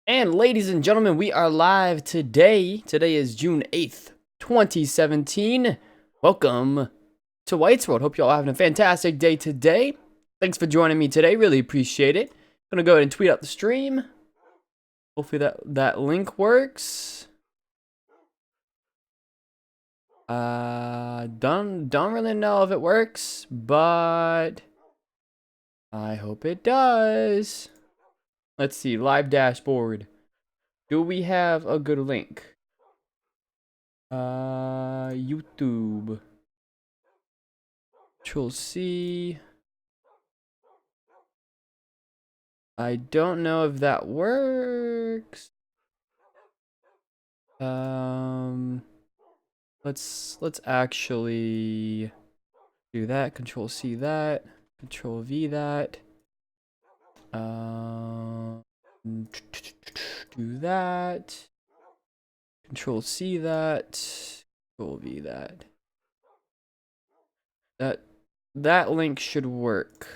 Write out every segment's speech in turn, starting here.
And ladies and gentlemen, we are live today. Today is June 8th, 2017. Welcome to White's World. Hope you all having a fantastic day today. Thanks for joining me today. Really appreciate it. Gonna go ahead and tweet out the stream. Hopefully that link works. Don't really know if it works, but I hope it does. Let's see, live dashboard. Do we have a good link? YouTube. Control C. I don't know if that works. Let's actually do that. Control C that. Control V that. Do that. Control C that. Control V that. That link should work.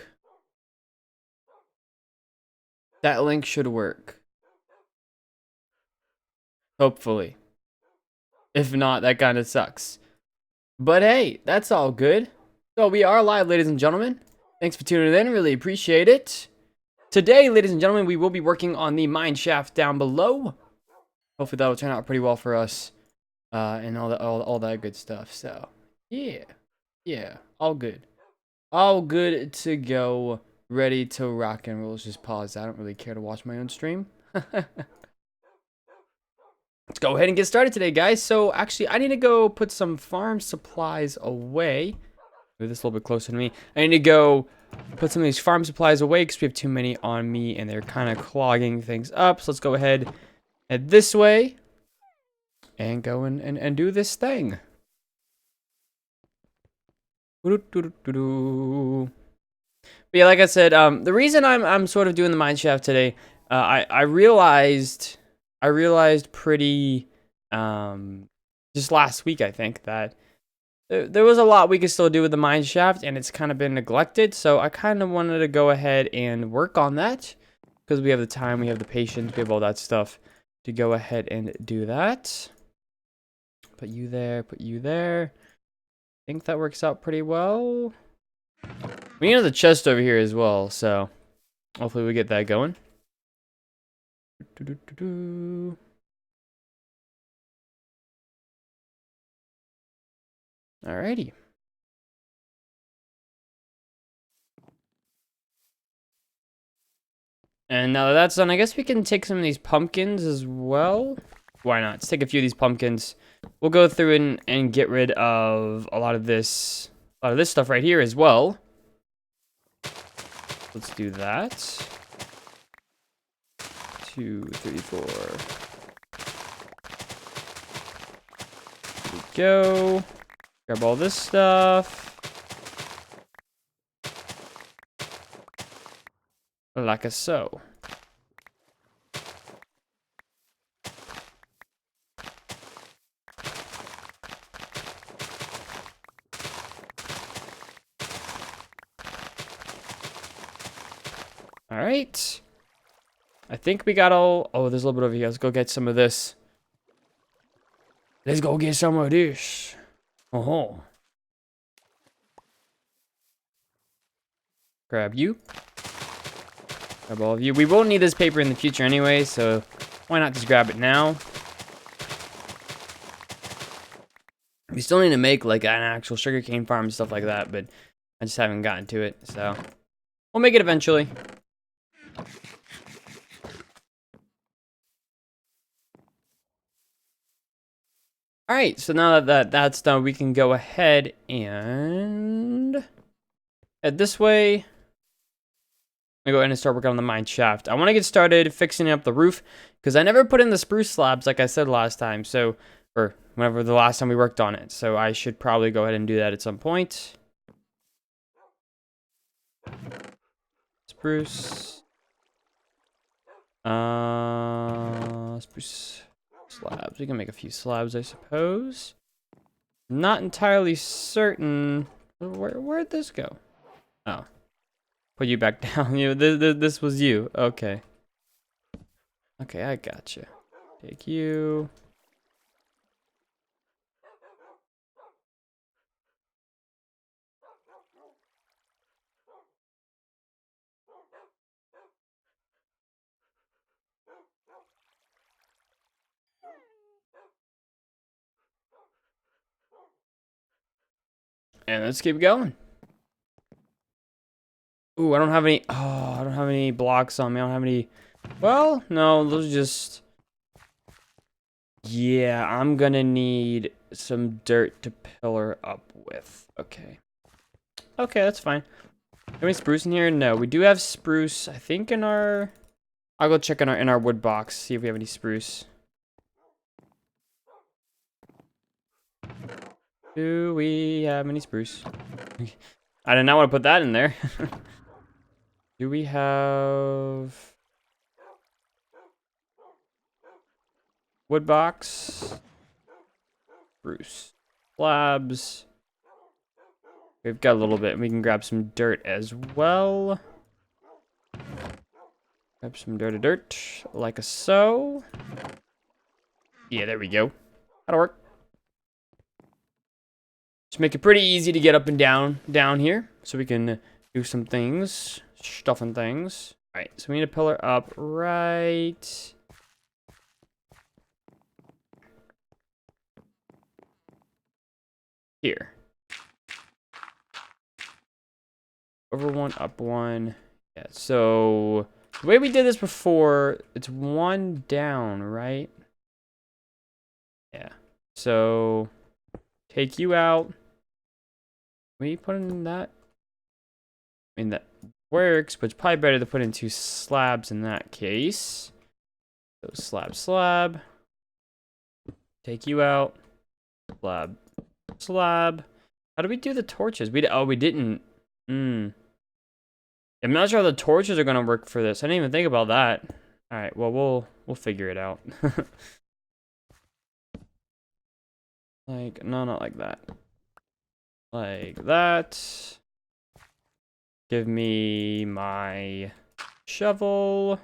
That link should work. Hopefully. If not, that kind of sucks. But hey, that's all good. So we are live, ladies and gentlemen. Thanks for tuning in. Really appreciate it. Today, ladies and gentlemen, we will be working on the Mineshaft down below. Hopefully that will turn out pretty well for us. And all that good stuff. So, yeah, all good. All good to go. Ready to rock and roll. Let's just pause. I don't really care to watch my own stream. Let's go ahead and get started today, guys. So, actually, I need to go put some farm supplies away. Move this a little bit closer to me. I need to go put some of these farm supplies away because we have too many on me and they're kind of clogging things up. So, let's go ahead and head this way and go and do this thing. But yeah, like I said, the reason I'm sort of doing the Mineshaft today, I realized pretty just last week, I think, that there was a lot we could still do with the Mineshaft, and it's kind of been neglected. So I kind of wanted to go ahead and work on that because we have the time, we have the patience, we have all that stuff to go ahead and do that. Put you there, put you there. I think that works out pretty well. We need the chest over here as well, so hopefully we get that going. Alrighty. And now that that's done, I guess we can take some of these pumpkins as well. Why not? Let's take a few of these pumpkins. We'll go through and get rid of a lot of this stuff right here as well. Let's do that. 2, 3, 4. There we go. Grab all this stuff. Like a so. All right. I think we got all... Oh, there's a little bit over here. Let's go get some of this. Let's go get some of this. Oh. Grab you. Grab all of you. We won't need this paper in the future anyway, so why not just grab it now? We still need to make like an actual sugarcane farm and stuff like that, but I just haven't gotten to it, so we'll make it eventually. Alright, so now that that's done, we can go ahead and head this way. I'm gonna go ahead and start working on the Mineshaft. I want to get started fixing up the roof because I never put in the spruce slabs like I said last time, so, or whenever the last time we worked on it, so I should probably go ahead and do that at some point. Spruce. Spruce slabs. We can make a few slabs, I suppose. Not entirely certain. Where'd this go? Oh. Put you back down. This was you. Okay. Okay, I gotcha. Take you. And let's keep going. Ooh, I don't have any. Oh, I don't have any blocks on me. I don't have any. Well, no, those are just. Yeah, I'm gonna need some dirt to pillar up with. Okay. Okay, that's fine. Have any spruce in here? No, we do have spruce. I think in our. I'll go check in our wood box, see if we have any spruce. Do we have any spruce? I did not want to put that in there. Do we have wood box? Spruce. Slabs. We've got a little bit. We can grab some dirt as well. Grab some dirt, like so. Yeah, there we go. That'll work. Just make it pretty easy to get up and down here, so we can do some things, stuff and things. All right, so we need a pillar up right here. Over one, up one. Yeah, so the way we did this before, it's one down, right? Yeah. So take you out. We put in that. I mean, that works, but it's probably better to put in 2 slabs in that case. So slab. Take you out. Slab. How do we do the torches? We didn't. I'm not sure how the torches are gonna work for this. I didn't even think about that. All right, well we'll figure it out. Like, no, not like that. Like that. Give me my shovel.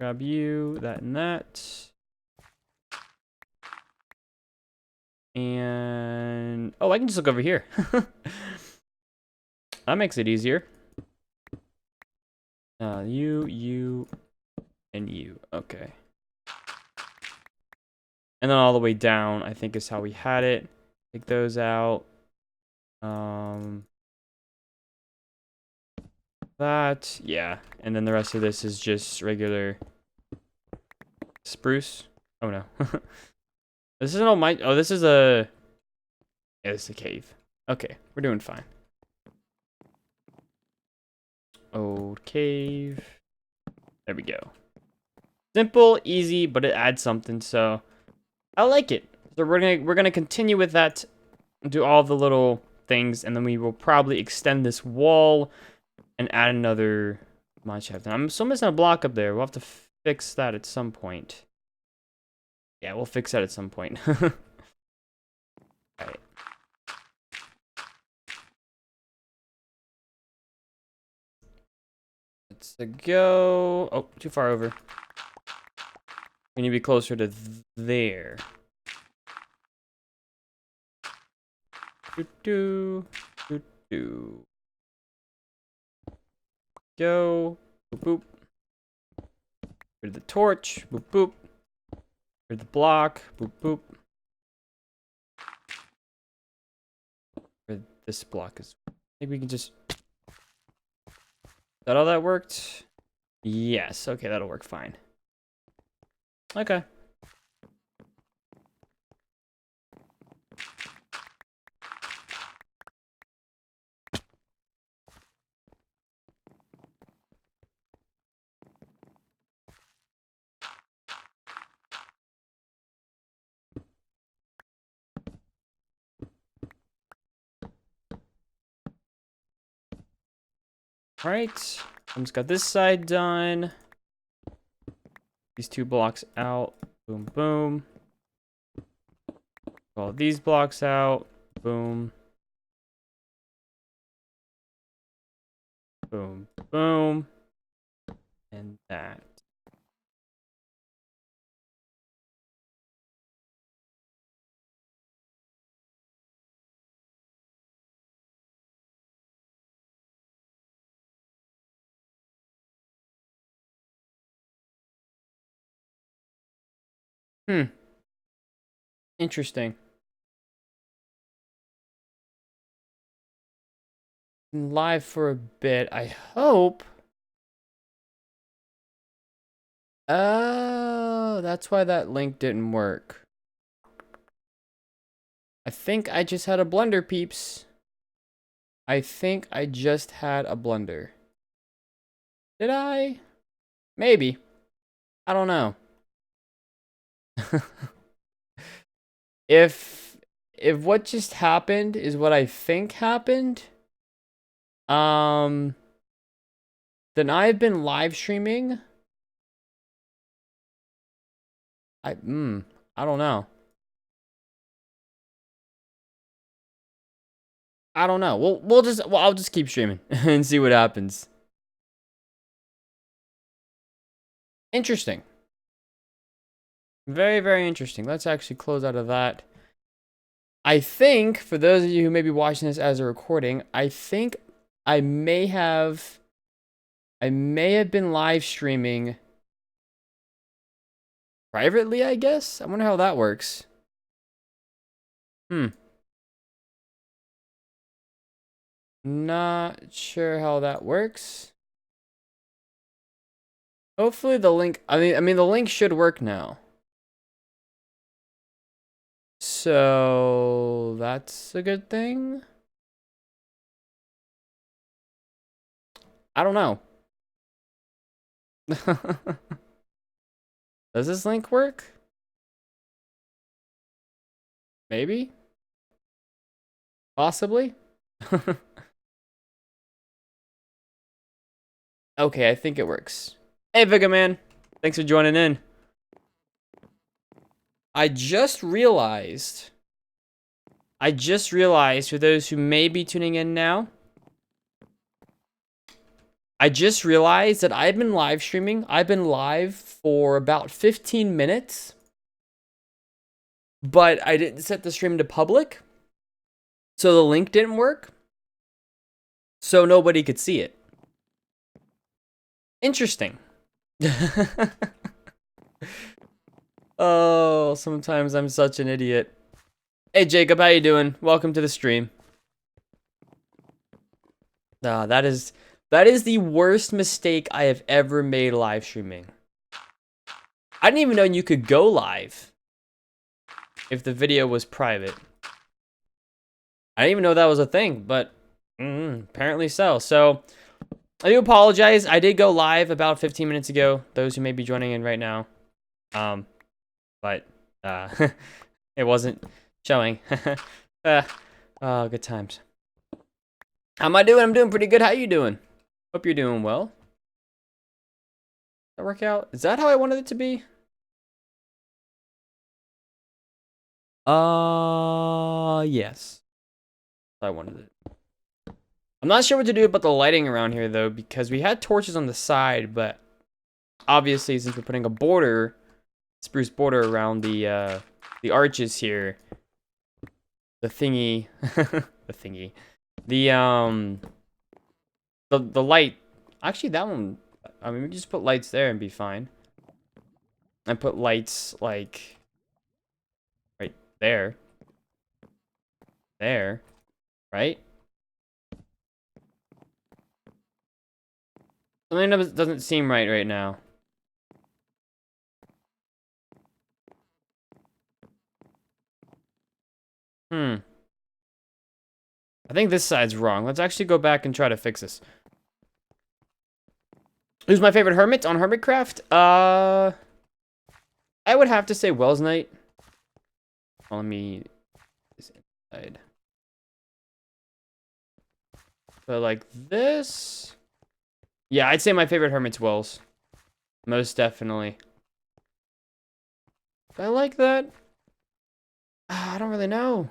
Grab you, that and that. And oh, I can just look over here. That makes it easier. You, and you. Okay. And then all the way down, I think is how we had it. Take those out. That, yeah. And then the rest of this is just regular spruce. Oh no. This isn't all my, oh, this is a, yeah, this is a cave. Okay, we're doing fine. Old cave. There we go. Simple, easy, but it adds something, so I like it. So we're gonna continue with that, do all the little things, and then we will probably extend this wall and add another mineshaft. And I'm still missing a block up there. We'll have to fix that at some point. Yeah, we'll fix that at some point. All right. Let's go. Oh, too far over. We need to be closer to there. Do. Go. Boop, boop. Rid of the torch. Boop, boop. Rid of the block. Boop, boop. Rid of this block is. I think we can just. Is that all that worked? Yes. Okay, that'll work fine. Okay. All right. Almost got this side done. These 2 blocks out. Boom, boom. All these blocks out. Boom. Boom, boom. And that. Hmm. Interesting. Live for a bit. I hope. Oh, that's why that link didn't work. I think I just had a blunder, peeps. I think I just had a blunder. Did I? Maybe. I don't know. if what just happened is what I think happened, then I've been live streaming. I don't know. I don't know. I'll just keep streaming and see what happens. Interesting. Very, very interesting. Let's actually close out of that. I think, for those of you who may be watching this as a recording, I think I may have been live streaming privately, I guess? I wonder how that works. Not sure how that works. Hopefully the link, I mean the link should work now. So that's a good thing. I don't know. Does this link work? Maybe? Possibly? Okay, I think it works. Hey, Vega Man. Thanks for joining in. I just realized, for those who may be tuning in now, I just realized that I've been live streaming. I've been live for about 15 minutes, but I didn't set the stream to public, so the link didn't work, so nobody could see it. Interesting. Oh, sometimes I'm such an idiot. Hey, Jacob, how you doing? Welcome to the stream. That is the worst mistake I have ever made live streaming. I didn't even know you could go live if the video was private. I didn't even know that was a thing, but apparently so. So, I do apologize. I did go live about 15 minutes ago, those who may be joining in right now. But it wasn't showing. Oh, good times. How am I doing? I'm doing pretty good. How you doing? Hope you're doing well. Did that work out? Is that how I wanted it to be? Yes. I wanted it. I'm not sure what to do about the lighting around here though, because we had torches on the side, but obviously since we're putting a border, spruce border around the arches here, the thingy, the light, actually that one, I mean we can just put lights there and be fine. And put lights like right there, right? Something doesn't seem right now. I think this side's wrong. Let's actually go back and try to fix this. Who's my favorite hermit on Hermitcraft? I would have to say Wells Knight. Well, let me this inside. But like this. Yeah, I'd say my favorite hermit's Wells. Most definitely. Do I like that? I don't really know.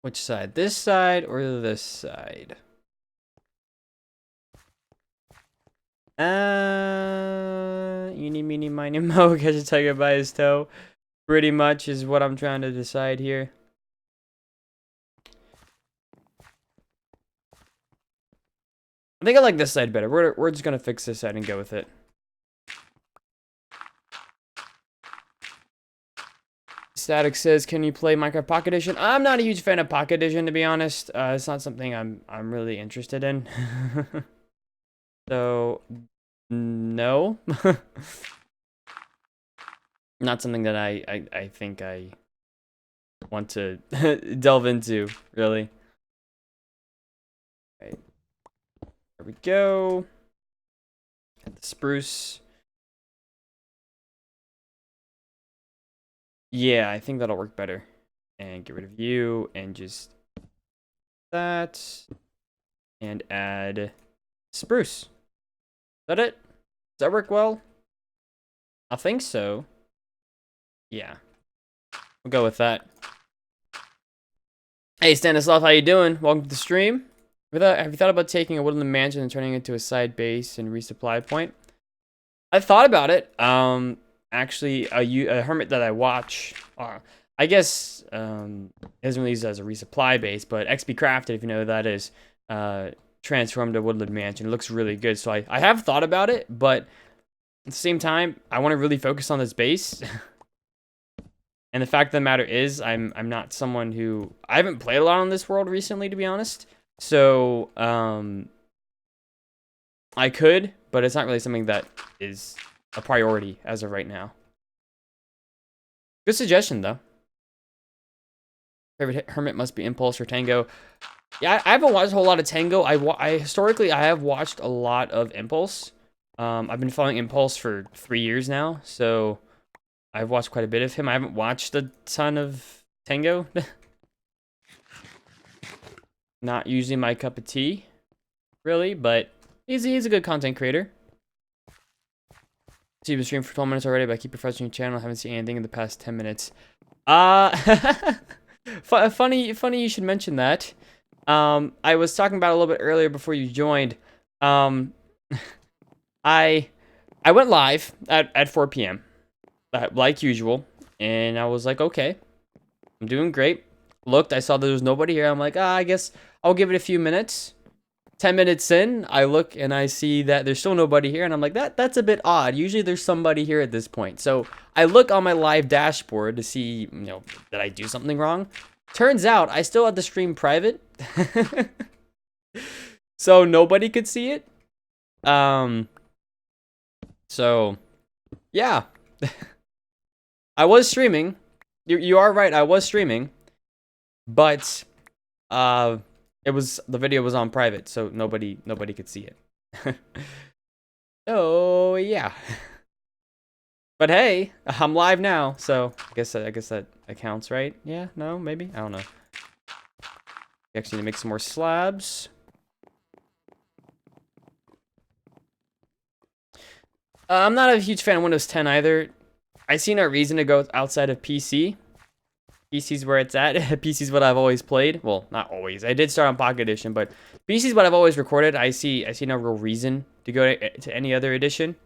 Which side? This side or this side? Eeny, meeny, miny, mo, catch a tiger by his toe. Pretty much is what I'm trying to decide here. I think I like this side better. We're just gonna fix this side and go with it. Static says, "Can you play Minecraft Pocket Edition?" I'm not a huge fan of Pocket Edition, to be honest. It's not something I'm really interested in. So, no. Not something that I think I want to delve into, really. Right. There we go. Got the spruce. Yeah, I think that'll work better. And get rid of you and just that. And add spruce. Is that it? Does that work well? I think so. Yeah. We'll go with that. Hey Stanislav, how you doing? Welcome to the stream. Have you thought about taking a woodland mansion and turning it into a side base and resupply point? I thought about it. Actually, a hermit that I watch, I guess, doesn't really use it as a resupply base, but XP Crafted, if you know who that is, transformed a woodland mansion. It looks really good. So I have thought about it, but at the same time, I want to really focus on this base. And the fact of the matter is, I'm not someone who, I haven't played a lot on this world recently, to be honest. So, I could, but it's not really something that is a priority as of right now. Good suggestion, though. Favorite hermit must be Impulse or Tango. Yeah, I haven't watched a whole lot of Tango. Historically, I have watched a lot of Impulse. I've been following Impulse for 3 years now, so I've watched quite a bit of him. I haven't watched a ton of Tango. Not usually my cup of tea, really, but he's a good content creator. So you've been streaming for 12 minutes already, but I keep refreshing your channel. I haven't seen anything in the past 10 minutes. Funny you should mention that. I was talking about it a little bit earlier before you joined. I went live at 4 p.m. Like usual, and I was like, okay, I'm doing great. Looked, I saw there was nobody here. I'm like, I guess I'll give it a few minutes. 10 minutes in, I look and I see that there's still nobody here, and I'm like, that's a bit odd. Usually there's somebody here at this point. So I look on my live dashboard to see, did I do something wrong? Turns out I still had the stream private. So nobody could see it. So yeah. I was streaming. You are right, I was streaming. But the video was on private, so nobody could see it. Oh yeah. But hey, I'm live now, so I guess that accounts, right? Yeah, no, maybe, I don't know. We actually need to make some more slabs. I'm not a huge fan of Windows 10 either. I see no reason to go outside of PC. PC's where it's at. PC's what I've always played. Well, not always. I did start on Pocket Edition, but PC's what I've always recorded. I see no real reason to go to any other edition,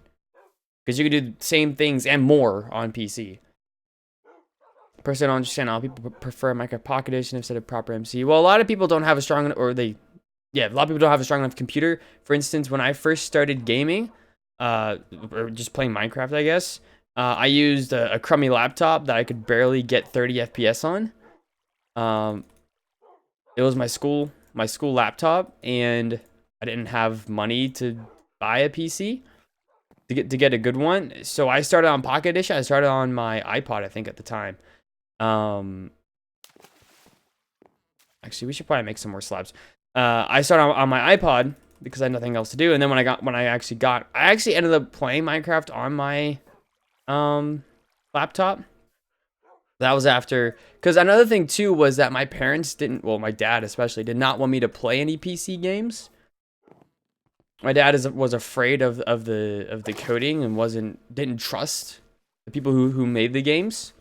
because you can do the same things and more on PC. Personally, I don't understand how people prefer Minecraft Pocket Edition instead of proper MC. Well, a lot of people don't have a strong, a lot of people don't have a strong enough computer. For instance, when I first started gaming, or just playing Minecraft, I guess, I used a crummy laptop that I could barely get 30 FPS on. It was my school laptop, and I didn't have money to buy a PC to get a good one. So I started on Pocket Edition. I started on my iPod, I think, at the time. Actually, we should probably make some more slabs. I started on my iPod because I had nothing else to do, and then I actually ended up playing Minecraft on my laptop. That was after, because another thing too was that my parents my dad especially did not want me to play any PC games. My dad was afraid of the coding and didn't trust the people who made the games,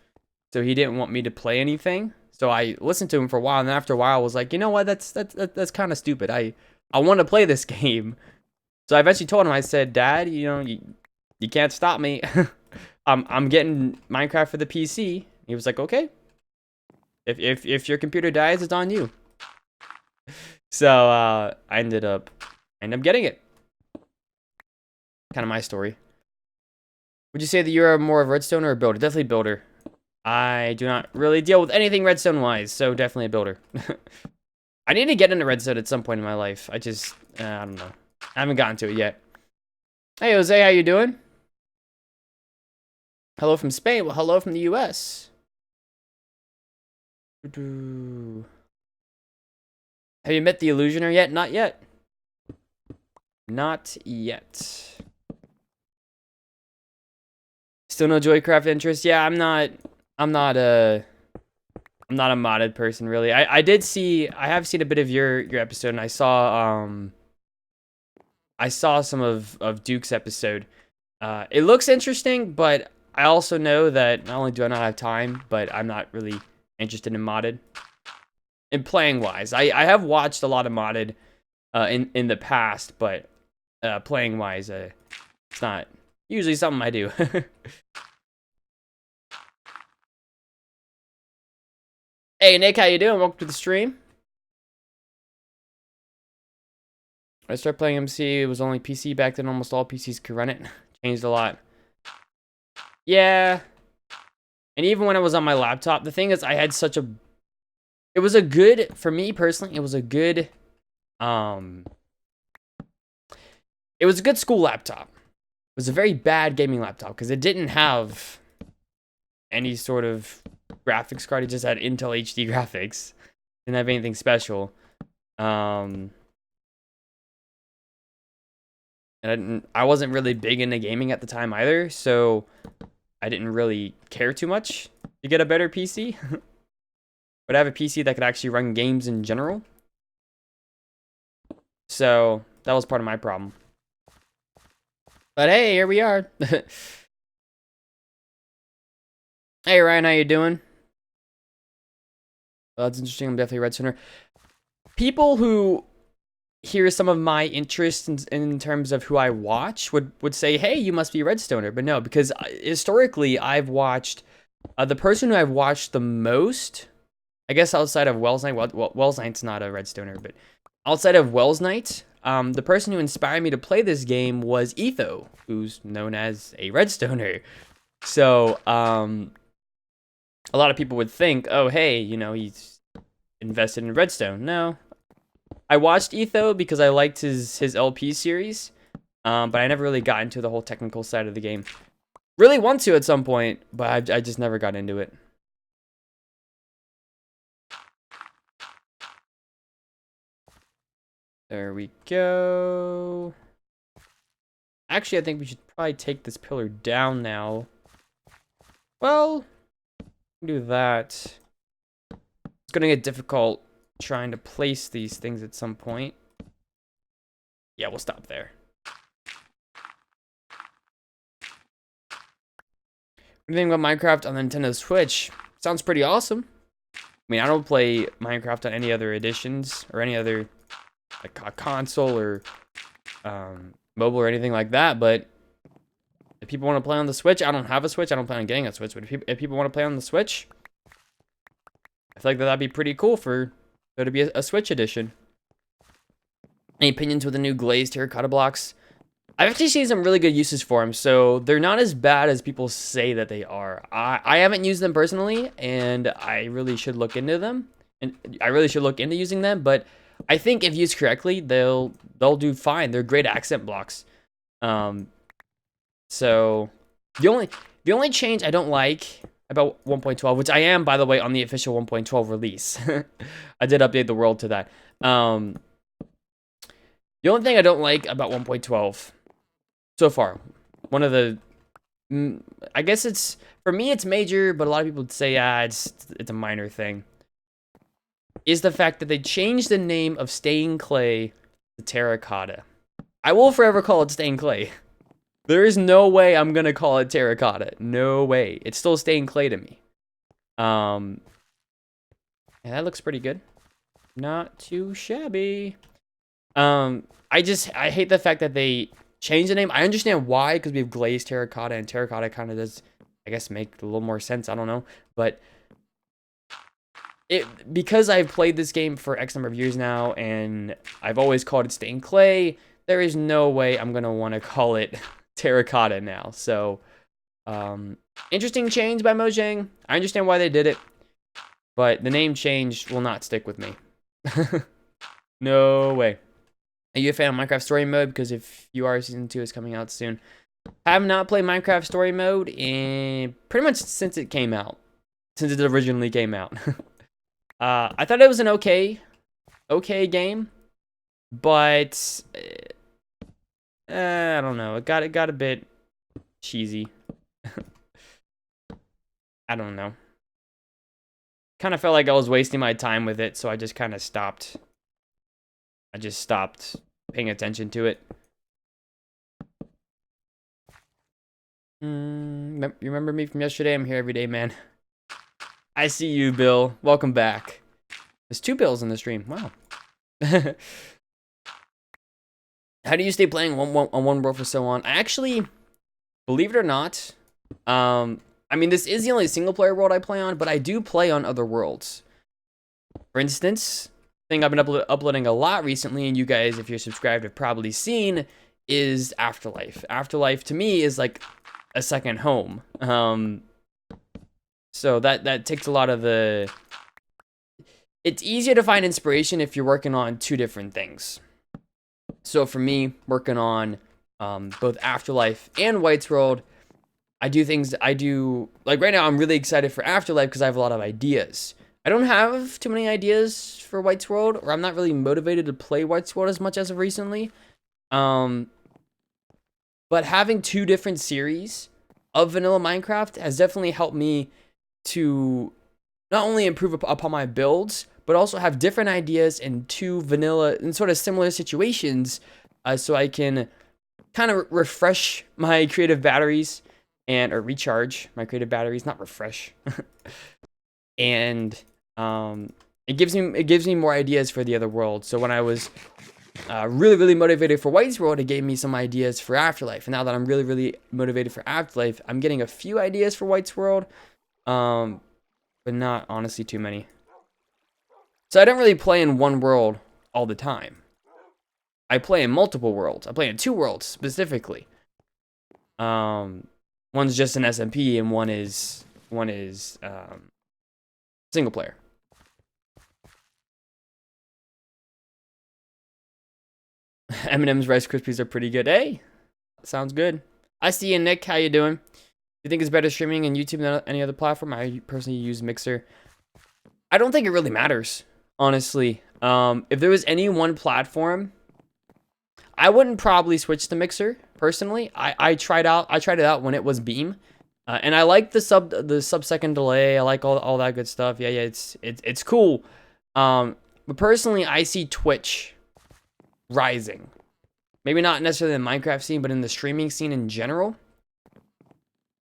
so he didn't want me to play anything. So I listened to him for a while, and then after a while I was like, you know what, that's kind of stupid. I want to play this game. So I eventually told him, I said, Dad, you can't stop me. I'm getting Minecraft for the PC. He was like, okay. If your computer dies, it's on you. So I ended up getting it. Kind of my story. Would you say that you're more of a redstone or a builder? Definitely builder. I do not really deal with anything redstone-wise, so definitely a builder. I need to get into redstone at some point in my life. I just, I don't know. I haven't gotten to it yet. Hey, Jose, how you doing? Hello from Spain. Well, hello from the US. Have you met the Illusioner yet? Not yet. Not yet. Still no Joycraft interest? Yeah, I'm not a modded person really. I have seen a bit of your episode, and I saw some of Duke's episode. It looks interesting, but I also know that not only do I not have time, but I'm not really interested in modded. In playing wise, I have watched a lot of modded in the past, but playing wise, it's not usually something I do. Hey Nick, how you doing? Welcome to the stream. I started playing MC. It was only PC back then. Almost all PCs could run it. Changed a lot. Yeah. And even when I was on my laptop, the thing is, I had such a... It was a good... For me, personally, it was a good... It was a good school laptop. It was a very bad gaming laptop, because it didn't have any sort of graphics card. It just had Intel HD graphics. Didn't have anything special. And I wasn't really big into gaming at the time either, so I didn't really care too much to get a better PC. But I have a PC that could actually run games in general. So that was part of my problem. But hey, here we are. Hey Ryan, how you doing? Well, that's interesting. I'm definitely a redstoner. People who hear some of my interests in terms of who I watch would say, hey, you must be a redstoner. But no, because historically I've watched the person who I've watched the most, I guess outside of Wells Knight. Well, Wells Knight's not a redstoner, but outside of Wells Knight, the person who inspired me to play this game was Etho, who's known as a redstoner. So a lot of people would think, oh, hey, you know, he's invested in redstone. No. I watched Etho because I liked his LP series, but I never really got into the whole technical side of the game. Really want to at some point, but I just never got into it. There we go. Actually, I think we should probably take this pillar down now. Well, do that. It's gonna get difficult trying to place these things at some point. Yeah, we'll stop there. What do you think about Minecraft on the Nintendo Switch? Sounds pretty awesome. I mean, I don't play Minecraft on any other editions or any other like console or mobile or anything like that, but if people want to play on the Switch, I don't have a Switch. I don't plan on getting a Switch, but if people want to play on the Switch, I feel like that'd be pretty cool for there to be a Switch edition. Any opinions with the new glazed terracotta blocks? I've actually seen some really good uses for them, so they're not as bad as people say that they are. I haven't used them personally, and I really should look into them, and I really should look into using them. But I think if used correctly, they'll do fine. They're great accent blocks. So the only change I don't like about 1.12, which I am, by the way, on the official 1.12 release. I did update the world to that. The only thing I don't like about 1.12 so far, one of the, I guess it's, for me it's major, but a lot of people would say, it's a minor thing, is the fact that they changed the name of stained clay to terracotta. I will forever call it stained clay. There is no way I'm gonna call it terracotta. No way. It's still stained clay to me. Yeah, that looks pretty good. Not too shabby. I hate the fact that they changed the name. I understand why, because we have glazed terracotta, and terracotta kind of does, I guess, make a little more sense. I don't know, but because I've played this game for X number of years now, and I've always called it stained clay, there is no way I'm gonna want to call it terracotta now. So Interesting change by Mojang. I understand why they did it, but the name change will not stick with me. No way. Are you a fan of Minecraft Story Mode? Because if you are, Season 2 is coming out soon. I have not played Minecraft Story Mode in pretty much since it came out. Since it originally came out. I thought it was an okay game. But I don't know. It got a bit cheesy. I don't know. Kind of felt like I was wasting my time with it, so I just kind of stopped. I just stopped paying attention to it. You remember me from yesterday? I'm here every day, man. I see you, Bill. Welcome back. There's 2 Bills in the stream. Wow. How do you stay playing on one world for so long? I actually, believe it or not, I mean, this is the only single player world I play on, but I do play on other worlds. For instance, thing I've been uploading a lot recently, and you guys, if you're subscribed, have probably seen, is Afterlife. Afterlife to me is like a second home. So that takes a lot of the. It's easier to find inspiration if you're working on 2 different things. So for me, working on both Afterlife and White's World, I do like right now. I'm really excited for Afterlife because I have a lot of ideas. I don't have too many ideas for White's World, or I'm not really motivated to play White's World as much as of recently. But having 2 different series of vanilla Minecraft has definitely helped me to not only improve upon my builds, but also have different ideas in 2 vanilla and sort of similar situations, so I can kind of refresh my creative batteries or recharge my creative batteries, not refresh. And it gives me more ideas for the other world. So when I was really motivated for White's World, it gave me some ideas for Afterlife. And now that I'm really motivated for Afterlife, I'm getting a few ideas for White's World, but not honestly too many. So I don't really play in one world all the time. I play in multiple worlds. I play in 2 worlds specifically. One's just an SMP, and one is single player. M&M's Rice Krispies are pretty good. Hey, sounds good. I see you, Nick. How you doing? Do you think it's better streaming on YouTube than any other platform? I personally use Mixer. I don't think it really matters, honestly. If there was any one platform, I wouldn't probably switch to Mixer personally. I tried it out when it was Beam, and I like the sub-second delay. I like all that good stuff. Yeah, it's cool. But personally, I see Twitch rising. Maybe not necessarily in the Minecraft scene, but in the streaming scene in general.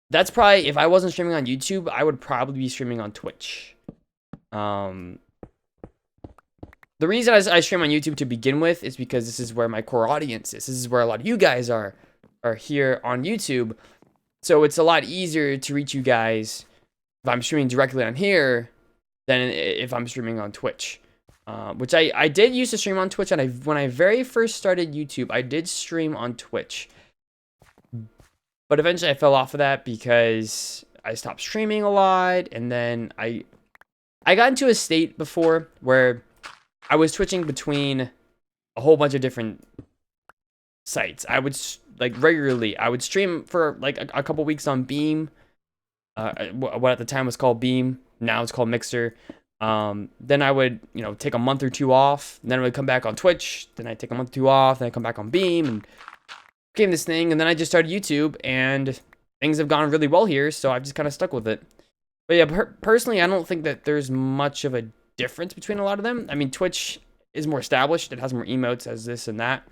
That's probably, if I wasn't streaming on YouTube, I would probably be streaming on Twitch. The reason I stream on YouTube to begin with is because this is where my core audience is. This is where a lot of you guys are here on YouTube. So it's a lot easier to reach you guys if I'm streaming directly on here than if I'm streaming on Twitch. Which I did used to stream on Twitch, and when I very first started YouTube, I did stream on Twitch. But eventually I fell off of that because I stopped streaming a lot, and then I got into a state before where I was switching between a whole bunch of different sites. I would, like, regularly, I would stream for, like, a couple weeks on Beam. What at the time was called Beam. Now it's called Mixer. Then I would, take a month or 2 off. And then I would come back on Twitch. Then I'd take a month or 2 off. Then I'd come back on Beam. And became this thing. And then I just started YouTube. And things have gone really well here. So I've just kind of stuck with it. But yeah, personally, I don't think that there's much of a difference between a lot of them. I mean, Twitch is more established. It has more emotes, has this and that.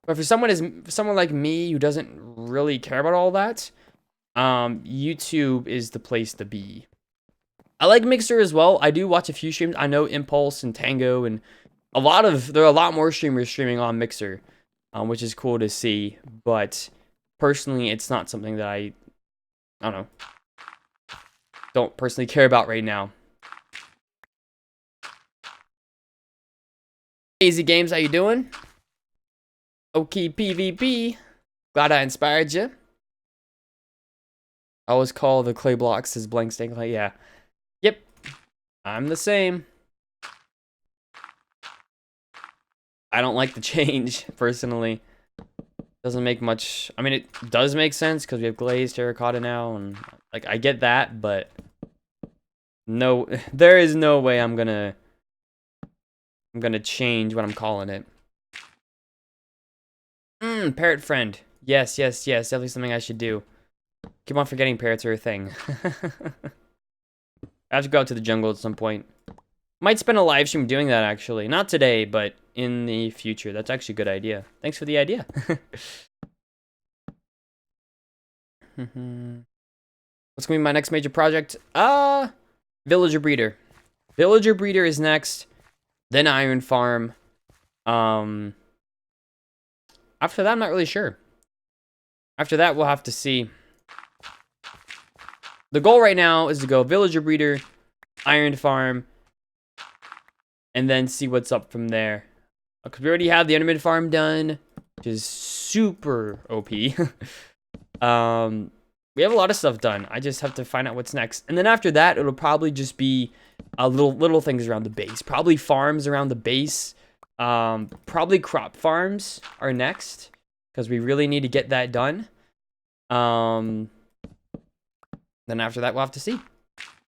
But for someone like me who doesn't really care about all that, YouTube is the place to be. I like Mixer as well. I do watch a few streams. I know Impulse and Tango and there are a lot more streamers streaming on Mixer, which is cool to see. But personally, it's not something that I don't know, don't personally care about right now. Easy Games, how you doing? Okay, PvP. Glad I inspired you. I always call the clay blocks as blank stained clay. Yeah. Yep. I'm the same. I don't like the change, personally. Doesn't make much... I mean, it does make sense, because we have glazed terracotta now, and, like, I get that, but... No, there is no way I'm gonna change what I'm calling it. Parrot friend. Yes, yes, yes. Definitely something I should do. Keep on forgetting parrots are a thing. I have to go out to the jungle at some point. Might spend a live stream doing that, actually. Not today, but in the future. That's actually a good idea. Thanks for the idea. What's gonna be my next major project? Villager breeder. Villager breeder is next. Then iron farm. After that, I'm not really sure. After that, we'll have to see. The goal right now is to go villager breeder, iron farm, and then see what's up from there. Because we already have the enderman farm done, which is super OP. We have a lot of stuff done. I just have to find out what's next. And then after that, it'll probably just be little things around the base. Probably farms around the base. Probably crop farms are next, because we really need to get that done. Then after that, we'll have to see.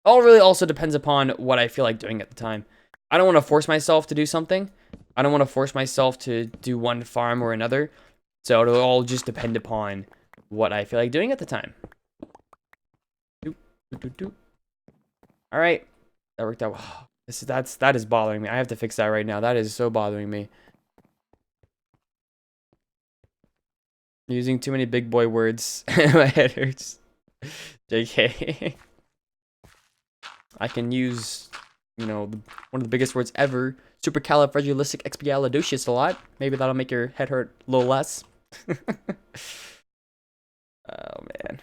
All really also depends upon what I feel like doing at the time. I don't want to force myself to do something. I don't want to force myself to do one farm or another. So it'll all just depend upon what I feel like doing at the time. All right, that worked out. That is bothering me. I have to fix that right now. That is so bothering me. Using too many big boy words. My head hurts. JK. I can use, you know, one of the biggest words ever, supercalifragilisticexpialidocious, a lot. Maybe that'll make your head hurt a little less. Oh, man.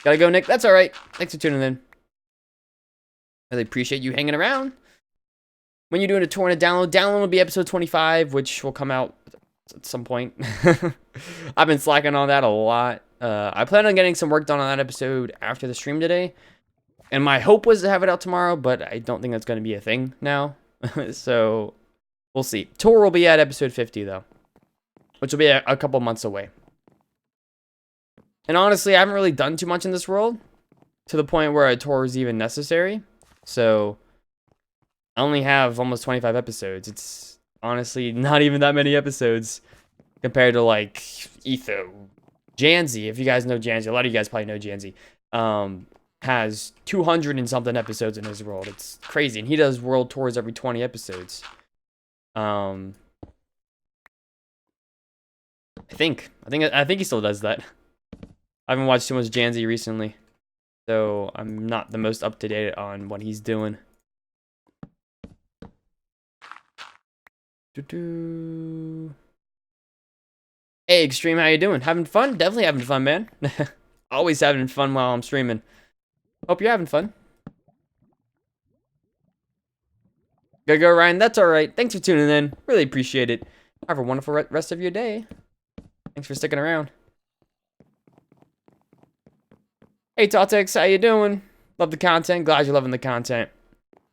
Gotta go, Nick. That's all right. Thanks for tuning in. Really appreciate you hanging around. When you're doing a tour and a download will be episode 25, which will come out at some point. I've been slacking on that a lot. I plan on getting some work done on that episode after the stream today. And my hope was to have it out tomorrow, but I don't think that's going to be a thing now. So, we'll see. Tour will be at episode 50, though. Which will be a couple months away. And honestly, I haven't really done too much in this world. To the point where a tour is even necessary. So, I only have almost 25 episodes. It's honestly not even that many episodes. Compared to, like, Etho. Janzi, if you guys know Janzi. A lot of you guys probably know Janzi. Has 200 and something episodes in his world. It's crazy. And he does world tours every 20 episodes. I think he still does that. I haven't watched too much Janzi recently, so I'm not the most up to date on what he's doing. Hey, Extreme, how you doing? Having fun? Definitely having fun, man. Always having fun while I'm streaming. Hope you're having fun. Gotta go, Ryan. That's all right. Thanks for tuning in. Really appreciate it. Have a wonderful rest of your day. Thanks for sticking around. Hey, Totex, how you doing? Love the content. Glad you're loving the content.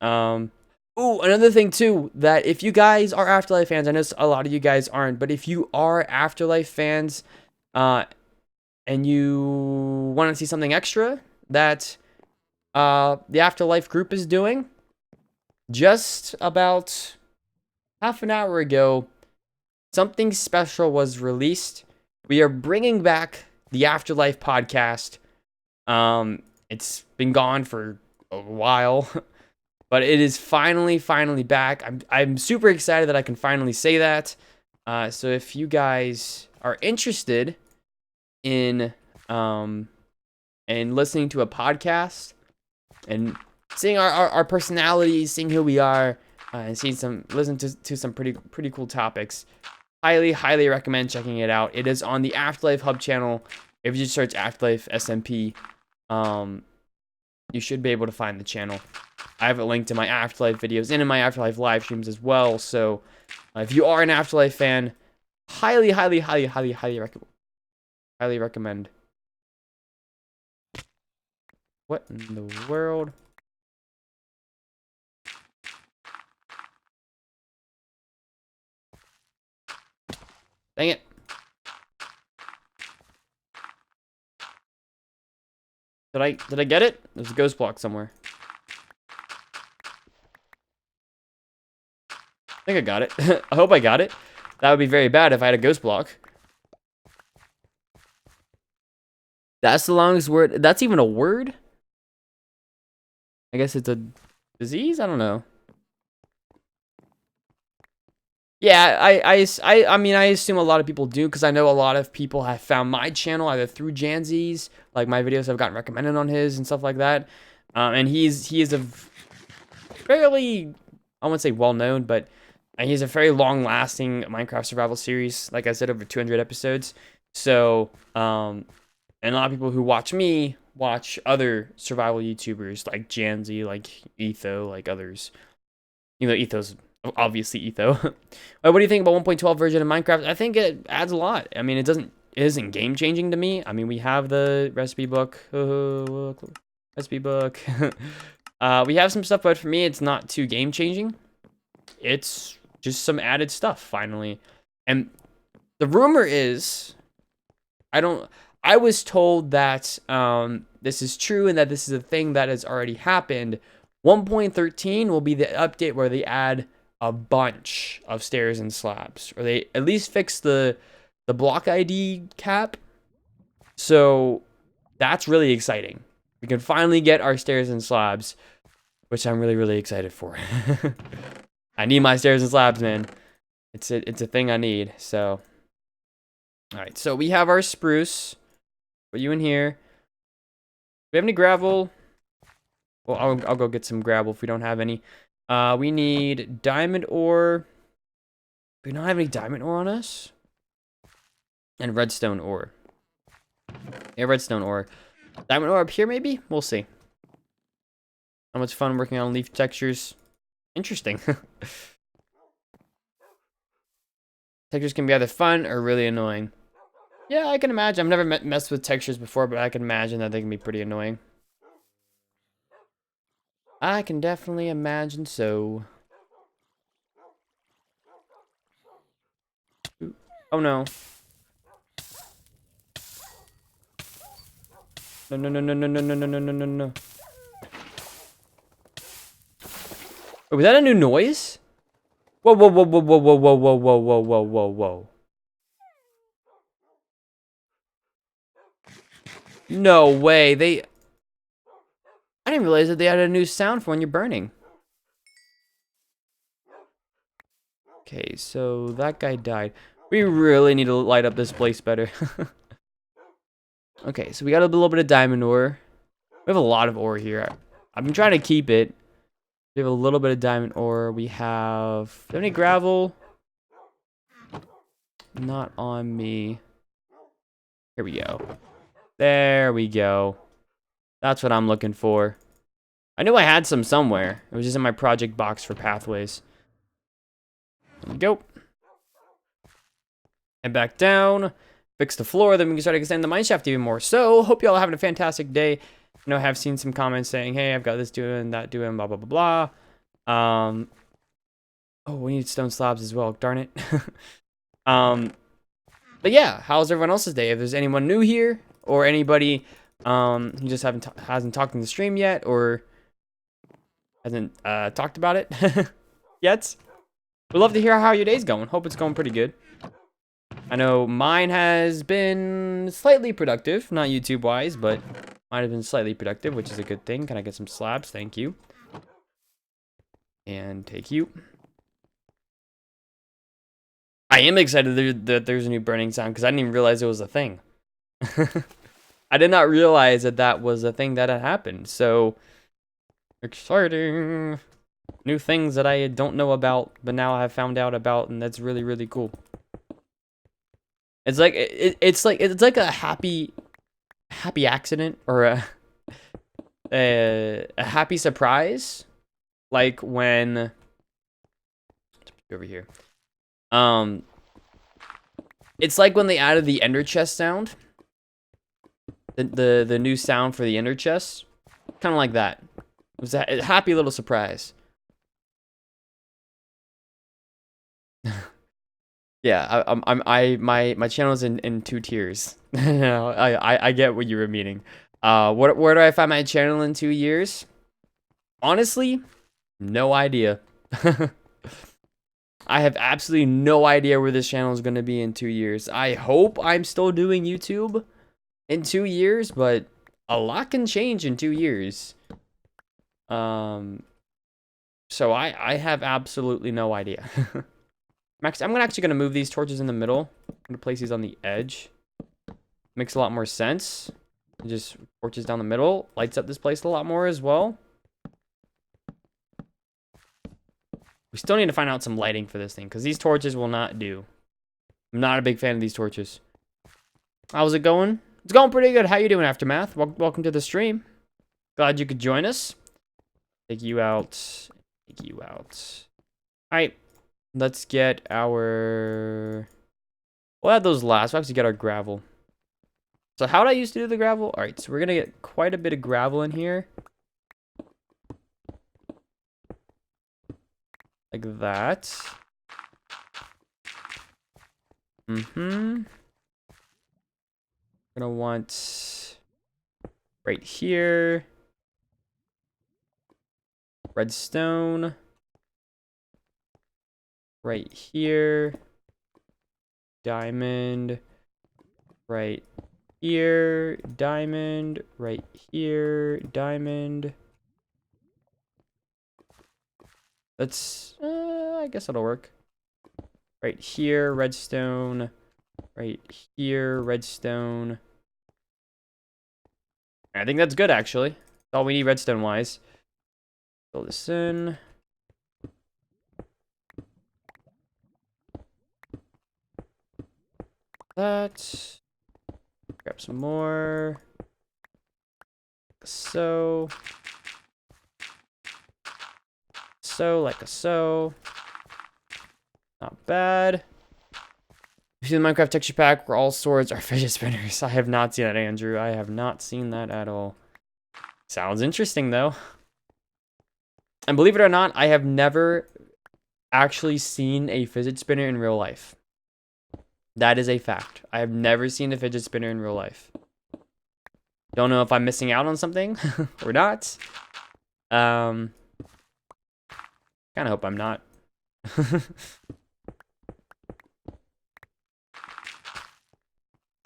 Ooh, another thing, too, that if you guys are Afterlife fans, I know a lot of you guys aren't, but if you are Afterlife fans, and you want to see something extra that the Afterlife group is doing, just about half an hour ago, something special was released. We are bringing back the Afterlife podcast. It's been gone for a while, but it is finally back. I'm super excited that I can finally say that. So if you guys are interested in listening to a podcast and seeing our personalities, seeing who we are, and listen to some pretty cool topics, highly recommend checking it out. It is on the Afterlife Hub channel. If you just search Afterlife SMP, you should be able to find the channel. I have it linked to my Afterlife videos and in my Afterlife live streams as well. So if you are an Afterlife fan, highly recommend What in the world? Dang it. Did I get it? There's a ghost block somewhere. I think I got it. I hope I got it. That would be very bad if I had a ghost block. That's the longest word. That's even a word? I guess it's a disease? I don't know. Yeah, I mean, I assume a lot of people do, because I know a lot of people have found my channel either through Janzi's, like my videos have gotten recommended on his and stuff like that. And he is a fairly, I wouldn't say well-known, but he's a very long-lasting Minecraft survival series. Like I said, over 200 episodes. So, and a lot of people who watch me watch other survival YouTubers like Janzi, like Etho, like others. You know, Etho's obviously Etho. What do you think about 1.12 version of Minecraft? I think it adds a lot. I mean, it isn't game changing to me. I mean, we have the recipe book. Recipe book. We have some stuff, but for me, it's not too game changing. It's just some added stuff finally. And the rumor is, I was told that this is true and that this is a thing that has already happened. 1.13 will be the update where they add a bunch of stairs and slabs, or they at least fix the block ID cap. So that's really exciting. We can finally get our stairs and slabs, which I'm really excited for. I need my stairs and slabs, man. It's a thing I need. So, all right. So we have our spruce. Put you in here. Do we have any gravel? Well, I'll go get some gravel if we don't have any. We need diamond ore. We don't have any diamond ore on us. And redstone ore. Yeah, redstone ore. Diamond ore up here, maybe? We'll see. How much fun working on leaf textures. Interesting. Textures can be either fun or really annoying. Yeah, I can imagine. I've never messed with textures before, but I can imagine that they can be pretty annoying. I can definitely imagine so. Ooh. Oh no. No. Wait, was that a new noise? Whoa. No way. I didn't realize that they added a new sound for when you're burning. Okay, so that guy died. We really need to light up this place better. Okay, so we got a little bit of diamond ore. We have a lot of ore here. I've been trying to keep it. We have a little bit of diamond ore. We have... Do you have any gravel? Not on me. Here we go. There we go. That's what I'm looking for. I knew I had some somewhere. It was just in my project box for pathways. There we go. And back down. Fix the floor. Then we can start extending the mineshaft even more. So, hope you all having a fantastic day. I know I have seen some comments saying, hey, I've got this doing, that doing, blah, blah, blah, blah. Oh, we need stone slabs as well. Darn it. But yeah, how's everyone else's day? If there's anyone new here, or anybody who just hasn't talked in the stream yet, or hasn't talked about it yet, we'd love to hear how your day's going. Hope it's going pretty good. I know mine has been slightly productive, not YouTube-wise, but mine has been slightly productive, which is a good thing. Can I get some slabs? Thank you. And take you. I am excited that there's a new burning sound, because I didn't even realize it was a thing. I did not realize that was a thing that had happened. So, exciting. New things that I don't know about, but now I have found out about, and that's really cool. It's like it's like a happy accident, or a happy surprise, like when over here. It's like when they added the ender chest sound, the new sound for the ender chest. Kind of like that. It was a happy little surprise. Yeah, my channel's in two tiers. I get what you were meaning. Where do I find my channel in 2 years? Honestly, no idea. I have absolutely no idea where this channel is going to be in 2 years. I hope I'm still doing YouTube in 2 years, but a lot can change in 2 years. So I have absolutely no idea. I'm actually gonna move these torches in the middle. I'm gonna place these on the edge. Makes a lot more sense. Just torches down the middle. Lights up this place a lot more as well. We still need to find out some lighting for this thing, because these torches will not do. I'm not a big fan of these torches. How's it going? It's going pretty good. How you doing, Aftermath? Welcome to the stream. Glad you could join us. Take you out. Take you out. Alright. Let's get our... We'll add those last. We'll actually get our gravel. So how did I used to do the gravel? Alright, so we're going to get quite a bit of gravel in here. Like that. Gonna want right here. Redstone. Right here. Diamond. Right here. Diamond. Right here. Diamond. Let's, I guess that'll work. Right here, redstone. Right here, redstone. I think that's good, actually. That's all we need redstone-wise. Fill this in. That. Grab some more. Like so. Like so. Not bad. You see the Minecraft texture pack where all swords are fidget spinners. I have not seen that, Andrew. I have not seen that at all. Sounds interesting, though. And believe it or not, I have never actually seen a fidget spinner in real life. That is a fact. I have never seen a fidget spinner in real life. Don't know if I'm missing out on something or not. Kind of hope I'm not.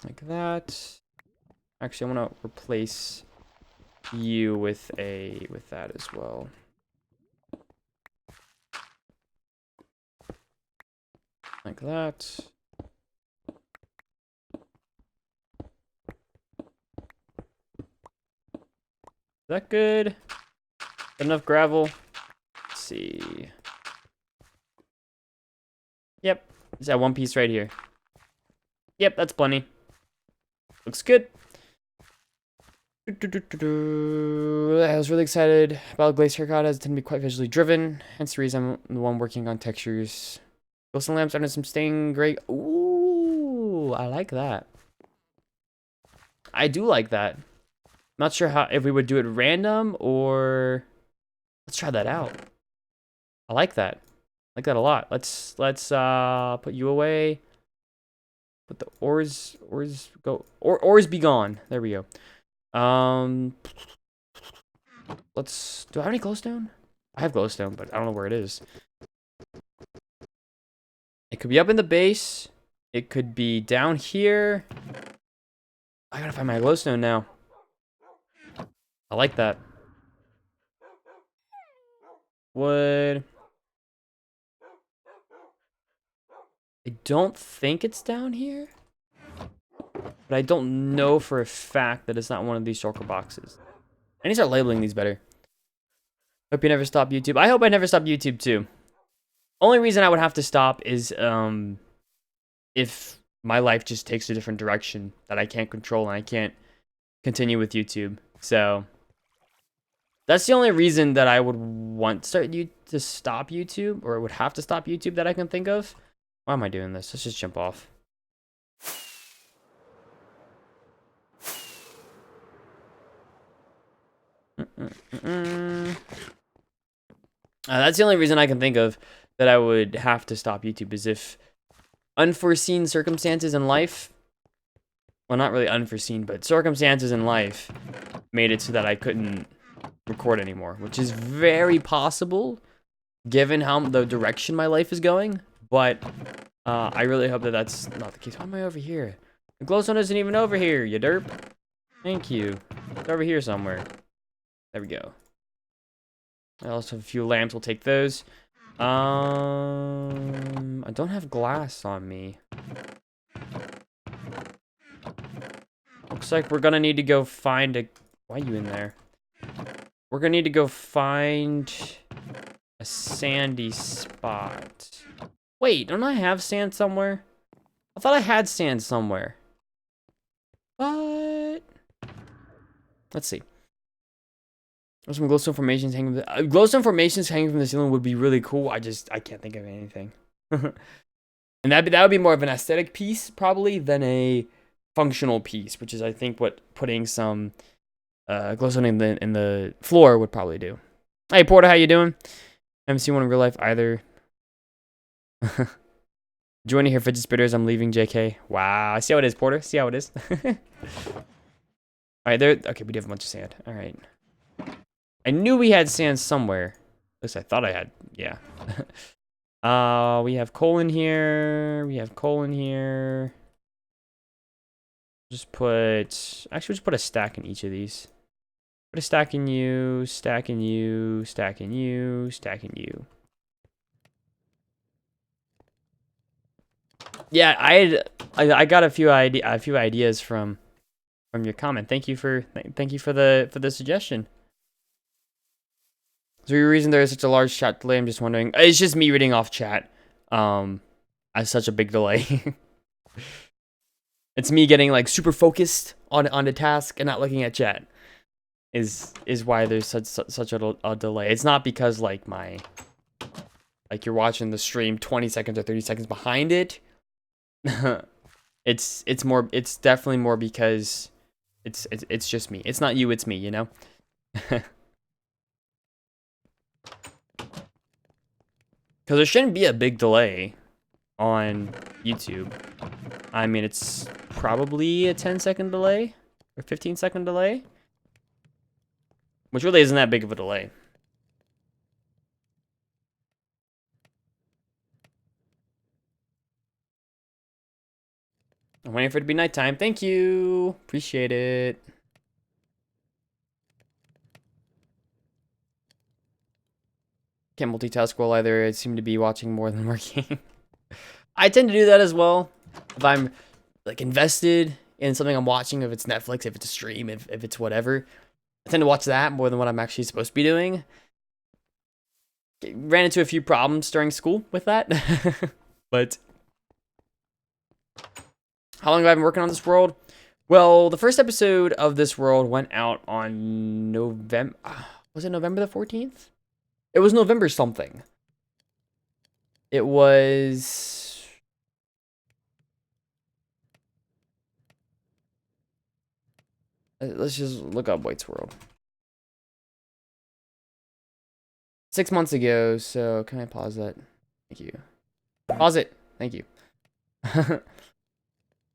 Like that. Actually, I want to replace you with that as well. Like that. Is that good? Enough gravel? Let's see. Yep. Is that one piece right here? Yep, that's plenty. Looks good. I was really excited about Glaze haircut as it tend to be quite visually driven. Hence the reason I'm the one working on textures. Ghost and lamps under some stained gray. Ooh, I like that. I do like that. Not sure if we would do it random or let's try that out. I like that. I like that a lot. Let's put you away. Put the ores go ores be gone. There we go. Do I have any glowstone? I have glowstone, but I don't know where it is. It could be up in the base. It could be down here. I gotta find my glowstone now. I like that. Wood. I don't think it's down here. But I don't know for a fact that it's not one of these shulker boxes. I need to start labeling these better. Hope you never stop YouTube. I hope I never stop YouTube too. Only reason I would have to stop is if my life just takes a different direction that I can't control and I can't continue with YouTube. So that's the only reason that I would want to stop YouTube, or would have to stop YouTube that I can think of. Why am I doing this? Let's just jump off. That's the only reason I can think of that I would have to stop YouTube, is if unforeseen circumstances in life, well, not really unforeseen, but circumstances in life made it so that I couldn't record anymore, which is very possible given how the direction my life is going. But I really hope that that's not the case. Why am I over here? The glowstone isn't even over here, you derp. Thank you. It's over here somewhere. There we go. I also have a few lamps. We'll take those. I don't have glass on me. Looks like we're gonna need to go find a... Why are you in there? We're gonna need to go find a sandy spot. Wait, don't I have sand somewhere? I thought I had sand somewhere. What? Let's see. There's some glowstone formations hanging. Glowstone formations hanging from the ceiling would be really cool. I can't think of anything. And that would be more of an aesthetic piece probably than a functional piece, which is I think what putting some glowstone in the floor would probably do. Hey Porter, how you doing? I haven't seen one in real life either. Joining here, fidget spinners. I'm leaving, JK. Wow, see how it is, Porter. See how it is. All right, there. Okay, we do have a bunch of sand. All right. I knew we had sand somewhere. At least I thought I had. Yeah. We have coal in here. We have coal in here. Just put... Actually, just put a stack in each of these. Put a stack in you, stack in you, stack in you, stack in you. Yeah, I got a few ideas from your comment. Thank you for the suggestion. Is there a reason there is such a large chat delay? I'm just wondering. It's just me reading off chat. As such a big delay. It's me getting like super focused on the task and not looking at chat. Is why there's such a delay. It's not because like you're watching the stream 20 seconds or 30 seconds behind it. It's definitely more because it's just me. It's not you, it's me, you know? Because there shouldn't be a big delay on YouTube. I mean, it's probably a 10-second delay or 15-second delay, which really isn't that big of a delay. I'm waiting for it to be nighttime. Thank you. Appreciate it. Can't multitask well either. I seem to be watching more than working. I tend to do that as well. If I'm like invested in something I'm watching, if it's Netflix, if it's a stream, if it's whatever, I tend to watch that more than what I'm actually supposed to be doing. Ran into a few problems during school with that. But how long have I been working on this world? Well, the first episode of this world went out on November... Was it November the 14th? It was November something. It was... Let's just look up White's World. 6 months ago, so can I pause that? Thank you. Pause it. Thank you.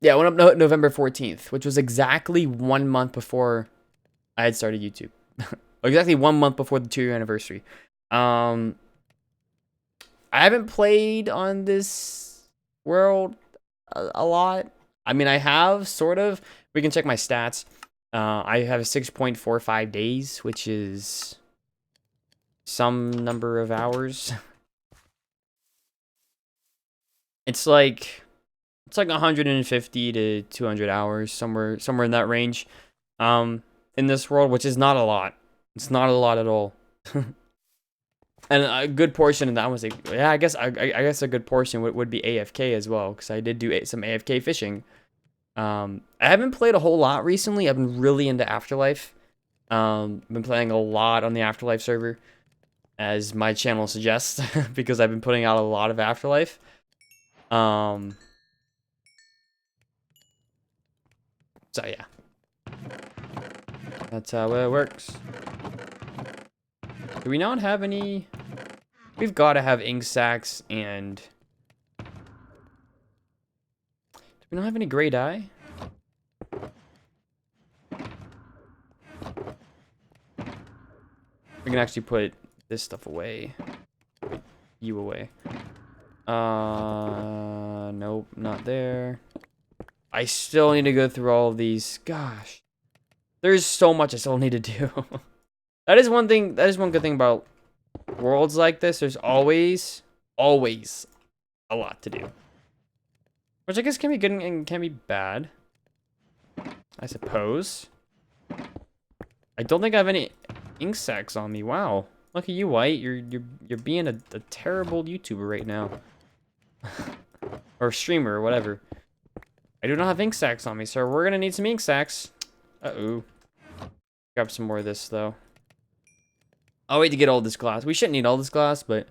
Yeah, it went up November 14th, which was exactly 1 month before I had started YouTube. Exactly 1 month before the 2-year anniversary. I haven't played on this world a lot. I mean, I have, sort of. We can check my stats. I have 6.45 days, which is some number of hours. It's like 150 to 200 hours, somewhere in that range. In this world, which is not a lot. It's not a lot at all. And a good portion of that was like, yeah, I guess a good portion would be AFK as well, because I did do some AFK fishing. I haven't played a whole lot recently. I've been really into Afterlife. I've been playing a lot on the Afterlife server, as my channel suggests, because I've been putting out a lot of Afterlife. So yeah, that's how it works. Do we not have any? We've got to have ink sacs and... Do we not have any gray dye? We can actually put this stuff away. Put you away. Nope, not there. I still need to go through all of these. Gosh. There's so much I still need to do. That is one thing, that is one good thing about worlds like this. There's always a lot to do. Which I guess can be good and can be bad. I suppose. I don't think I have any ink sacs on me. Wow. Look at you, White. You're being a terrible YouTuber right now. Or streamer or whatever. I do not have ink sacs on me, so we're gonna need some ink sacs. Uh-oh. Grab some more of this though. I'll wait to get all this glass. We shouldn't need all this glass, but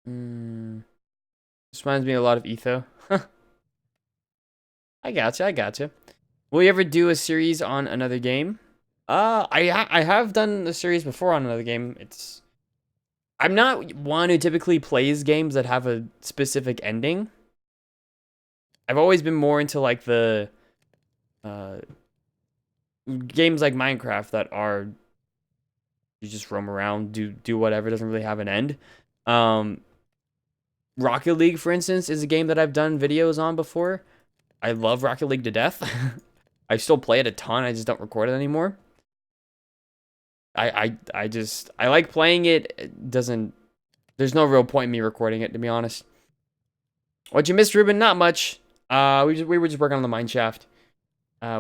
this reminds me a lot of Etho. I gotcha. Will you ever do a series on another game? I have done a series before on another game. I'm not one who typically plays games that have a specific ending. I've always been more into like the games like Minecraft that are you just roam around, do whatever, doesn't really have an end. Rocket League, for instance, is a game that I've done videos on before. I love Rocket League to death. I still play it a ton. I just don't record it anymore. I like playing it. There's no real point in me recording it, to be honest. What you missed, Ruben? Not much. We were just working on the Mineshaft.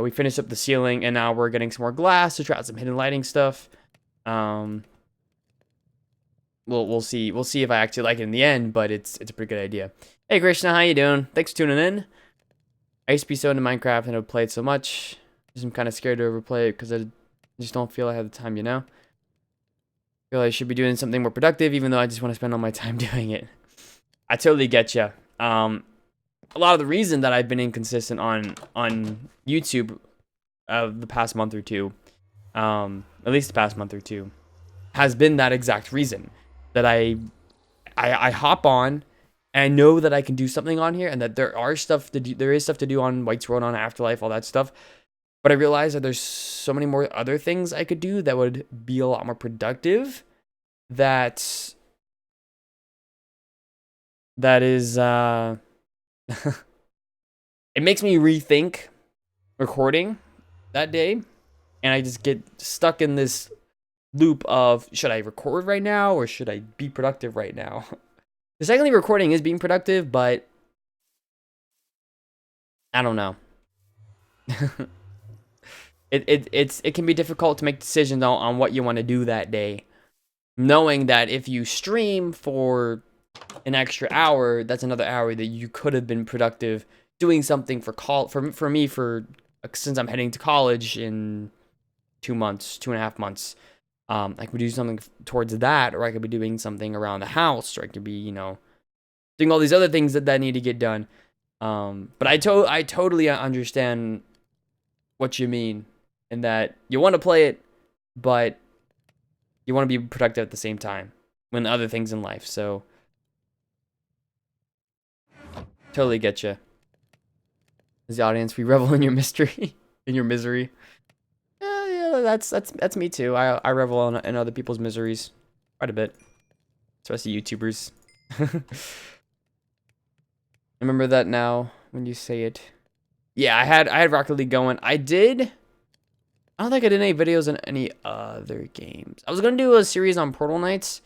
We finished up the ceiling, and now we're getting some more glass to try out some hidden lighting stuff. We'll see. We'll see if I actually like it in the end, but it's a pretty good idea. Hey, Krishna, how you doing? Thanks for tuning in. I used to be so into Minecraft and I would play it so much. Just I'm kind of scared to overplay it because I just don't feel I have the time, you know? I feel I should be doing something more productive, even though I just want to spend all my time doing it. I totally get you. A lot of the reason that I've been inconsistent on YouTube the past month or two, at least the past month or two, has been that exact reason. That I hop on, and I know that I can do something on here, and that there is stuff to do on White's Road, on Afterlife, all that stuff. But I realize that there's so many more other things I could do that would be a lot more productive. That is it makes me rethink recording that day, and I just get stuck in this loop of, should I record right now or should I be productive right now? The secondly, recording is being productive, but I don't know. It can be difficult to make decisions on what you want to do that day, knowing that if you stream for an extra hour, that's another hour that you could have been productive doing something for me, since I'm heading to college in 2.5 months. I could do something towards that, or I could be doing something around the house, or I could be, doing all these other things that need to get done. But I totally understand what you mean, in that you want to play it, but you want to be productive at the same time when other things in life. So totally get you. As the audience, we revel in your mystery, in your misery. Yeah, that's me too. I revel in other people's miseries quite a bit, especially YouTubers. I remember that now when you say it. Yeah, I had Rocket League going. I don't think I did any videos on any other games. I was gonna do a series on Portal Knights,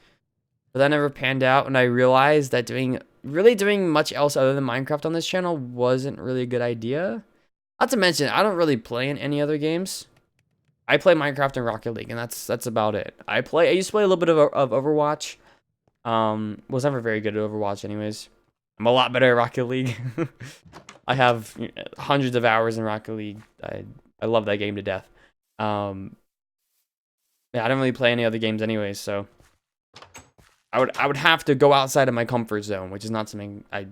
but that never panned out, and I realized that doing much else other than Minecraft on this channel wasn't really a good idea. Not to mention, I don't really play in any other games. I play Minecraft and Rocket League, and that's about it. I used to play a little bit of Overwatch. Was never very good at Overwatch anyways. I'm a lot better at Rocket League. I have hundreds of hours in Rocket League. I love that game to death. Yeah, I don't really play any other games anyways, so I would have to go outside of my comfort zone, which is not something I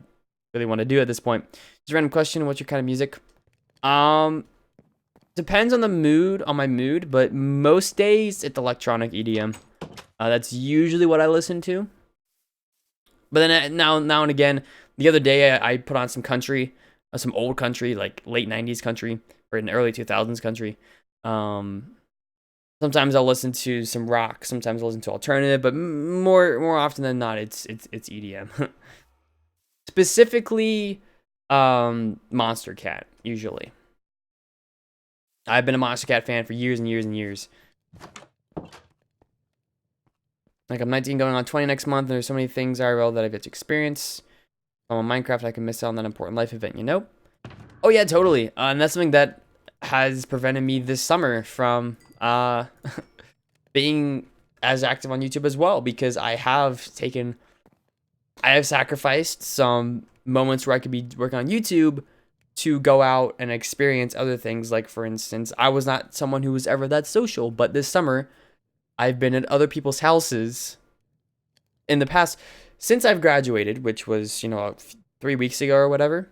really want to do at this point. Just a random question, what's your kind of music? Depends on the mood, on my mood, but most days it's electronic EDM. That's usually what I listen to. But then now and again, the other day I put on some country, some old country, like late 90s country or in early 2000s country. Sometimes I'll listen to some rock, sometimes I'll listen to alternative, but more often than not, it's EDM. Specifically, Monster Cat, usually. I've been a Monster Cat fan for years and years and years. Like, I'm 19 going on 20 next month, and there's so many things IRL that I've yet to experience. I'm on Minecraft, I can miss out on that important life event, you know? Oh yeah, totally. And that's something that has prevented me this summer from being as active on YouTube as well, because I have sacrificed some moments where I could be working on YouTube to go out and experience other things. Like, for instance, I was not someone who was ever that social, but this summer I've been at other people's houses in the past, since I've graduated, which was, 3 weeks ago or whatever.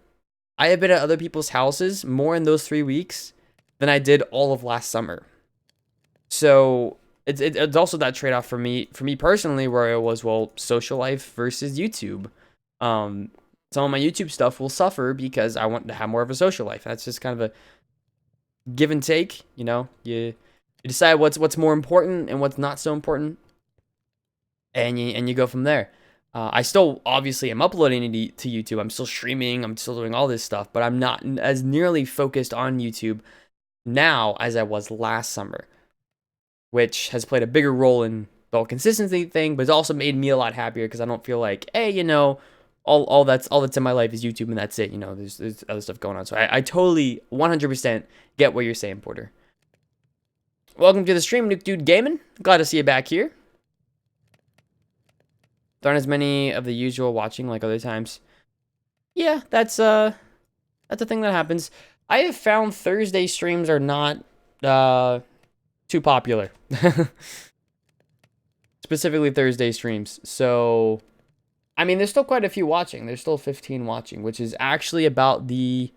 I have been at other people's houses more in those 3 weeks than I did all of last summer. So it's also that trade-off for me personally, where it was, well, social life versus YouTube. Some of my YouTube stuff will suffer because I want to have more of a social life. That's just kind of a give and take, You decide what's more important and what's not so important, and you go from there. I still obviously am uploading to YouTube. I'm still streaming. I'm still doing all this stuff, but I'm not as nearly focused on YouTube now as I was last summer, which has played a bigger role in the whole consistency thing, but it's also made me a lot happier because I don't feel like, hey, all that's in my life is YouTube and that's it. There's other stuff going on. So I totally 100% get what you're saying, Porter. Welcome to the stream, Nuke Dude Gaming. Glad to see you back here. There aren't as many of the usual watching like other times. Yeah, that's a thing that happens. I have found Thursday streams are not too popular. Specifically Thursday streams. So, I mean, there's still quite a few watching. There's still 15 watching, which is actually about the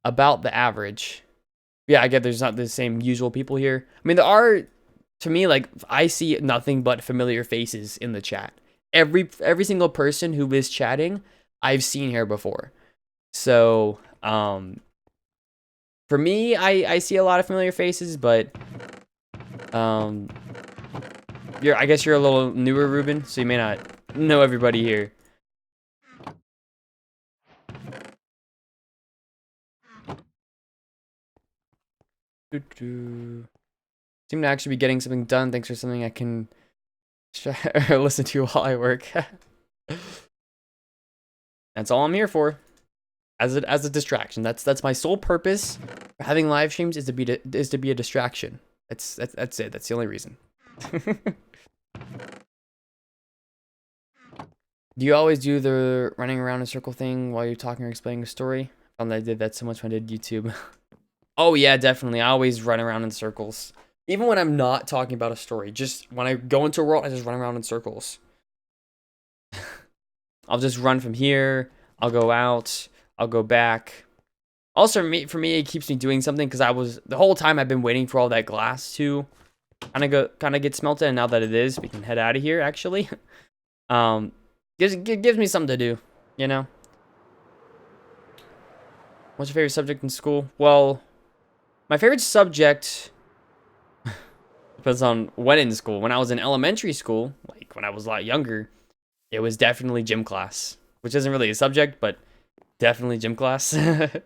average. Yeah, I get there's not the same usual people here. I mean, there are, to me, like, I see nothing but familiar faces in the chat. Every single person who is chatting, I've seen here before. So, for me, I see a lot of familiar faces, but I guess you're a little newer, Ruben, so you may not know everybody here. Seem to actually be getting something done. Thanks for something I can listen to while I work. That's all I'm here for, as a distraction. That's my sole purpose for having live streams, is to be a distraction. That's it. That's the only reason. Do you always do the running around in a circle thing while you're talking or explaining a story? I found that I did that so much when I did YouTube. Oh yeah, definitely. I always run around in circles. Even when I'm not talking about a story, just when I go into a world, I just run around in circles. I'll just run from here. I'll go out. I'll go back. Also, for me, it keeps me doing something, because the whole time I've been waiting for all that glass to kind of get smelted, and now that it is, we can head out of here. Actually, gives me something to do. What's your favorite subject in school? Well, my favorite subject depends on when in school. When I was in elementary school, like when I was a lot younger, it was definitely gym class, which isn't really a subject, but definitely gym class. I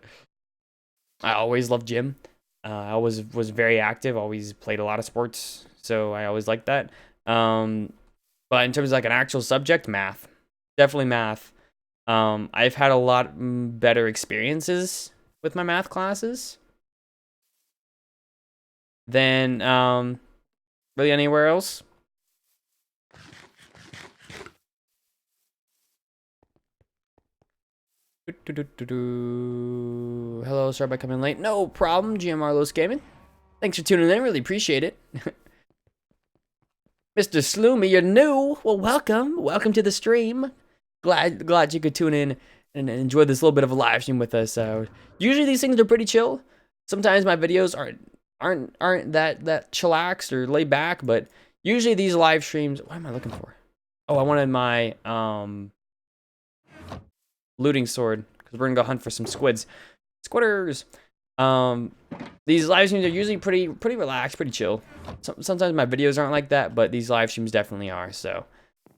always loved gym. I always was very active, always played a lot of sports, so I always liked that. But in terms of like an actual subject, math. Definitely math. I've had a lot better experiences with my math classes than really anywhere else. Hello, sorry about coming late. No problem, GM Arlos Gaming. Thanks for tuning in, really appreciate it. Mr. Sloomy, you're new. Well, welcome to the stream. Glad you could tune in and enjoy this little bit of a live stream with us. Usually these things are pretty chill. Sometimes my videos aren't that chillaxed or laid back, but usually these live streams. What am I looking for? Oh, I wanted my looting sword because we're gonna go hunt for some squitters. These live streams are usually pretty relaxed, pretty chill. Sometimes my videos aren't like that, but these live streams definitely are. So,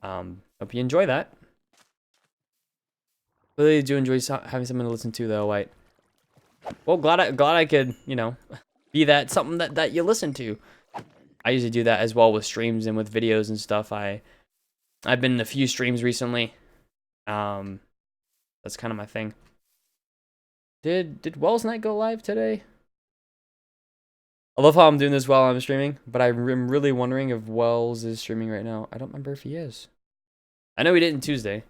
hope you enjoy that. Really do enjoy having something to listen to, though, White. Well, glad I could, you know, be that something that you listen to. I usually do that as well with streams and with videos and stuff. I've been in a few streams recently. That's kind of my thing. Did Wells Night go live today? I love how I'm doing this while I'm streaming, but I'm really wondering if Wells is streaming right now. I don't remember if he is. I know he didn't Tuesday.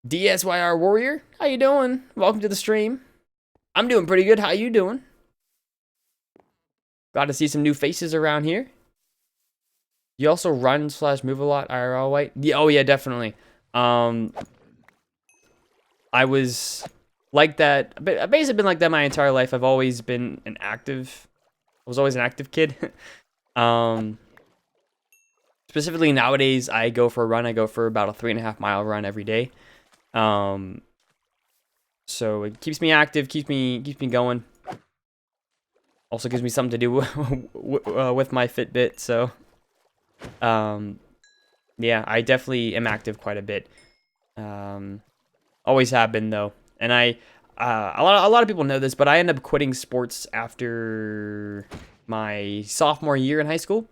DSYR Warrior, how you doing? Welcome to the stream. I'm doing pretty good. How you doing? Glad to see some new faces around here. You also run/move a lot, IRL White? Yeah, oh yeah, definitely. I was like that. I've basically been like that my entire life. I've always been an active. I was always an active kid. Specifically nowadays, I go for a run. I go for about a 3.5 mile run every day. So it keeps me active, keeps me going. Also gives me something to do with my Fitbit. So, yeah, I definitely am active quite a bit. Always have been though, and a lot of people know this, but I ended up quitting sports after my sophomore year in high school,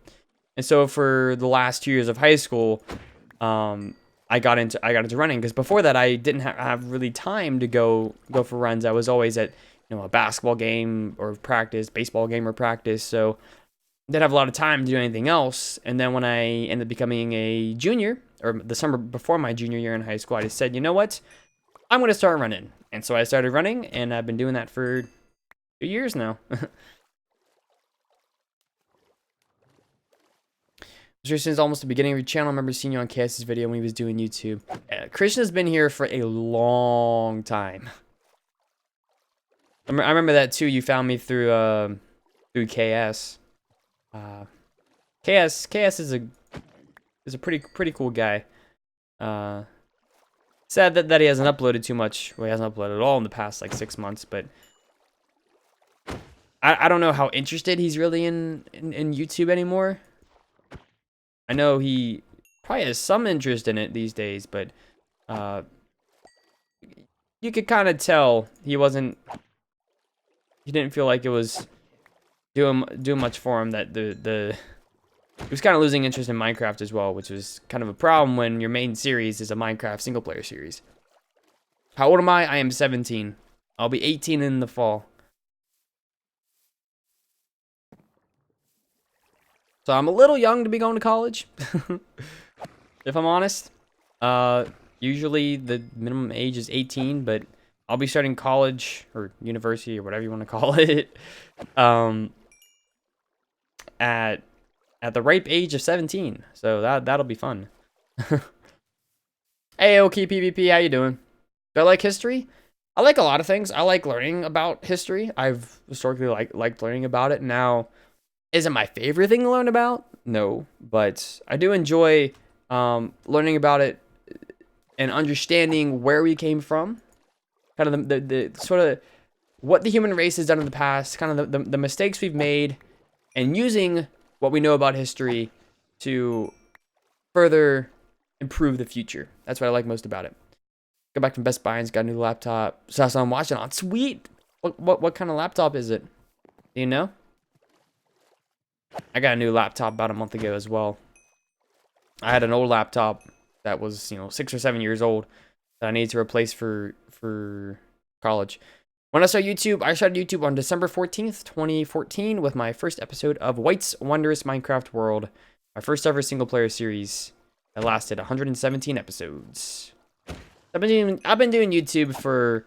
and so for the last 2 years of high school, I got into running because before that I didn't have really time to go for runs. I was always at a basketball game or practice, baseball game or practice, so didn't have a lot of time to do anything else. And then when I ended up becoming a junior, or the summer before my junior year in high school, I just said, you know what, I'm going to start running. And so I started running, and I've been doing that for 2 years now. Since almost the beginning of your channel. I remember seeing you on KS's video when he was doing YouTube. Christian has been here for a long time. I remember that too. You found me through KS. KS is a pretty cool guy. Sad that he hasn't uploaded too much. Well, he hasn't uploaded at all in the past like 6 months, but I don't know how interested he's really in YouTube anymore. I know he probably has some interest in it these days, but you could kind of tell he didn't feel like it was doing much for him. That he was kind of losing interest in Minecraft as well, which was kind of a problem when your main series is a Minecraft single player series. How old am I? I am 17. I'll be 18 in the fall. So I'm a little young to be going to college, if I'm honest. Usually the minimum age is 18, but I'll be starting college or university or whatever you want to call it, at the ripe age of 17. So that'll be fun. Hey, OK PvP, how you doing? Do I like history? I like a lot of things. I like learning about history. I've historically liked learning about it. Now, is it my favorite thing to learn about? No, but I do enjoy learning about it and understanding where we came from, kind of the sort of what the human race has done in the past, kind of the mistakes we've made, and using what we know about history to further improve the future. That's what I like most about it. Go back from Best Buy and got a new laptop. So that's what I'm watching on. Sweet. What kind of laptop is it? Do you know? I got a new laptop about a month ago as well. I had an old laptop that was, 6 or 7 years old that I needed to replace for college. When I started YouTube on December 14th, 2014 with my first episode of White's Wondrous Minecraft World, my first ever single player series that lasted 117 episodes. I've been doing YouTube for,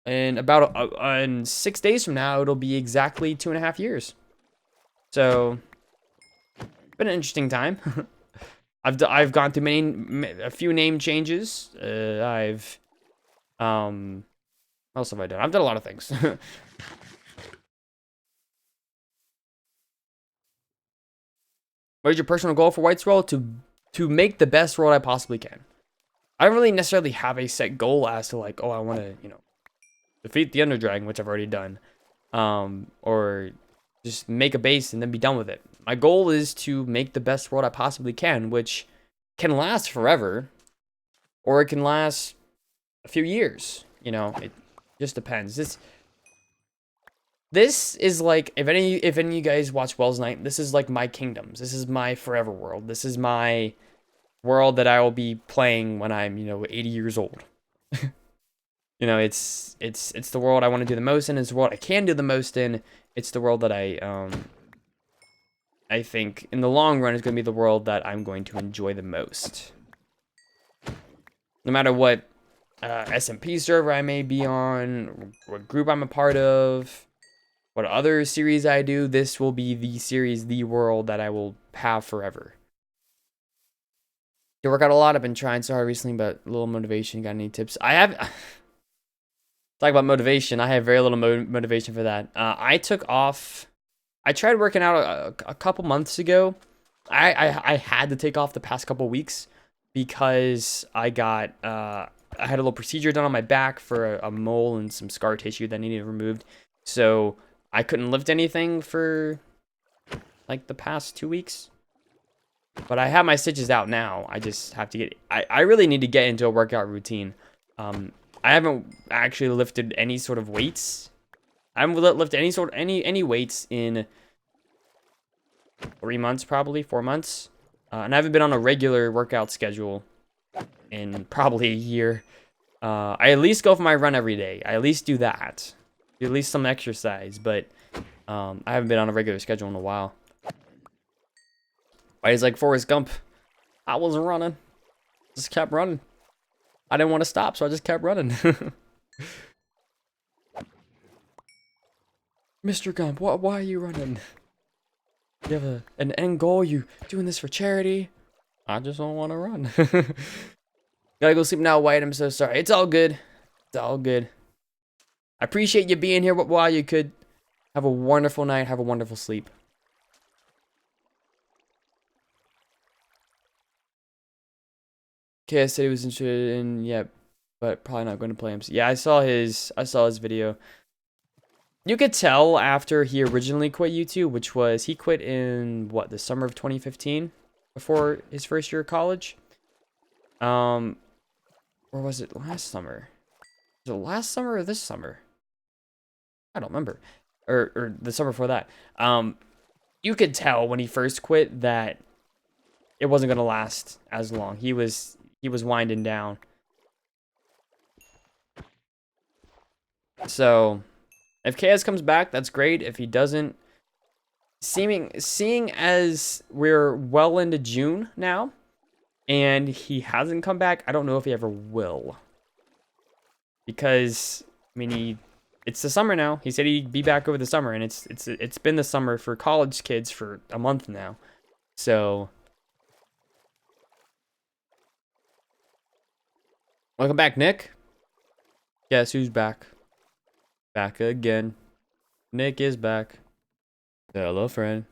in about in 6 days from now, it'll be exactly 2.5 years. So, been an interesting time. I've gone through a few name changes. I've What else have I done? I've done a lot of things. What is your personal goal for White's World? To make the best world I possibly can. I don't really necessarily have a set goal as to like, oh, I want to, defeat the Ender Dragon, which I've already done, or just make a base and then be done with it. My goal is to make the best world I possibly can, which can last forever, or it can last a few years. It just depends. This is like, if any of you guys watch Wells Night, this is like my kingdoms. This is my forever world. This is my world that I will be playing when I'm 80 years old. It's the world I want to do the most in. It's the world I can do the most in. It's the world that I think in the long run is going to be the world that I'm going to enjoy the most. No matter what SMP server I may be on, what group I'm a part of, what other series I do, this will be the series, the world that I will have forever. To work out a lot. I've been trying so hard recently, but a little motivation. Got any tips? Talk about motivation. I have very little motivation for that. I took off. I tried working out a couple months ago. I had to take off the past couple weeks because I had a little procedure done on my back for a mole and some scar tissue that needed removed. So I couldn't lift anything for like the past 2 weeks. But I have my stitches out now. I just have to get. I really need to get into a workout routine. I haven't actually lifted any sort of weights. I haven't lifted any weights in 3 months, probably 4 months, and I haven't been on a regular workout schedule in probably a year. I at least go for my run every day. I at least do that, do at least some exercise. But I haven't been on a regular schedule in a while. Why is like Forrest Gump? I wasn't running, just kept running. I didn't want to stop, so I just kept running. Mr. Gump, why are you running? You have an end goal? You doing this for charity? I just don't want to run. Gotta go sleep now, White. I'm so sorry. It's all good. It's all good. I appreciate you being here while you could. Have a wonderful night. Have a wonderful sleep. Okay, I said he was interested in, yeah, but probably not going to play him. Yeah, I saw his video. You could tell after he originally quit YouTube, which was he quit in the summer of 2015, before his first year of college. Or was it last summer? Was it last summer or this summer? I don't remember. Or the summer before that. You could tell when he first quit that it wasn't gonna last as long. He was winding down. So if KS comes back, that's great. If he doesn't, seeing as we're well into June now, and he hasn't come back, I don't know if he ever will. Because I mean, it's the summer now. He said he'd be back over the summer, and it's been the summer for college kids for a month now. So welcome back, Nick. Guess who's back? Back again. Nick is back. Hello, friend.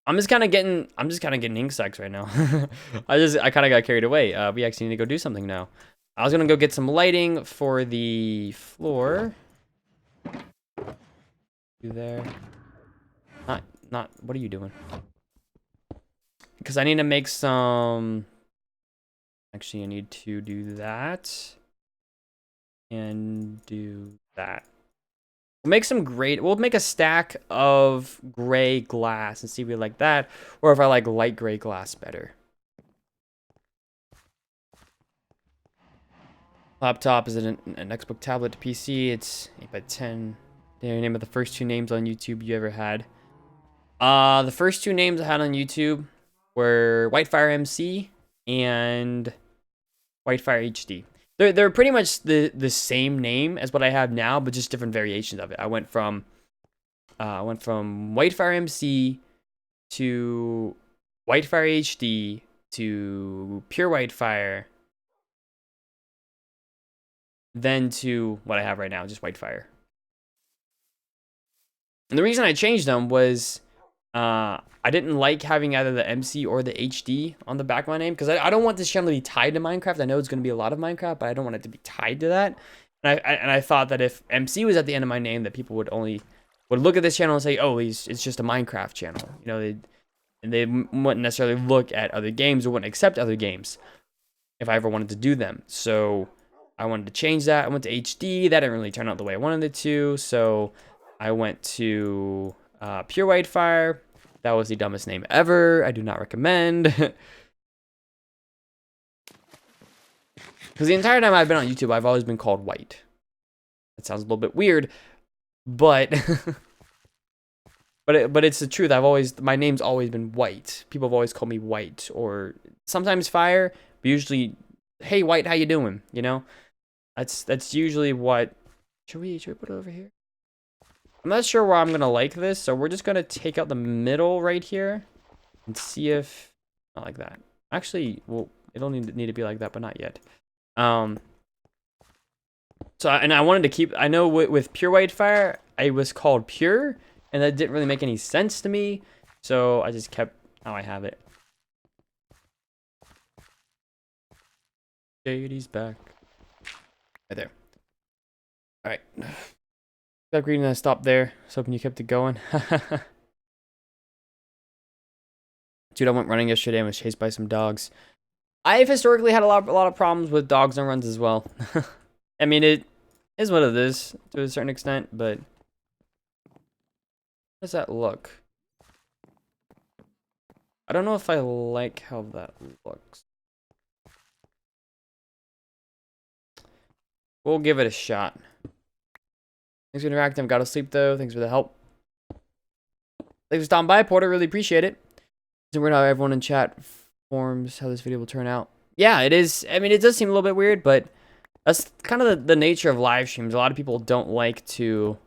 I'm just kind of getting ink sacs right now. I kind of got carried away. We actually need to go do something now. I was gonna go get some lighting for the floor. You there? Not. What are you doing? Because I need to make some. Actually, I need to do that and do that. We'll make some we'll make a stack of gray glass and see if we like that, or if I like light gray glass better. Laptop, is it an Xbook tablet to PC? It's 8x10. Name of the first 2 names on YouTube you ever had. The first 2 names I had on YouTube were WhiteFyr MC and WhiteFyr HD. They're pretty much the same name as what I have now, but just different variations of it. I went from WhiteFyr MC to WhiteFyr HD to Pure WhiteFyr than to what I have right now, just WhiteFyr. And the reason I changed them was I didn't like having either the MC or the HD on the back of my name because I don't want this channel to be tied to Minecraft. I know it's going to be a lot of Minecraft, but I don't want it to be tied to that. And I thought that if MC was at the end of my name, that people would look at this channel and say, oh, it's just a Minecraft channel. You know, they wouldn't necessarily look at other games or wouldn't accept other games if I ever wanted to do them. So I wanted to change that. I went to HD. That didn't really turn out the way I wanted it to. So I went to pure WhiteFyr. That was the dumbest name ever. I do not recommend. Because the entire time I've been on YouTube, I've always been called White. That sounds a little bit weird, but but it's the truth. My name's always been White. People have always called me White, or sometimes Fire, but usually, hey White, how you doing? You know, that's usually what. Should we put it over here? I'm not sure where I'm gonna like this, so we're just gonna take out the middle right here and see if not like that. Actually, well, it'll need to be like that, but not yet. So and I wanted to keep. I know with pure WhiteFyr, I was called Pure, and that didn't really make any sense to me, so I just kept how I have it. JD's back. Right there. All right. Got greeting that stopped there. I was hoping you kept it going. Dude, I went running yesterday and was chased by some dogs. I've historically had a lot of problems with dogs on runs as well. I mean, it is what it is to a certain extent, but how does that look? I don't know if I like how that looks. We'll give it a shot. Thanks for interacting. I've got to sleep though. Thanks for the help. Thanks for stopping by, Porter. Really appreciate it. So we're not everyone in chat forms how this video will turn out. Yeah, it is. I mean, it does seem a little bit weird, but that's kind of the nature of live streams. A lot of people don't like to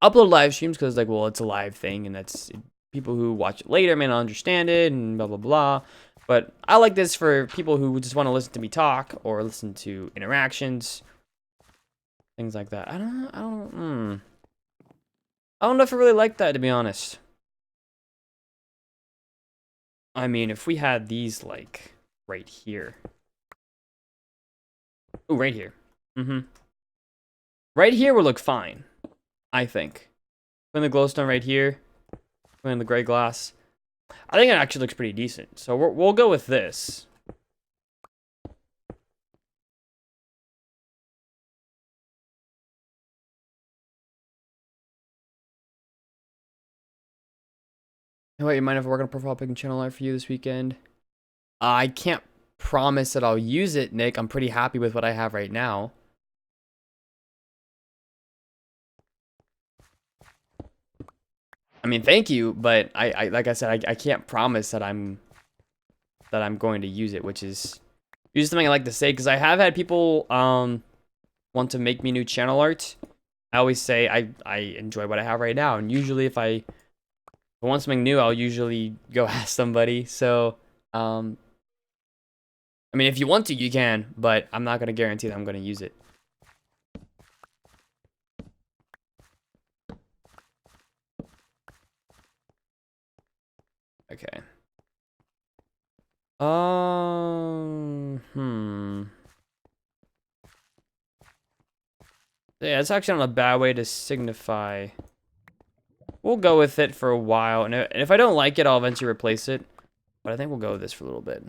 upload live streams because, like, well, it's a live thing, and that's people who watch it later may not understand it, and blah blah blah. But I like this for people who just want to listen to me talk or listen to interactions. Things like that. I don't know if I really like that, to be honest. I mean, if we had these, like, right here. Oh, right here. Right here would look fine, I think. Putting the glowstone right here. Putting the gray glass. I think it actually looks pretty decent. So we'll go with this. Hey, wait, you mind if I work on a profile pic and channel art for you this weekend? I can't promise that I'll use it, Nick. I'm pretty happy with what I have right now. I mean, thank you, but I like I said, I can't promise that I'm going to use it, which is usually something I like to say, because I have had people want to make me new channel art. I always say I enjoy what I have right now, and usually if I want something new, I'll usually go ask somebody. So I mean, if you want to, you can, but I'm not gonna guarantee that I'm gonna use it. Okay. Yeah, it's actually not a bad way to signify. We'll go with it for a while, and if I don't like it, I'll eventually replace it. But I think we'll go with this for a little bit.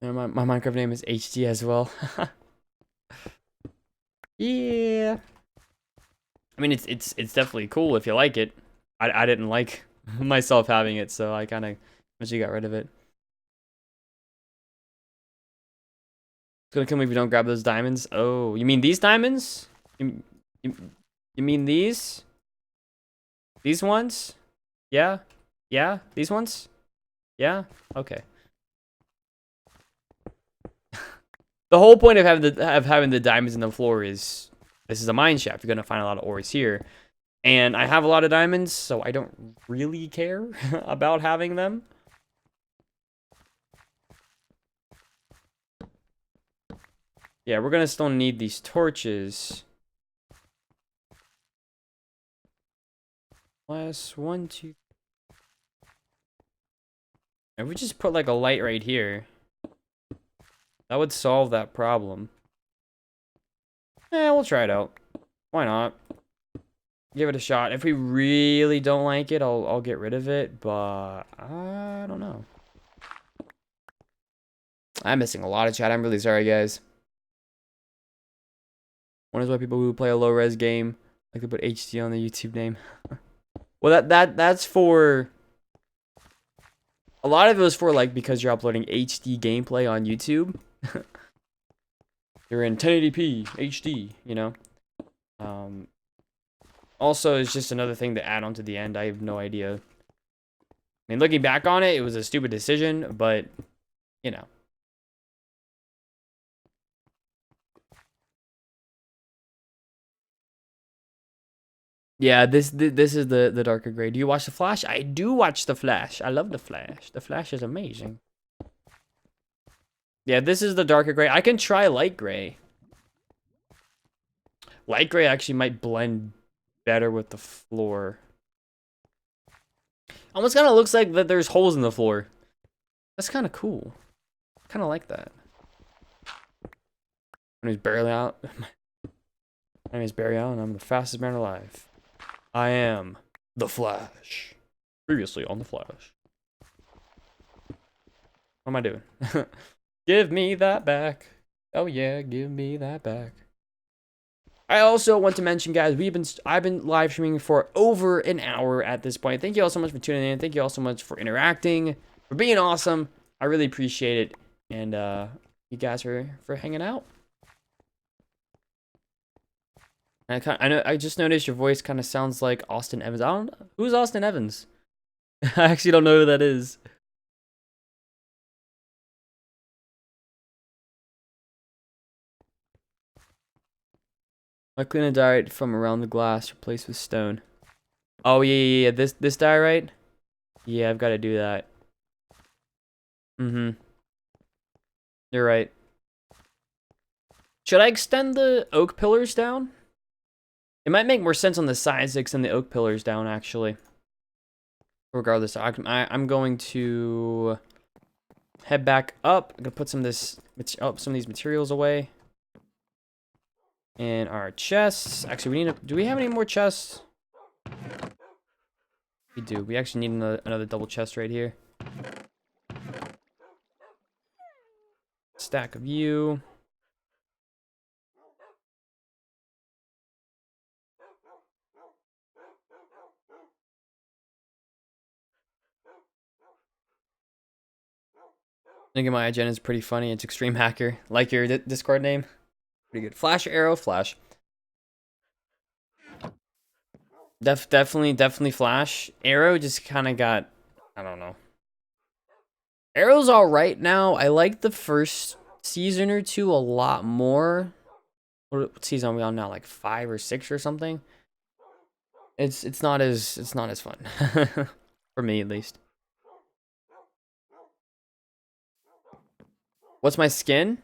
And my Minecraft name is HD as well. Yeah. I mean, it's definitely cool if you like it. I didn't like myself having it, so I kind of eventually got rid of it. It's gonna kill me if you don't grab those diamonds. Oh, you mean these diamonds? You mean these? These ones? Yeah? Yeah? These ones? Yeah? Okay. The whole point of having the diamonds in the floor is this is a mine shaft. You're gonna find a lot of ores here. And I have a lot of diamonds, so I don't really care about having them. Yeah, we're gonna still need these torches. Plus 1, 2. If we just put like a light right here, that would solve that problem. We'll try it out. Why not? Give it a shot. If we really don't like it, I'll get rid of it, but I don't know. I'm missing a lot of chat. I'm really sorry, guys. One is why people who play a low-res game like to put HD on the YouTube name. Well, that's for... A lot of it was for, like, because you're uploading HD gameplay on YouTube. You're in 1080p HD, you know? Also, it's just another thing to add on to the end. I have no idea. I mean, looking back on it, it was a stupid decision, but, you know. Yeah, this is the darker gray. Do you watch The Flash? I do watch The Flash. I love The Flash. The Flash is amazing. Yeah, this is the darker gray. I can try light gray. Light gray actually might blend better with the floor. Almost kind of looks like that there's holes in the floor. That's kind of cool. Kind of like that. My name's Barry out. My name is Barry Allen. I'm the fastest man alive. I am the Flash. Previously on the Flash. What am I doing? Give me that back. Oh yeah, give me that back. I also want to mention, guys, I've been live streaming for over an hour at this point. Thank you all so much for tuning in. Thank you all so much for interacting, for being awesome. I really appreciate it, and you guys for hanging out. I just noticed your voice kind of sounds like Austin Evans. I don't know. Who's Austin Evans? I actually don't know who that is. I clean a diet from around the glass, replaced with stone. Oh yeah. This die, right? Yeah, I've got to do that. Mm-hmm. You're right. Should I extend the oak pillars down? It might make more sense on the sides to extend the oak pillars down, actually. Regardless, I'm going to head back up. I'm gonna put some of these materials away. And our chests. Actually, do we have any more chests? We do. We actually need another double chest right here. Stack of you. I think my agenda is pretty funny. It's Extreme Hacker. Like your Discord name. Pretty good. Flash, arrow, flash. Definitely flash. Arrow just kind of got, I don't know. Arrow's all right now. I like the first season or two a lot more. What season are we on now? Like 5 or 6 or something. It's not as fun for me at least. What's my skin?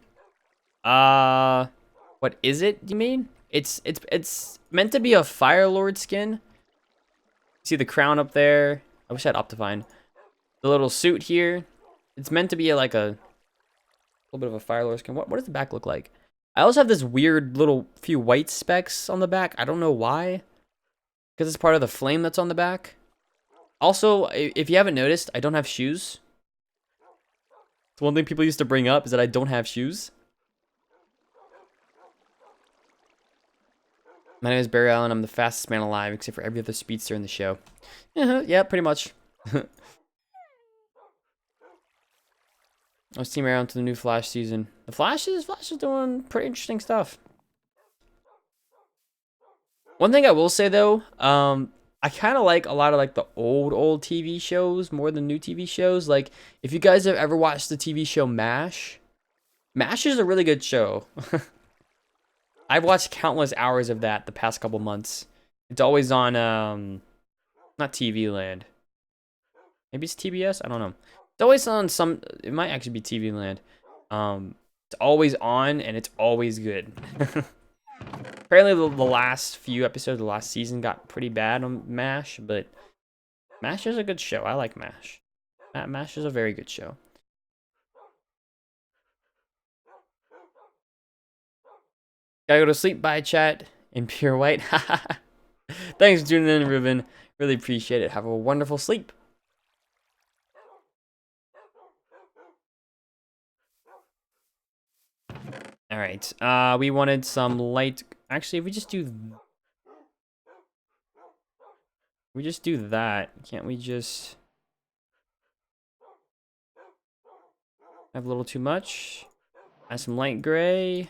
What is it? Do you mean? It's meant to be a Fire Lord skin. See the crown up there? I wish I had Optifine. The little suit here. It's meant to be like a little bit of a Fire Lord skin. What does the back look like? I also have this weird little few white specks on the back. I don't know why. Because it's part of the flame that's on the back. Also, if you haven't noticed, I don't have shoes. It's one thing people used to bring up is that I don't have shoes. My name is Barry Allen. I'm the fastest man alive, except for every other speedster in the show. Yeah, pretty much. Let's team around to the new Flash season. The Flash is doing pretty interesting stuff. One thing I will say though, I kind of like a lot of like the old TV shows more than new TV shows. Like if you guys have ever watched the TV show MASH, MASH is a really good show. I've watched countless hours of that the past couple months. It's always on not TV Land. Maybe it's TBS, I don't know. It's always on some, it might actually be TV Land. It's always on, and it's always good. Apparently, the last few episodes, the last season, got pretty bad on MASH, but MASH is a good show. I like MASH. MASH is a very good show. Gotta go to sleep. Bye, chat. In pure white. Thanks for tuning in, Ruben. Really appreciate it. Have a wonderful sleep. All right. We wanted some light. Actually, if we just do that, can't we just have a little too much? Add some light gray.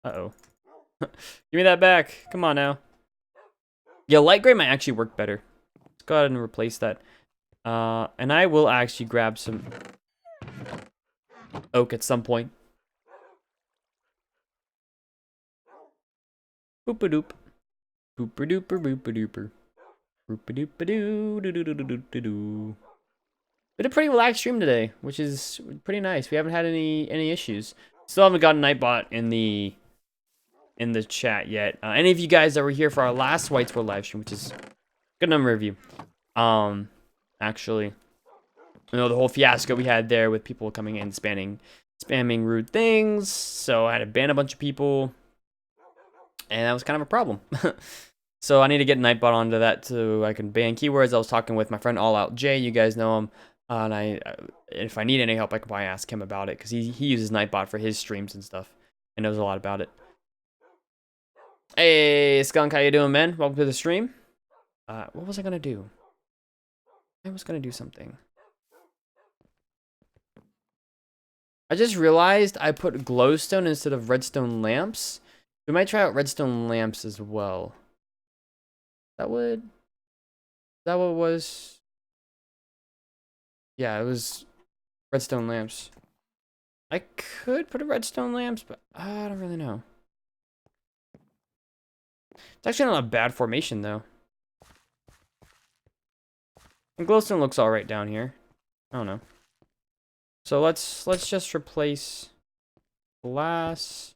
Uh-oh. Give me that back. Come on now. Yeah, light gray might actually work better. Let's go ahead and replace that. And I will actually grab some oak at some point. Boop-a-doop. Boop-a-dooper, boop-a-dooper. Boop-a-doop-a-doo, doo-doo-doo-doo-doo-doo. We did a pretty relaxed stream today, which is pretty nice. We haven't had any issues. Still haven't gotten Nightbot in the chat yet. Any of you guys that were here for our last WhiteFyr live stream, which is a good number of you. Actually, you know, the whole fiasco we had there with people coming in spamming rude things. So I had to ban a bunch of people, and that was kind of a problem. So I need to get Nightbot onto that so I can ban keywords. I was talking with my friend All Out Jay. You guys know him. And if I need any help, I can probably ask him about it because he uses Nightbot for his streams and stuff and knows a lot about it. Hey, Skunk, how you doing, man? Welcome to the stream. What was I gonna do? I was gonna do something. I just realized I put glowstone instead of redstone lamps. We might try out redstone lamps as well. That what it was? Yeah, it was redstone lamps. I could put a redstone lamps, but I don't really know. It's actually not a bad formation though. And glowstone looks all right down here. I don't know. So let's just replace glass.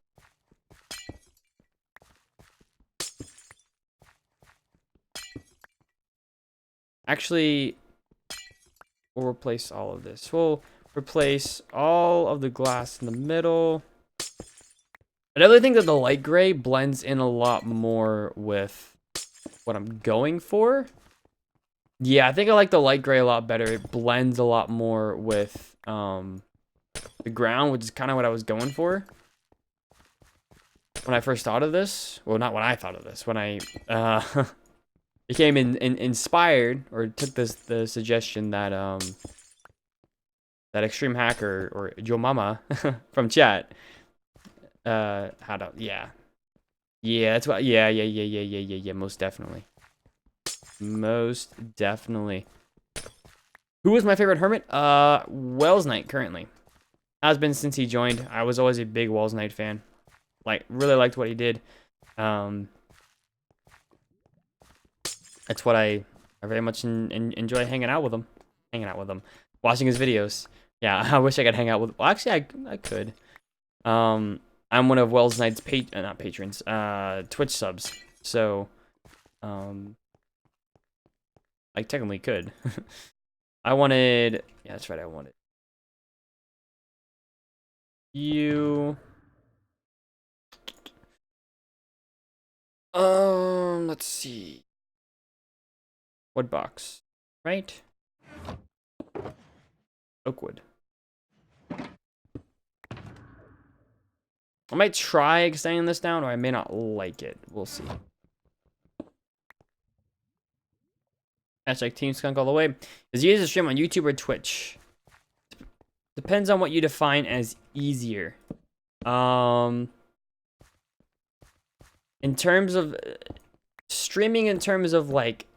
Actually, we'll replace all of this. We'll replace all of the glass in the middle. Another thing that the light gray blends in a lot more with what I'm going for. Yeah, I think I like the light gray a lot better. It blends a lot more with the ground, which is kind of what I was going for when I first thought of this. Well, not when I thought of this. When I became inspired or took the suggestion that that extreme hacker or Joe Mama from chat had a that's what yeah, most definitely. Most definitely. Who was my favorite hermit? Wells Knight currently. Has been since he joined. I was always a big Wells Knight fan. Like, really liked what he did. That's what I very much enjoy hanging out with him. Watching his videos. Yeah, I wish I could hang out with... Well, actually, I could. I'm one of Wells Knight's not patrons. Twitch subs. So, I technically could. I wanted... Yeah, that's right, I wanted... You... let's see. Wood box, right? Oakwood. I might try extending this down, or I may not like it. We'll see. Hashtag Team Skunk all the way. Is easier to stream on YouTube or Twitch? Depends on what you define as easier. In terms of streaming, in terms of like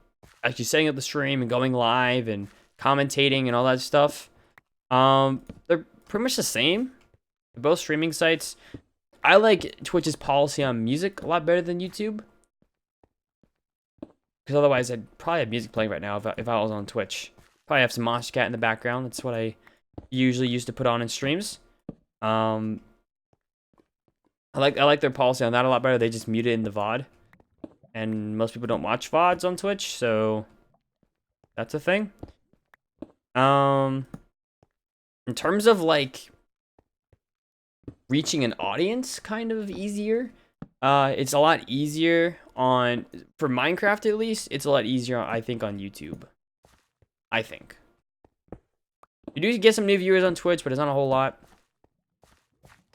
actually setting up the stream and going live and commentating and all that stuff, they're pretty much the same. Both streaming sites. I like Twitch's policy on music a lot better than YouTube. Because otherwise, I'd probably have music playing right now if I was on Twitch. Probably have some Mosh Cat in the background. That's what I usually used to put on in streams. I like their policy on that a lot better. They just mute it in the VOD. And most people don't watch VODs on Twitch, so that's a thing. In terms of like reaching an audience, kind of easier. It's a lot easier for Minecraft at least. It's a lot easier, I think, on YouTube. I think you do get some new viewers on Twitch, but it's not a whole lot.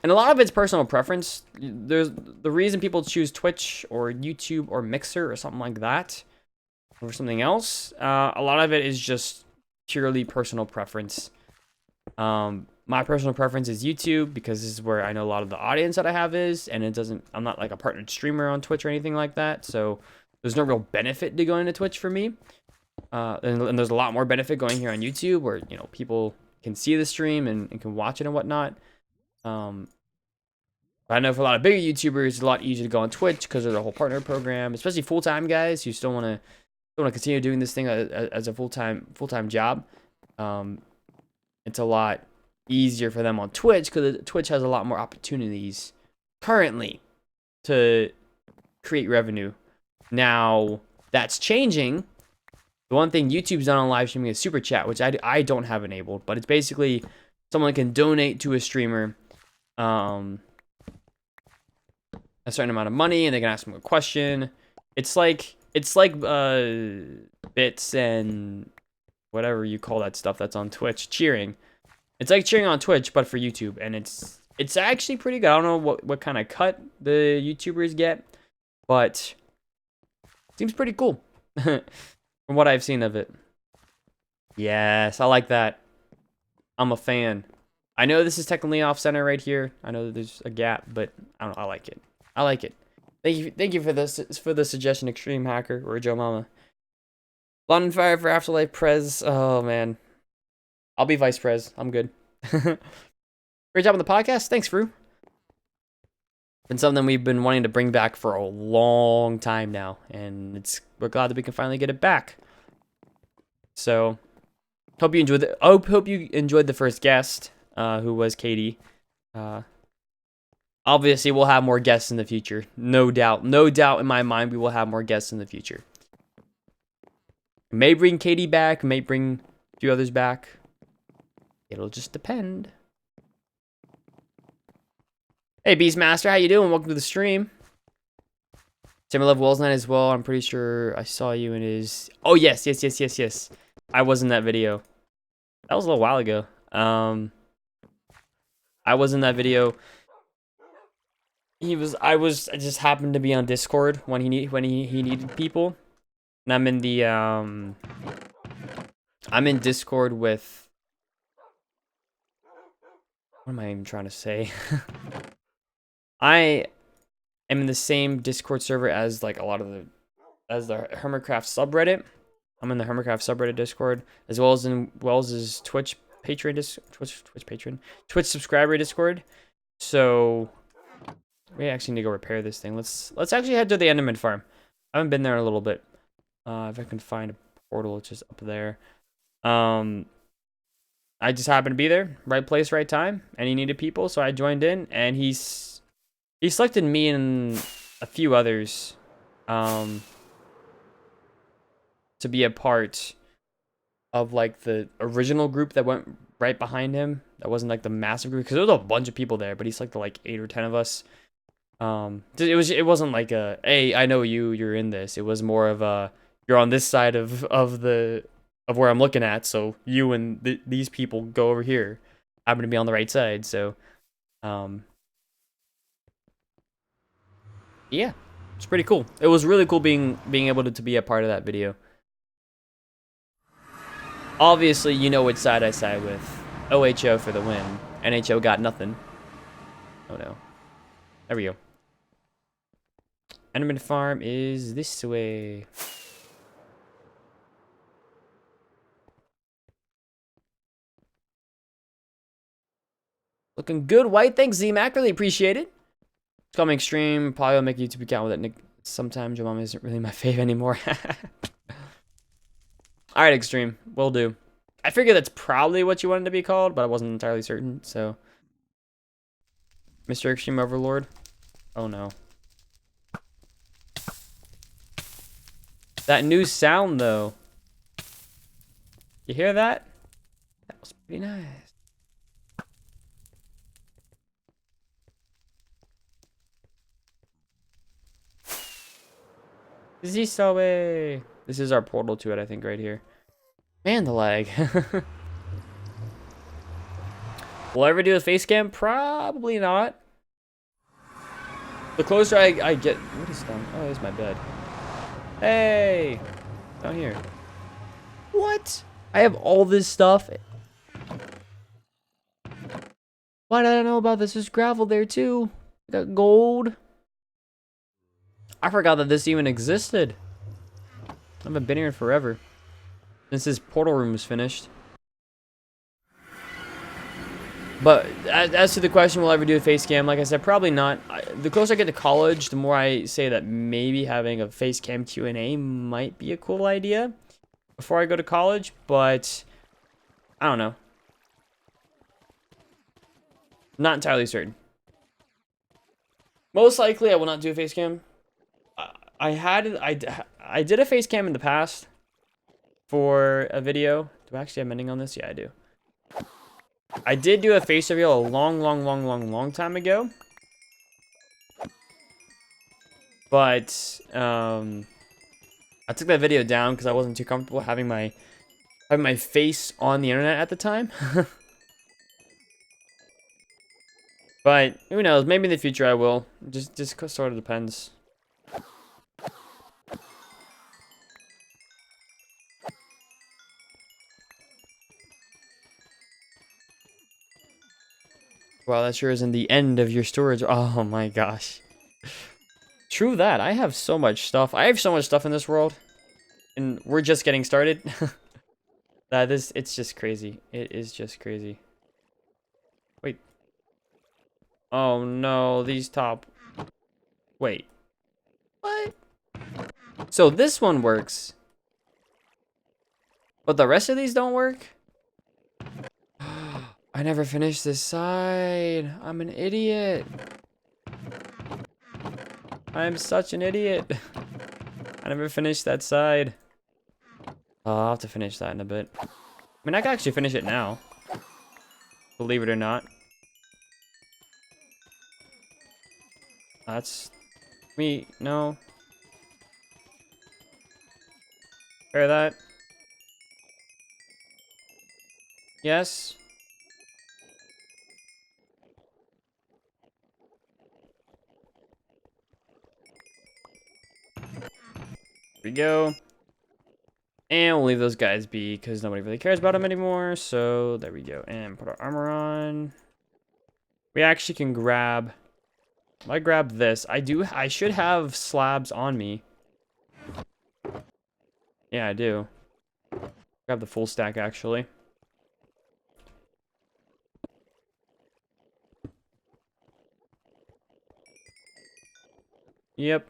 And a lot of it's personal preference. There's the reason people choose Twitch or YouTube or Mixer or something like that, or something else. A lot of it is just purely personal preference. My personal preference is YouTube because this is where I know a lot of the audience that I have is, and I'm not like a partnered streamer on Twitch or anything like that. So there's no real benefit to going to Twitch for me. And there's a lot more benefit going here on YouTube where, you know, people can see the stream and can watch it and whatnot. But I know for a lot of bigger YouTubers, it's a lot easier to go on Twitch because of the whole partner program, especially full-time guys who still want to continue doing this thing as a full-time job. It's a lot easier for them on Twitch because Twitch has a lot more opportunities currently to create revenue. Now that's changing. The one thing YouTube's done on live streaming is super chat, which I don't have enabled, but it's basically someone can donate to a streamer a certain amount of money and they can ask them a question. It's like bits and whatever you call that stuff that's on Twitch, cheering. It's like cheering on Twitch, but for YouTube, and it's actually pretty good. I don't know what kind of cut the YouTubers get, but it seems pretty cool from what I've seen of it. Yes, I like that. I'm a fan. I know this is technically off center right here. I know that there's a gap, but I don't know. I like it. I like it. Thank you for the suggestion, Extreme Hacker or Joe Mama. London Fire for Afterlife Prez. Oh man, I'll be Vice Prez. I'm good. Great job on the podcast. Thanks, Fru. Been something we've been wanting to bring back for a long time now, and we're glad that we can finally get it back. So, hope you enjoyed the first guest, who was Katie. Obviously, we'll have more guests in the future. No doubt in my mind, we will have more guests in the future. May bring Katie back, may bring a few others back. It'll just depend. Hey, Beastmaster, how you doing? Welcome to the stream. Tim, I love Wells Night as well. I'm pretty sure I saw you in his... Oh, yes. I was in that video. That was a little while ago. I was in that video. I just happened to be on Discord when he needed people. And I'm in the I'm in Discord with, what am I even trying to say? I am in the same Discord server as like a lot of the Hermitcraft subreddit. I'm in the Hermitcraft subreddit Discord, as well as in Wells's Twitch subscriber Discord. So we actually need to go repair this thing. Let's actually head to the Enderman farm. I haven't been there in a little bit. If I can find a portal, it's just up there. I just happened to be there, right place, right time, and he needed people, so I joined in, and he selected me and a few others to be a part of like the original group that went right behind him. That wasn't like the massive group, because there was a bunch of people there, but he selected like 8 or 10 of us. It wasn't like a, hey, I know you're in this. It was more of a, you're on this side of where I'm looking at, so you and these people go over here. I happen to be on the right side, so yeah, it's pretty cool. It was really cool being able to be a part of that video. Obviously, you know which side I side with. OHO for the win. NHO got nothing. Oh no. There we go. Enderman farm is this way. Looking good, White. Thanks, Z-Mac. Really appreciate it. It's coming Extreme. Probably will make a YouTube account with it, Nick. Sometimes your mom isn't really my fave anymore. Alright, Extreme. Will do. I figured that's probably what you wanted to be called, but I wasn't entirely certain, so. Mr. Extreme Overlord. Oh no. That new sound though. You hear that? That was pretty nice. Zisoe. This is our portal to it, I think, right here. Man, the lag. Will I ever do a face cam? Probably not. The closer I get... What is down? Oh, there's my bed. Hey! Down here. What? I have all this stuff. Why did I know about this? There's gravel there, too. I got gold. I forgot that this even existed. I haven't been here forever. Since this portal room was finished. But as to the question, will I ever do a face cam? Like I said, probably not. The closer I get to college, the more I say that maybe having a face cam Q&A might be a cool idea before I go to college. But I don't know. Not entirely certain. Most likely, I will not do a face cam. I did a face cam in the past for a video. Do I actually have ending on this? Yeah, I do. I did do a face reveal a long time ago. But I took that video down because I wasn't too comfortable having my face on the internet at the time. But who knows? Maybe in the future I will. Just sort of depends. Wow, that sure isn't the end of your storage. Oh my gosh. True that. I have so much stuff. I have so much stuff in this world. And we're just getting started. It's just crazy. It is just crazy. Wait. Oh no, these top. Wait. What? So this one works. But the rest of these don't work? I never finished this side. I'm an idiot. I'm such an idiot. I never finished that side. Oh, I'll have to finish that in a bit. I mean, I can actually finish it now. Believe it or not. That's me. No. Fair that. Yes. Here we go. And we'll leave those guys be because nobody really cares about them anymore. So there we go. And put our armor on. We actually can grab... I grab this. I should have slabs on me. Yeah, I do. Grab the full stack, actually. Yep.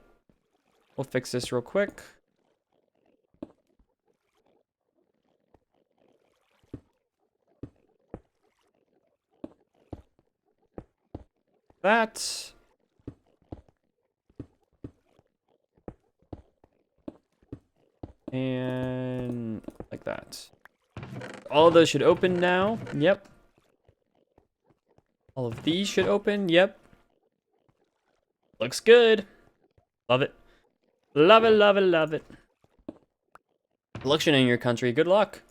We'll fix this real quick. That. And like that. All of those should open now. Yep. All of these should open. Yep. Looks good. Love it. Love it, love it, love it. Election in your country. Good luck.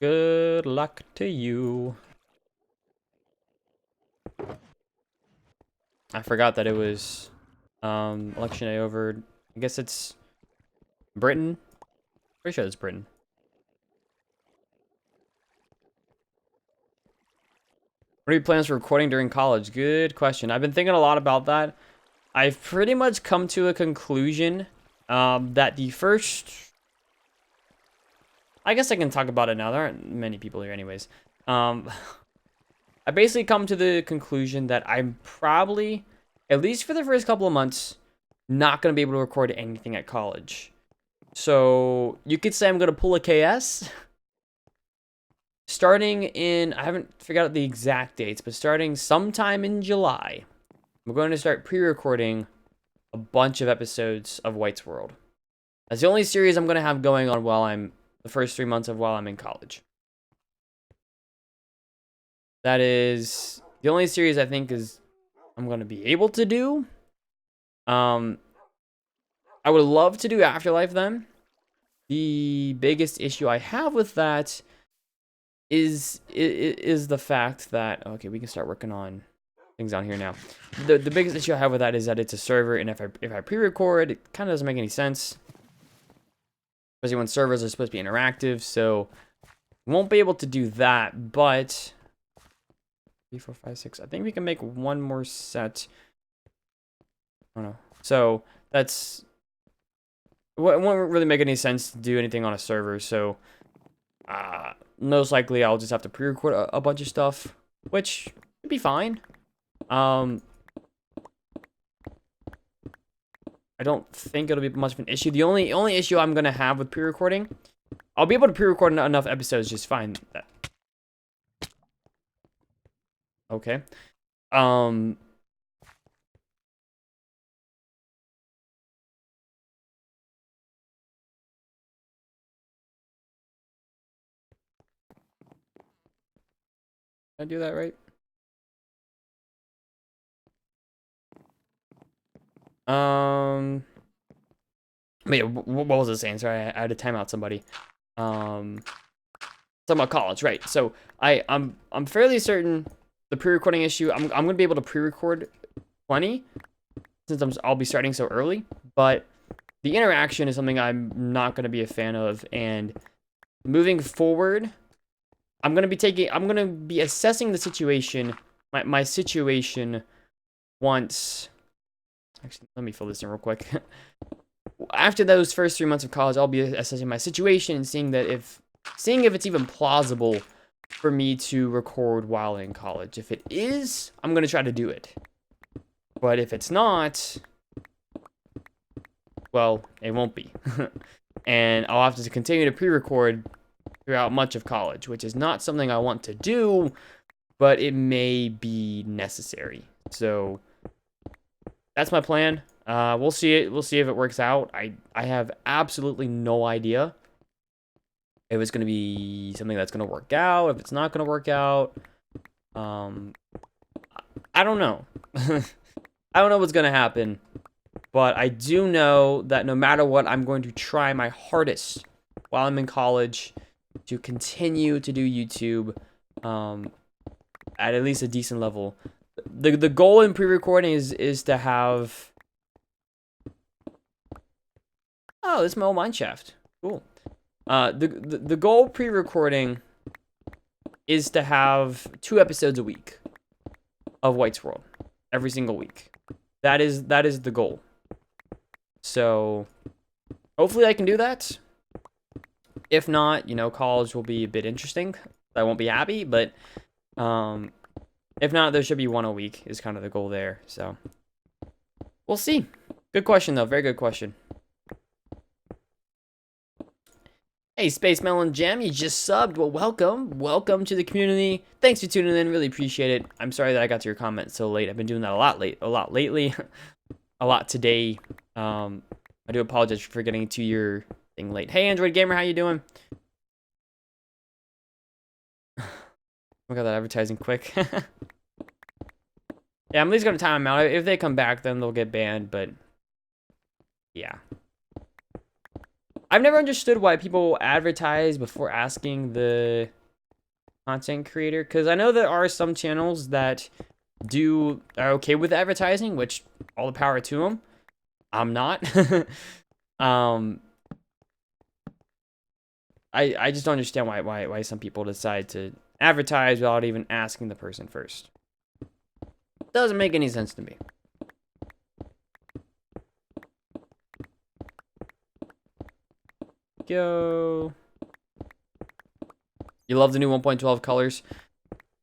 Good luck to you. I forgot that it was election day over. I guess it's Britain. Pretty sure it's Britain. What are your plans for recording during college? Good question. I've been thinking a lot about that. I've pretty much come to a conclusion that the first... I guess I can talk about it now. There aren't many people here anyways. I basically come to the conclusion that I'm probably, at least for the first couple of months, not going to be able to record anything at college. So you could say I'm going to pull a KS. Starting in, I haven't figured out the exact dates, but starting sometime in July. I'm going to start pre-recording a bunch of episodes of White's World. That's the only series I'm going to have going on the first 3 months of while I'm in college. That is the only series I think I'm going to be able to do. I would love to do Afterlife then. The biggest issue I have with that is the fact that, okay, we can start working on things on here now. The biggest issue I have with that is that it's a server, and if I pre-record, it kind of doesn't make any sense, especially when servers are supposed to be interactive. So won't be able to do that. But 3, 4, 5, 6. I think we can make one more set. I don't know. So that's it won't really make any sense to do anything on a server. So most likely I'll just have to pre-record a bunch of stuff, which would be fine. I don't think it'll be much of an issue. The only issue I'm gonna have with pre-recording, I'll be able to pre-record enough episodes just fine. Okay. Did I do that right? Wait, what was I saying? Sorry, I had to time out somebody. Talking about college, right? So I'm fairly certain the pre-recording issue. I'm gonna be able to pre-record plenty since I'll be starting so early. But the interaction is something I'm not gonna be a fan of. And moving forward, I'm gonna be assessing the situation, my situation once. Actually, let me fill this in real quick. After those first 3 months of college, I'll be assessing my situation and seeing if it's even plausible for me to record while in college. If it is, I'm gonna try to do it. But if it's not, well, it won't be. And I'll have to continue to pre-record throughout much of college, which is not something I want to do, but it may be necessary. So that's my plan. We'll see it. We'll see if it works out. I have absolutely no idea if it's gonna be something that's gonna work out, if it's not gonna work out. I don't know. I don't know what's gonna happen, but I do know that no matter what, I'm going to try my hardest while I'm in college to continue to do YouTube at least a decent level. The goal in pre-recording is to have. Oh, this is my old Mineshaft. Cool. The goal pre-recording is to have 2 episodes a week of White's World every single week. That is the goal. So hopefully I can do that. If not, college will be a bit interesting. I won't be happy, but if not, there should be 1 a week is kind of the goal there. So we'll see. Good question though. Very good question. Hey, Space Melon Jam, you just subbed. Well, welcome to the community. Thanks for tuning in. Really appreciate it. I'm sorry that I got to your comments so late. I've been doing that a lot lately, a lot today. I do apologize for getting to your thing late. Hey, Android Gamer, how you doing? Look at that advertising quick. Yeah, I'm at least gonna time them out. If they come back, then they'll get banned. But yeah. I've never understood why people advertise before asking the content creator, because I know there are some channels that are okay with advertising, which all the power to them. I'm not. I just don't understand why some people decide to advertise without even asking the person first. Doesn't make any sense to me. Go. You love the new 1.12 colors?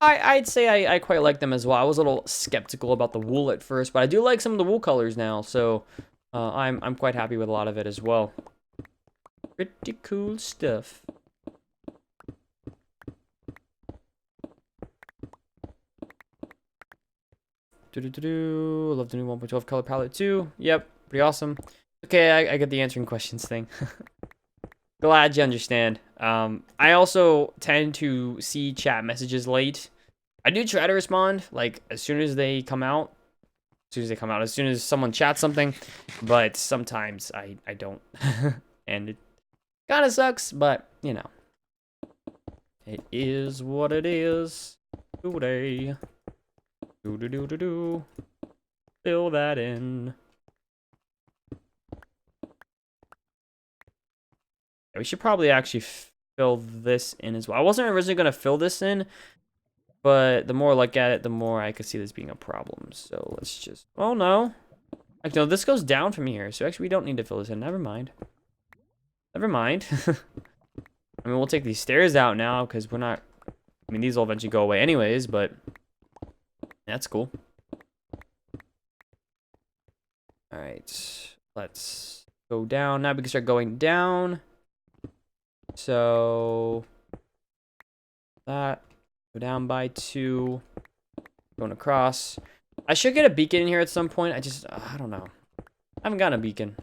I'd say I quite like them as well. I was a little skeptical about the wool at first, but I do like some of the wool colors now, so I'm quite happy with a lot of it as well. Pretty cool stuff. Love the new 1.12 color palette too. Yep, pretty awesome. Okay, I get the answering questions thing. Glad you understand. I also tend to see chat messages late. I do try to respond, like, as soon as they come out. As soon as someone chats something. But sometimes I don't. And it kind of sucks, but, you know. It is what it is. Today. Do. Fill that in. We should probably actually fill this in as well. I wasn't originally going to fill this in, but the more I look at it, the more I could see this being a problem. So let's just... Oh, no. Actually, no, this goes down from here. So actually, we don't need to fill this in. Never mind. Never mind. I mean, we'll take these stairs out now because we're not... I mean, these will eventually go away anyways, but... That's cool. Alright. Let's go down. Now we can start going down. So... That... Go down by 2. Going across. I should get a beacon in here at some point. I don't know. I haven't gotten a beacon.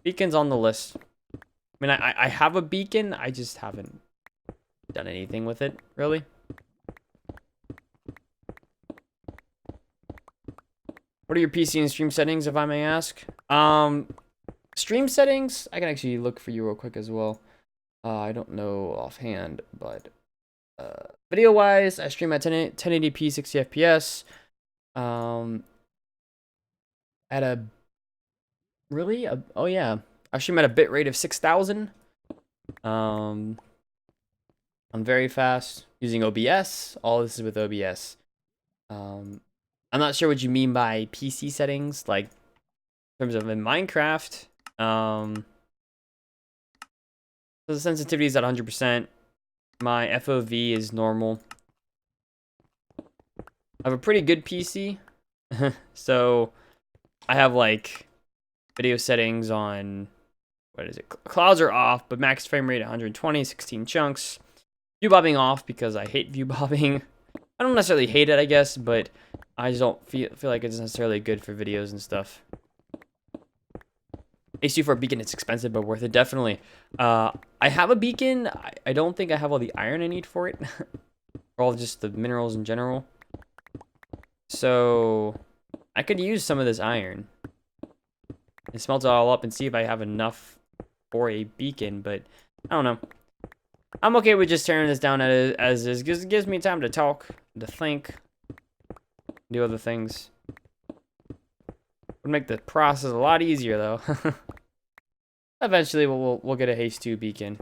Beacon's on the list. I mean, I have a beacon. I just haven't done anything with it, really. What are your PC and stream settings, if I may ask? Stream settings, I can actually look for you real quick as well. I don't know offhand, but video-wise, I stream at 1080p, 60 FPS. At a oh yeah, I stream at a bit rate of 6,000. I'm very fast using OBS. All this is with OBS. I'm not sure what you mean by PC settings, like in terms of in Minecraft. So the sensitivity is at 100%. My FOV is normal. I have a pretty good PC. So I have like video settings on, what is it? Clouds are off, but max frame rate 120, 16 chunks. View bobbing off because I hate view bobbing. I don't necessarily hate it, I guess, but I just don't feel like it's necessarily good for videos and stuff. HC4 beacon, it's expensive, but worth it, definitely. I have a beacon. I don't think I have all the iron I need for it. Or all just the minerals in general. So I could use some of this iron and smelt it all up and see if I have enough for a beacon, but I don't know. I'm okay with just tearing this down as is. It gives me time to talk, to think, do other things. Would make the process a lot easier, though. Eventually, we'll get a Haste 2 beacon.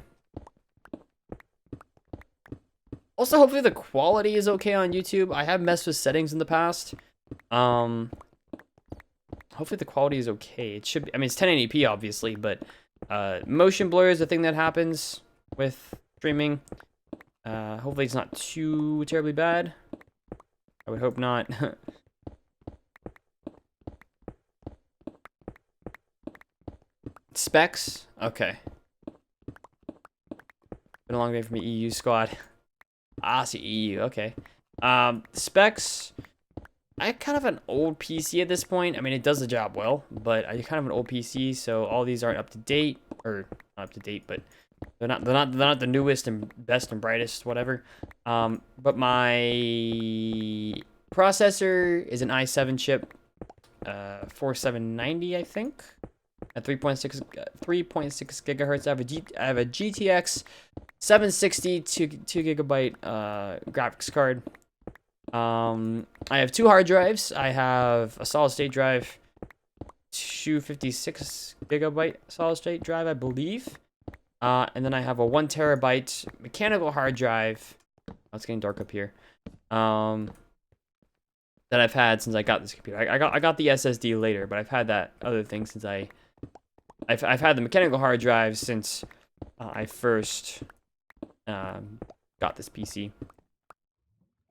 Also, hopefully the quality is okay on YouTube. I have messed with settings in the past. Hopefully the quality is okay. It should be, I mean, it's 1080p, obviously, but motion blur is a thing that happens with streaming. Hopefully it's not too terribly bad. I would hope not. Specs? Okay. Been a long day for me, EU squad. Ah, see, EU, okay. Specs. I kind of an old PC at this point. I mean, it does the job well, but I kind of an old PC, so all these aren't up to date, or not up to date, but they're not the newest and best and brightest, whatever. But my processor is an i7 chip, 4790, I think, at 3.6 gigahertz. I have a GTX 760 2 gigabyte graphics card. I have 2 hard drives. I have a solid state drive, 256 gigabyte solid state drive, I believe. And then I have a 1 terabyte mechanical hard drive. Oh, it's getting dark up here. That I've had since I got this computer. I got the SSD later, but I've had that other thing since I've had the mechanical hard drive since I first got this PC.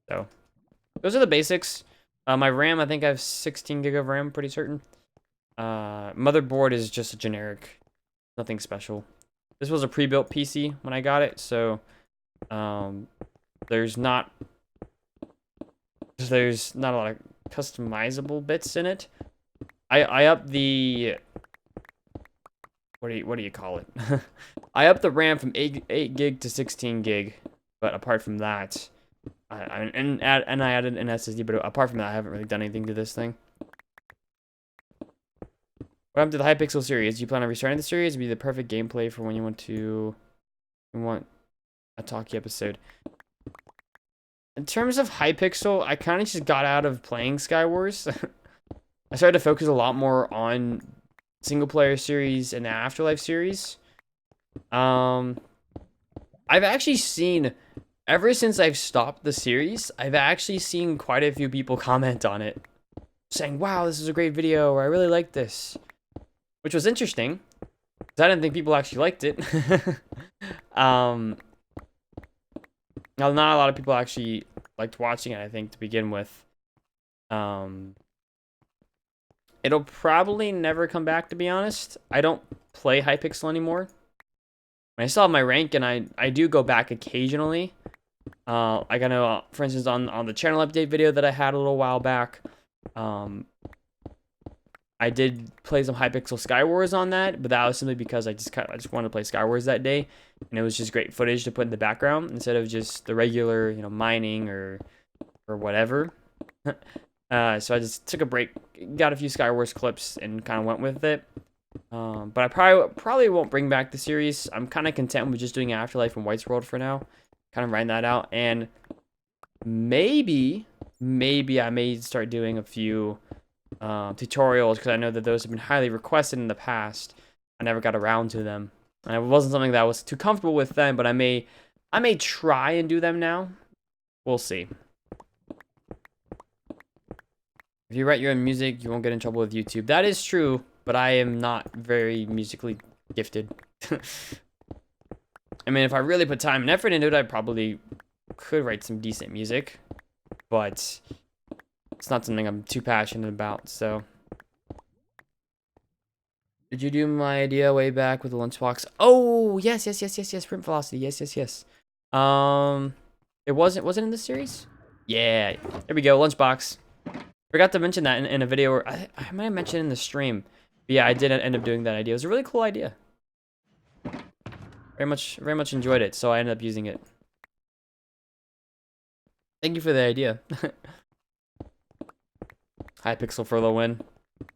So those are the basics. My RAM, I think I have 16 gig of RAM, pretty certain. Motherboard is just a generic, nothing special. This was a pre-built PC when I got it, so there's not a lot of customizable bits in it. I up the what do you call it? I up the RAM from 8 gig to 16 gig, but apart from that, I added an SSD. But apart from that, I haven't really done anything to this thing. What happened to the Hypixel series? Do you plan on restarting the series? It'd be the perfect gameplay for when you want a talkie episode. In terms of Hypixel, I kind of just got out of playing Skywars. I started to focus a lot more on single player series and the Afterlife series. I've actually seen, ever since I've stopped the series, I've actually seen quite a few people comment on it, saying, "Wow, this is a great video," or "I really like this," which was interesting, because I didn't think people actually liked it. Now, not a lot of people actually liked watching it, I think, to begin with. It'll probably never come back, to be honest. I don't play Hypixel anymore. I still have my rank, and I do go back occasionally. Like I know, for instance, on the channel update video that I had a little while back, I did play some Hypixel Skywars on that, but that was simply because I just wanted to play Skywars that day, and it was just great footage to put in the background instead of just the regular, you know, mining or whatever. So I just took a break, got a few Skywars clips, and kind of went with it. But I probably won't bring back the series. I'm kind of content with just doing Afterlife and White's World for now. Kind of writing that out, and maybe I may start doing a few tutorials, because I know that those have been highly requested in the past. I never got around to them, and it wasn't something that I was too comfortable with then, but I may try and do them now. We'll see. If you write your own music, you won't get in trouble with YouTube. That is true, but I am not very musically gifted. I mean, if I really put time and effort into it, I probably could write some decent music, but it's not something I'm too passionate about, so. Did you do my idea way back with the lunchbox? Oh, yes. Print velocity. Yes. It wasn't in this series? Yeah. There we go, lunchbox. Forgot to mention that in a video where I might have mentioned in the stream. But yeah, I did end up doing that idea. It was a really cool idea. Very much enjoyed it, so I ended up using it. Thank you for the idea. Hypixel for the win.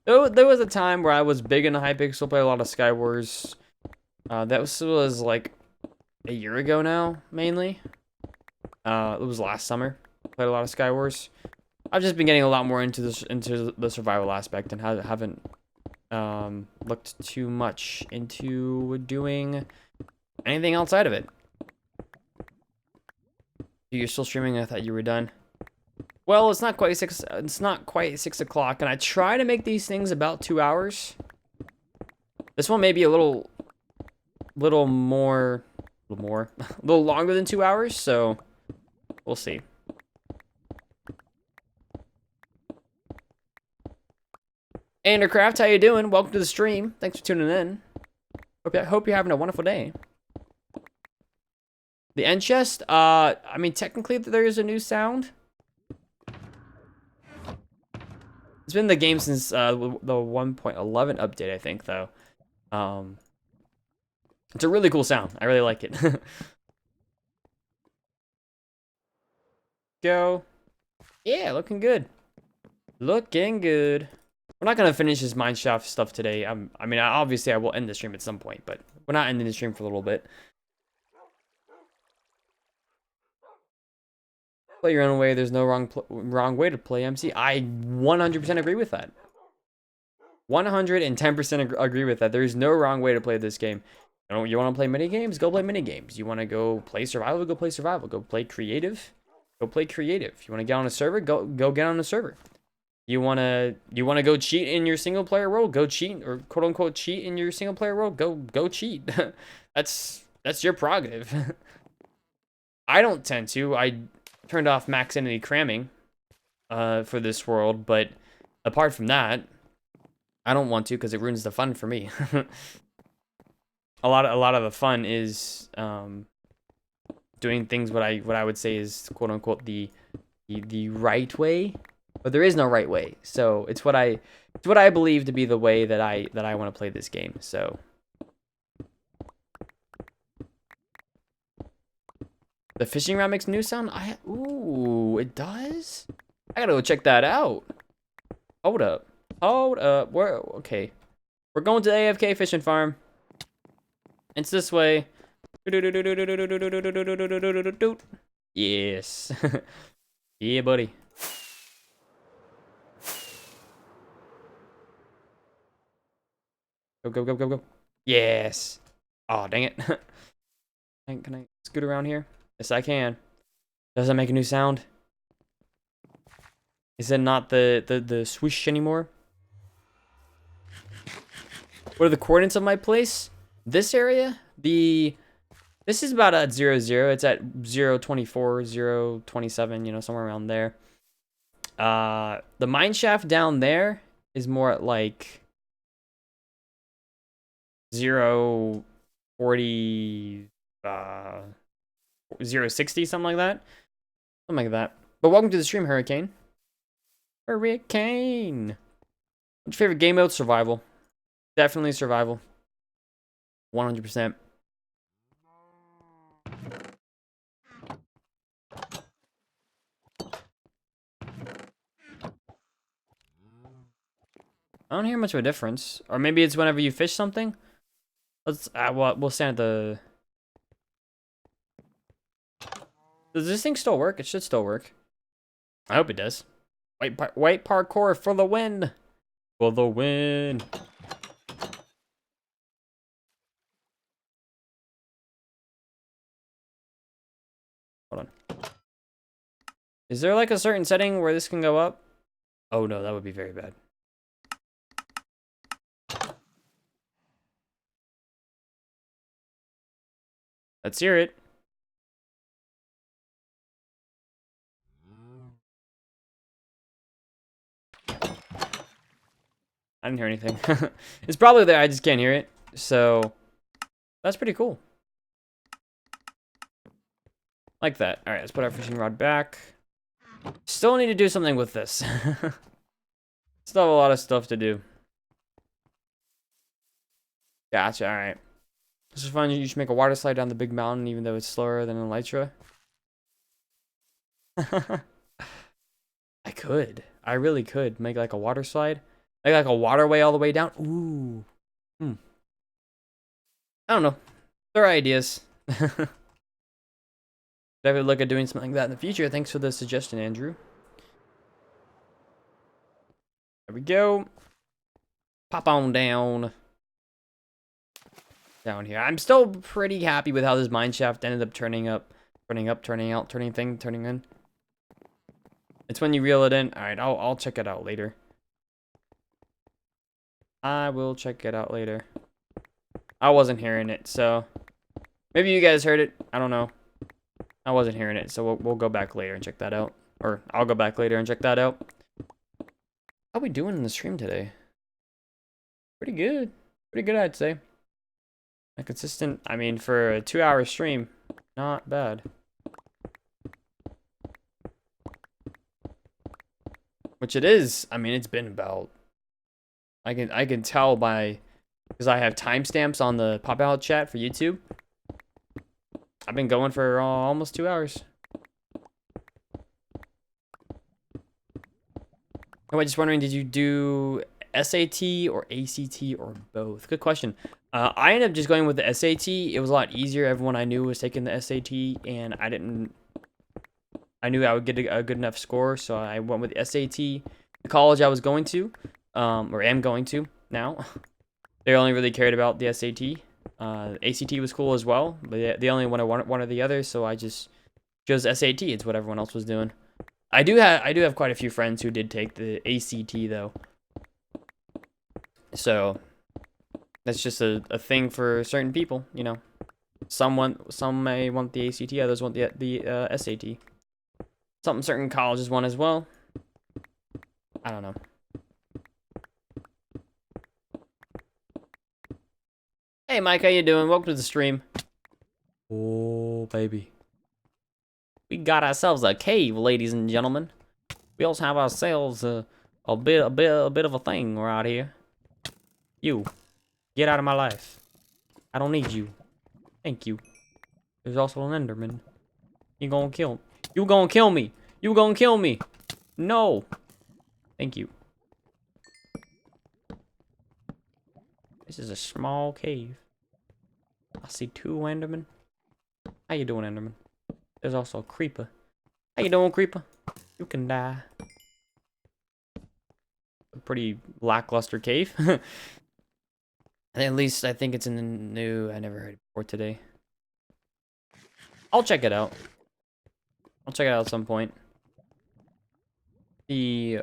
There was a time where I was big into Hypixel, played a lot of Skywars. That was like a year ago now, mainly. It was last summer. Played a lot of Skywars. I've just been getting a lot more into the survival aspect, and haven't looked too much into doing anything outside of it. You're still streaming? I thought you were done. Well, it's not quite 6. It's not quite 6 o'clock, and I try to make these things about 2 hours. This one may be a little longer than 2 hours. So we'll see. Andercraft, how you doing? Welcome to the stream. Thanks for tuning in. Hope you're having a wonderful day. The end chest, I mean, technically there is a new sound. It's been in the game since the 1.11 update, I think, though. It's a really cool sound. I really like it. Go. Yeah, looking good. Looking good. We're not gonna finish this Mineshaft stuff today. I mean, obviously I will end the stream at some point, but we're not ending the stream for a little bit. Play your own way. There's no wrong way to play MC. I 100% agree with that. 110% agree with that. There is no wrong way to play this game. You want to play mini games? Go play mini games. You want to go play survival? Go play survival. Go play creative? Go play creative. You want to get on a server? Go get on a server. You wanna go cheat in your single player world? Go cheat, or quote unquote cheat in your single player world? Go cheat. That's your prerogative. I don't tend to. I turned off max entity cramming for this world, but apart from that, I don't want to, because it ruins the fun for me. a lot of the fun is doing things what I would say is quote unquote the right way. but there is no right way. So it's what I believe to be the way that I want to play this game. So the fishing rod makes new sound. Ooh, it does. I gotta go check that out. Hold up. Okay. We're going to the AFK fishing farm. It's this way. Yes. Yeah, buddy. Go, go, go, go, go. Yes. Oh, dang it. Can I scoot around here? Yes, I can. Does that make a new sound? Is it not the swoosh anymore? What are the coordinates of my place? This area? This is about at 0, 0. It's at 0, 24, 0, 27, you know, somewhere around there. The mineshaft down there is more at like 0, 40, 0, 60, something like that. Something like that. But welcome to the stream, Hurricane. Hurricane! What's your favorite game mode? Survival. Definitely survival. 100%. I don't hear much of a difference. Or maybe it's whenever you fish something. Let's, we'll stand at the... Does this thing still work? It should still work. I hope it does. White parkour for the win! For the win! Hold on. Is there like a certain setting where this can go up? Oh no, that would be very bad. Let's hear it. I didn't hear anything. It's probably there, I just can't hear it. So, that's pretty cool. Like that. Alright, let's put our fishing rod back. Still need to do something with this. Still have a lot of stuff to do. Gotcha, alright. This is fun. You should make a water slide down the big mountain even though it's slower than Elytra. I could. I really could. Make like a water slide. Make like a waterway all the way down. Ooh. I don't know. There are ideas. Definitely look at doing something like that in the future. Thanks for the suggestion, Andrew. There we go. Pop on down. Down here. I'm still pretty happy with how this mineshaft ended up turning up, turning out, turning in. It's when you reel it in. All right, I'll check it out later. I will check it out later. I wasn't hearing it, so maybe you guys heard it. I don't know. I wasn't hearing it, so we'll go back later and check that out. Or I'll go back later and check that out. How we doing in the stream today? Pretty good. Pretty good, I'd say. A consistent, I mean, for a 2-hour stream, not bad. Which it is. I mean, it's been about... I can tell by... Because I have timestamps on the pop-out chat for YouTube. I've been going for almost 2 hours. Oh, I'm just wondering, did you do SAT or ACT or both? Good question. I ended up just going with the SAT. It was a lot easier. Everyone I knew was taking the SAT, and I knew I would get a good enough score, so I went with the SAT. The college I was going to, or am going to now, they only really cared about the SAT. ACT was cool as well, but they only wanted one or the other, so I just chose SAT. It's what everyone else was doing. I do have quite a few friends who did take the ACT though, so that's just a thing for certain people, you know. Some may want the ACT, others want the SAT. Certain colleges want as well. I don't know. Hey Mike, how you doing? Welcome to the stream. Oh baby, we got ourselves a cave, ladies and gentlemen. We also have ourselves a bit of a thing right here. You, get out of my life. I don't need you. Thank you. There's also an Enderman. You gonna kill? You gonna kill me? You gonna kill me? No. Thank you. This is a small cave. I see 2 Endermen. How you doing, Enderman? There's also a creeper. How you doing, creeper? You can die. A pretty lackluster cave. At least I think it's in the new. I never heard it before today. I'll check it out. I'll check it out at some point. See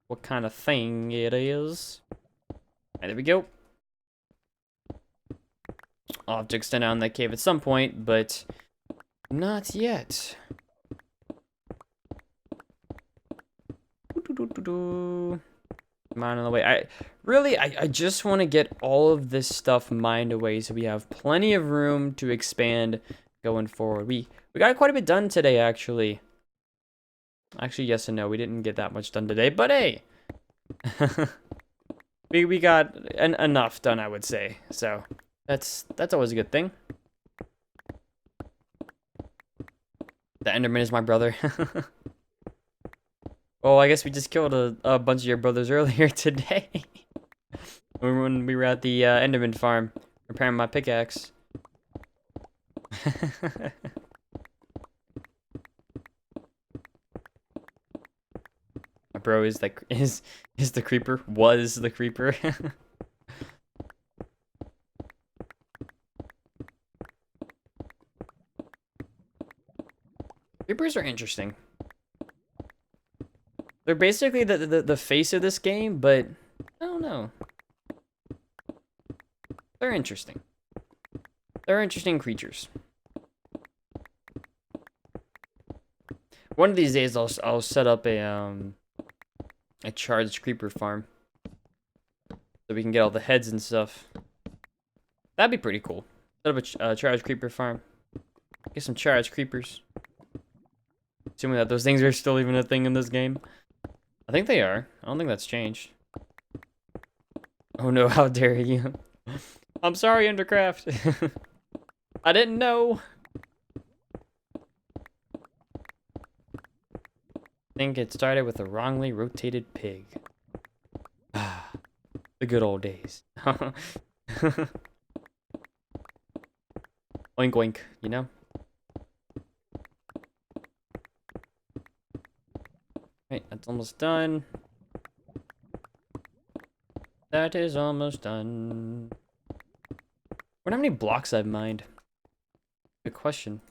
what kind of thing it is. Right, there we go. I'll have to extend out in that cave at some point, but not yet. Mine on the way. I just want to get all of this stuff mined away so we have plenty of room to expand going forward. We got quite a bit done today, actually. Actually, yes and no. We didn't get that much done today, but hey. we got enough done, I would say. So, that's always a good thing. The Enderman is my brother. Oh, I guess we just killed a bunch of your brothers earlier today. When we were at the Enderman farm, repairing my pickaxe. My bro is the creeper. Was the creeper. Creepers are interesting. They're basically the face of this game, but I don't know. They're interesting. They're interesting creatures. One of these days, I'll set up a charged creeper farm, so we can get all the heads and stuff. That'd be pretty cool. Set up a charged creeper farm. Get some charged creepers. Assuming that those things are still even a thing in this game. I think they are. I don't think that's changed. Oh no, how dare you. I'm sorry, Endercraft. I didn't know. I think it started with a wrongly rotated pig. Ah, the good old days. Oink oink, you know? Right, that's almost done. That is almost done. I wonder how many blocks I've mined. Good question.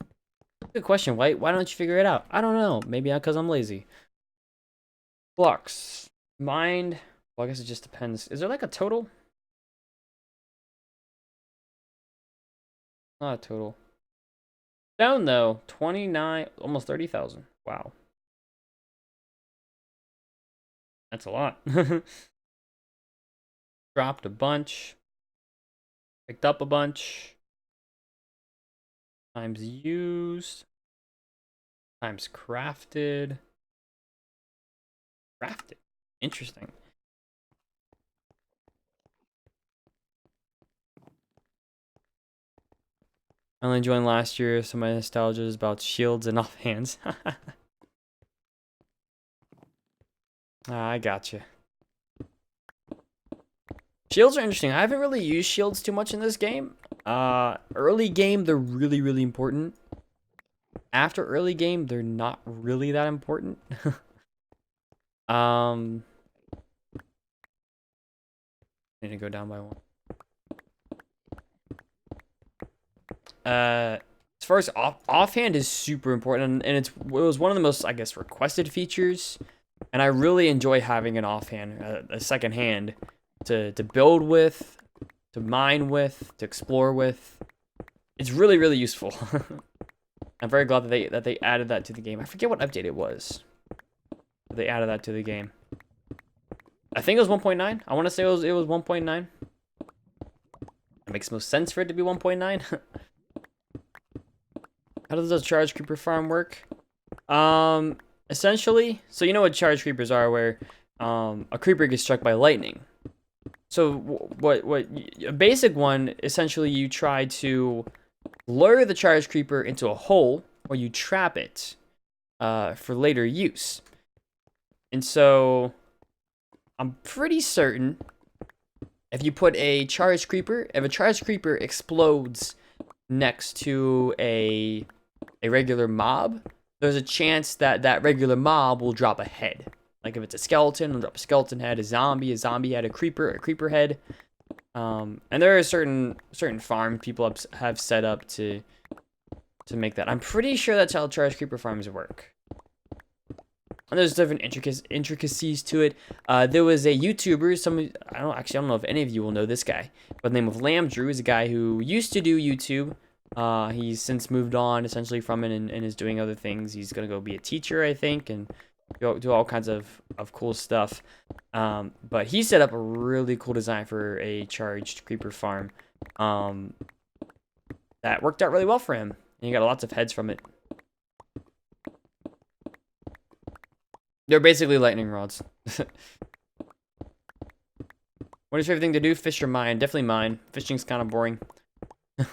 Good question, White. Why don't you figure it out? I don't know. Maybe because I'm lazy. Blocks. Mined. Well, I guess it just depends. Is there like a total? Not a total. Down though. 29, almost 30,000. Wow. That's a lot. Dropped a bunch. Picked up a bunch. Times used. Times crafted. Crafted. Interesting. I only joined last year, so my nostalgia is about shields and offhands. I gotcha. Shields are interesting. I haven't really used shields too much in this game. Early game, they're really, really important. After early game, they're not really that important. Need to go down by one. As far as offhand is super important, and it was one of the most, I guess, requested features. And I really enjoy having an offhand, a second hand, to build with, to mine with, to explore with. It's really, really useful. I'm very glad that they added that to the game. I forget what update it was. They added that to the game. I think it was 1.9. I want to say it was 1.9. It makes most sense for it to be 1.9. How does the charge creeper farm work? essentially, so you know what charge creepers are, where a creeper gets struck by lightning. So what a basic one, essentially, you try to lure the charge creeper into a hole, or you trap it for later use. And so I'm pretty certain if you put a charge creeper, if a charge creeper explodes next to a regular mob, there's a chance that that regular mob will drop a head. Like if it's a skeleton, it'll drop a skeleton head. A zombie head. A creeper head. And there are certain farm people have set up to make that. I'm pretty sure that's how charge creeper farms work. And there's different intricacies to it. There was a YouTuber, I don't know if any of you will know this guy, by the name of Lamdrew. Is a guy who used to do YouTube. He's since moved on essentially from it and is doing other things. He's gonna go be a teacher, I think, and do all kinds of cool stuff. But he set up a really cool design for a charged creeper farm that worked out really well for him. And he got lots of heads from it. They're basically lightning rods. What is your favorite thing to do? Fish or mine? Definitely mine. Fishing's kind of boring. That's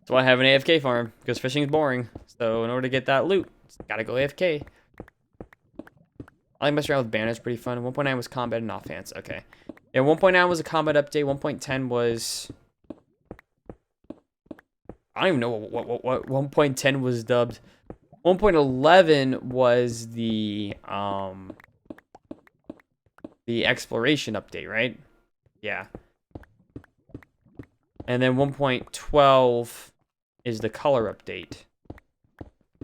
why I have an AFK farm, because fishing is boring. So in order to get that loot, gotta go AFK. I like messing around with banners, pretty fun. 1.9 was combat and offense. Okay. Yeah, 1.9 was a combat update. 1.10 was... I don't even know what 1.10 was dubbed. 1.11 was the exploration update, right? Yeah. And then 1.12 is the color update.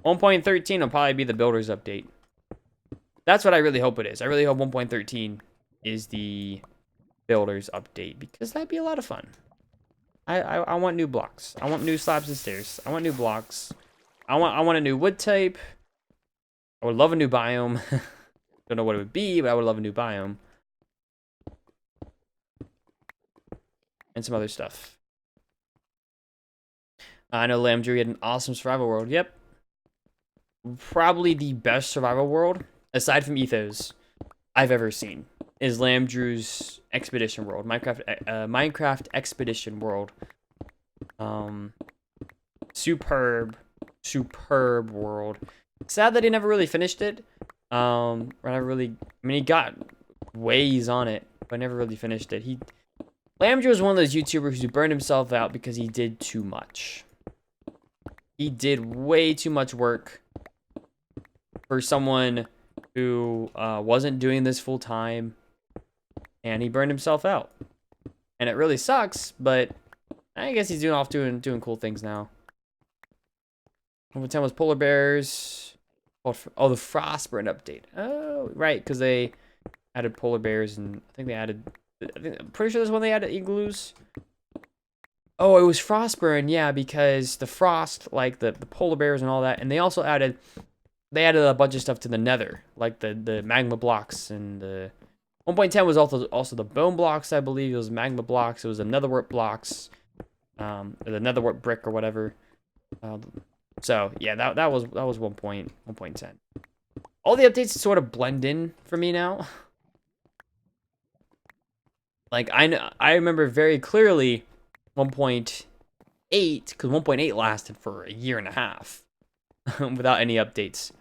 1.13 will probably be the builders update. That's what I really hope it is. I really hope 1.13 is the builders update, because that'd be a lot of fun. I want new blocks. I want new slabs and stairs. I want new blocks. I want a new wood type. I would love a new biome. Don't know what it would be, but I would love a new biome. And some other stuff. I know Lamdrew had an awesome survival world. Yep. Probably the best survival world, aside from Ethos, I've ever seen, is Lamdrew's Expedition World. Minecraft Expedition World. Superb world. Sad that he never really finished it. He got ways on it, but never really finished it. Lamdrew was one of those YouTubers who burned himself out because he did too much. He did way too much work for someone who wasn't doing this full time, and he burned himself out. And it really sucks, but I guess he's doing cool things now. 1.10 was polar bears. Oh, the Frostburn update. Oh, right, because they added polar bears, and I think I'm pretty sure this one they added igloos. Oh, it was Frostburn, yeah, because the frost, like the polar bears and all that, and they also added a bunch of stuff to the nether, like the magma blocks, and the 1.10 was also the bone blocks, I believe. It was magma blocks. It was the netherwort blocks, the netherwort brick or whatever. So yeah, that was 1.10. All the updates sort of blend in for me now. Like I remember very clearly 1.8, because 1.8 lasted for a year and a half without any updates.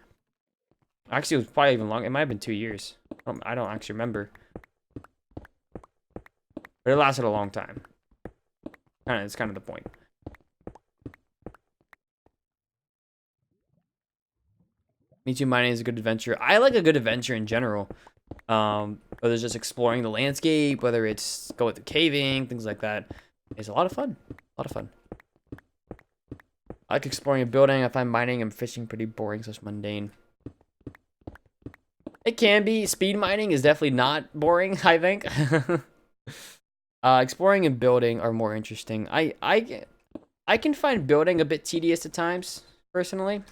Actually, it was probably even longer. It might have been 2 years. I don't actually remember. But it lasted a long time. It's kind of the point. Me too, mining is a good adventure. I like a good adventure in general. Whether it's just exploring the landscape, whether it's going through caving, things like that. It's a lot of fun. A lot of fun. I like exploring a building. I find mining and fishing pretty boring, so it's mundane. It can be. Speed mining is definitely not boring, I think. Exploring and building are more interesting. I can find building a bit tedious at times, personally.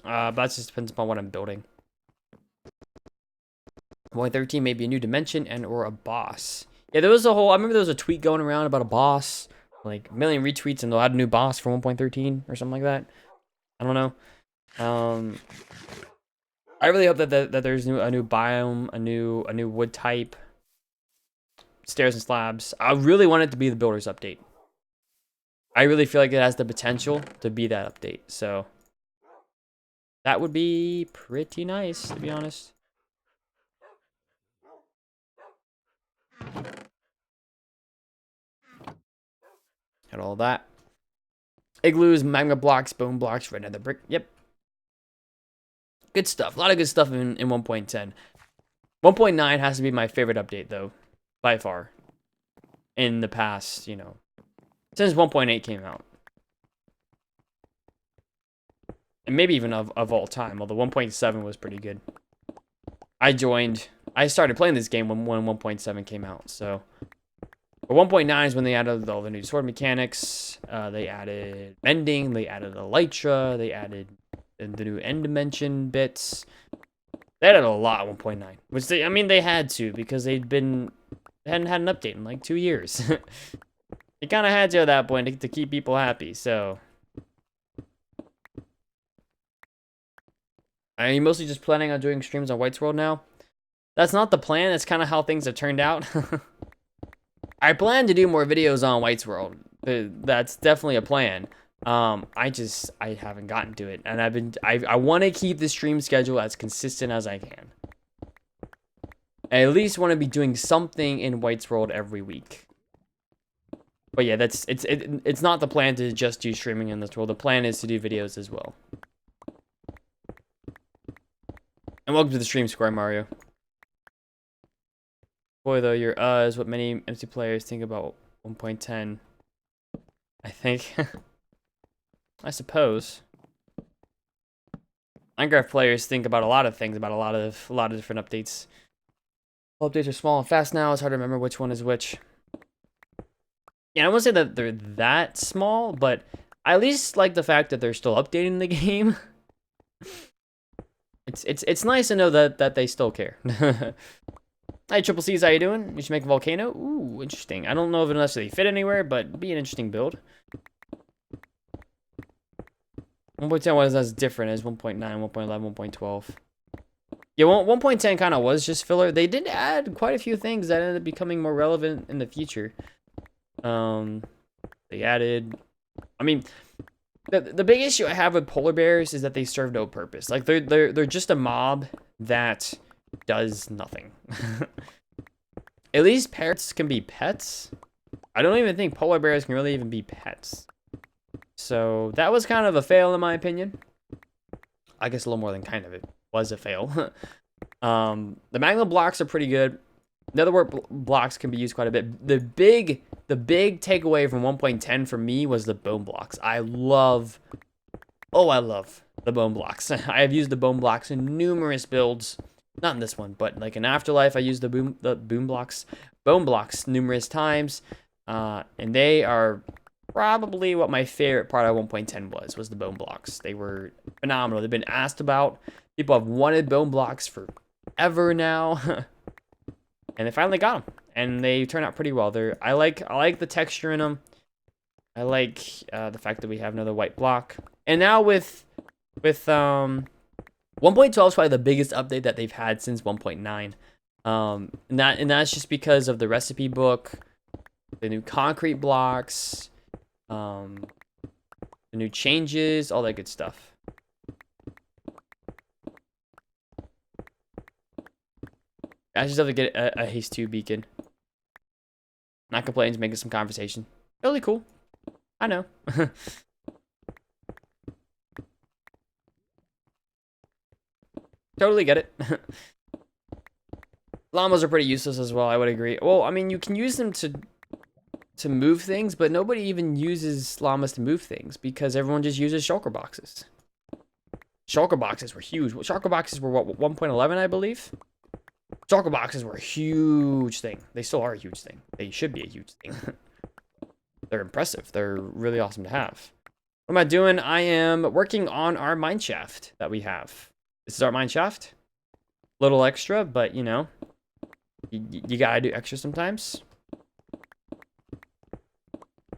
But that just depends upon what I'm building. 1.13 may be a new dimension and or a boss. Yeah, I remember there was a tweet going around about a boss. Like, a million retweets and they'll add a new boss for 1.13 or something like that. I don't know. I really hope that there's a new biome, a new wood type, stairs and slabs. I really want it to be the builders update. I really feel like it has the potential to be that update. So that would be pretty nice, to be honest. Got all that. Igloos, magma blocks, bone blocks, red nether brick. Yep. Good stuff. A lot of good stuff in 1.10. 1.9 has to be my favorite update, though, by far. In the past, you know, since 1.8 came out. And maybe even of all time, although 1.7 was pretty good. I started playing this game when 1.7 came out, so. But 1.9 is when they added all the new sword mechanics. They added mending, they added elytra, they added the new end dimension bits. They added a lot at 1.9, which I mean, they had to because they hadn't had an update in like 2 years. They kind of had to at that point to keep people happy, so. Are you mostly just planning on doing streams on White's World now? That's not the plan. That's kind of how things have turned out. I plan to do more videos on White's World. That's definitely a plan. I haven't gotten to it, and I want to keep the stream schedule as consistent as I can. I at least want to be doing something in White's World every week. But yeah, it's not the plan to just do streaming in this world. The plan is to do videos as well. And welcome to the stream, Square Mario. Boy, though, your is what many MC players think about 1.10. I think. I suppose. Minecraft players think about a lot of things, about a lot of different updates. All updates are small and fast now. It's hard to remember which one is which. Yeah, I won't say that they're that small, but I at least like the fact that they're still updating the game. It's nice to know that they still care. Hi, Triple C's, how you doing? You should make a volcano? Ooh, interesting. I don't know if it'll necessarily fit anywhere, but it'd be an interesting build. 1.10 was as different as 1.9, 1.11, 1.12. Yeah, 1.10 kind of was just filler. They did add quite a few things that ended up becoming more relevant in the future. They added... I mean... The big issue I have with polar bears is that they serve no purpose. Like, they're just a mob that does nothing. At least parrots can be pets. I don't even think polar bears can really even be pets. So that was kind of a fail in my opinion. I guess a little more than kind of. It was a fail. The magma blocks are pretty good. Netherwork blocks can be used quite a bit. The big takeaway from 1.10 for me was the bone blocks. I love the bone blocks. I have used the bone blocks in numerous builds. Not in this one, but like in Afterlife, I used the bone blocks numerous times. And they are probably what my favorite part of 1.10 was the bone blocks. They were phenomenal. They've been asked about. People have wanted bone blocks forever now. And they finally got them, and they turn out pretty well. I like the texture in them. I like the fact that we have another white block. And now with 1.12 is probably the biggest update that they've had since 1.9. And that's just because of the recipe book, the new concrete blocks, the new changes, all that good stuff. I just have to get a haste 2 beacon. Not complaining, making some conversation. Really cool. I know. Totally get it. Llamas are pretty useless as well, I would agree. Well, I mean, you can use them to move things, but nobody even uses llamas to move things because everyone just uses shulker boxes. Shulker boxes were huge. Shulker boxes were what, 1.11, I believe? Shulker boxes were a huge thing. They still are a huge thing. They should be a huge thing. They're impressive. They're really awesome to have. What am I doing? I am working on our mineshaft that we have. This is our mineshaft. Little extra, but you know, you gotta do extra sometimes.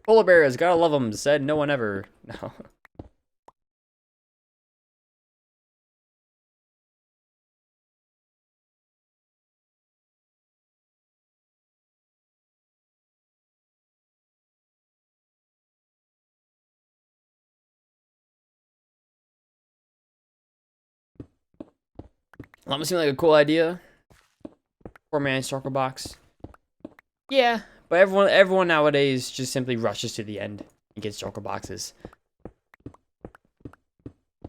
Polar bears, gotta love them. Said no one ever. No. That must seem like a cool idea. 4-man circle box. Yeah, but everyone nowadays just simply rushes to the end and gets joker boxes.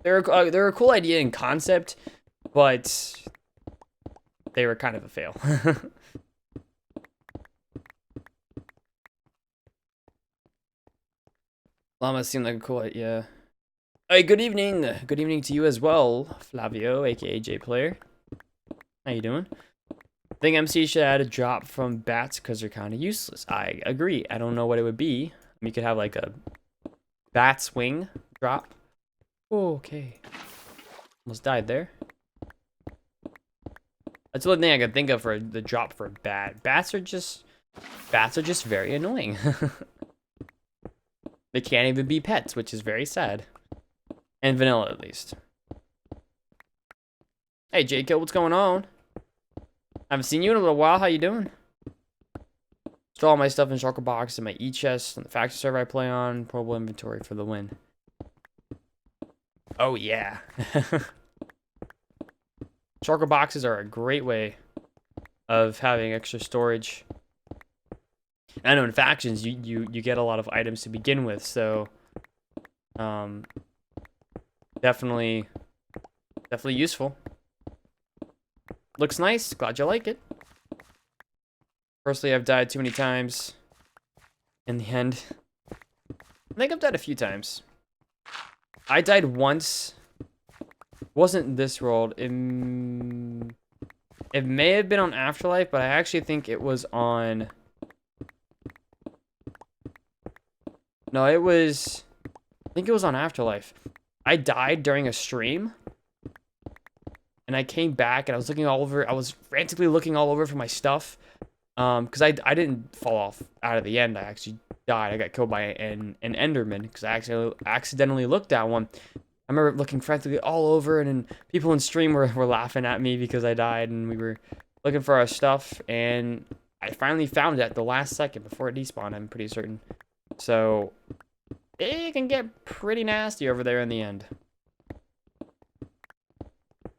They're a cool idea in concept, but they were kind of a fail. Llama seemed like a cool idea. Hey, good evening. Good evening to you as well, Flavio, aka J Player. How you doing? I think MC should add a drop from bats because they're kind of useless. I agree. I don't know what it would be. You could have like a bat swing drop. Okay. Almost died there. That's the only thing I could think of for the drop for a bat. Bats are just very annoying. They can't even be pets, which is very sad. And vanilla, at least. Hey, J-Kill, what's going on? I haven't seen you in a little while. How you doing? Store all my stuff in shulker box and my e-chest on the factory server I play on. Portable inventory for the win. Oh, yeah. Shulker boxes are a great way of having extra storage. I know in factions you get a lot of items to begin with, so definitely useful. Looks nice. Glad you like it. Personally, I've died too many times in the end. I think I've died a few times. I died once. It wasn't this world. It may have been on Afterlife, but I actually think it was on... No, I think it was on Afterlife. I died during a stream. And I came back and I was looking all over. I was frantically looking all over for my stuff. Because I didn't fall off out of the end. I actually died. I got killed by an Enderman because I accidentally looked at one. I remember looking frantically all over, and then people in stream were laughing at me because I died, and we were looking for our stuff, and I finally found it at the last second before it despawned, I'm pretty certain. So it can get pretty nasty over there in the end.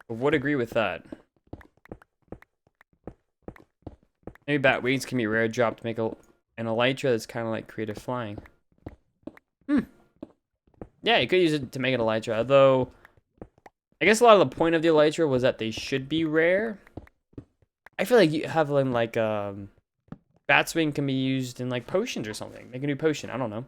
I would agree with that. Maybe bat wings can be rare drop to make an elytra that's kind of like creative flying. Yeah, you could use it to make an elytra, although I guess a lot of the point of the elytra was that they should be rare. I feel like you have like bat swing can be used in like potions or something. Make a new potion, I don't know.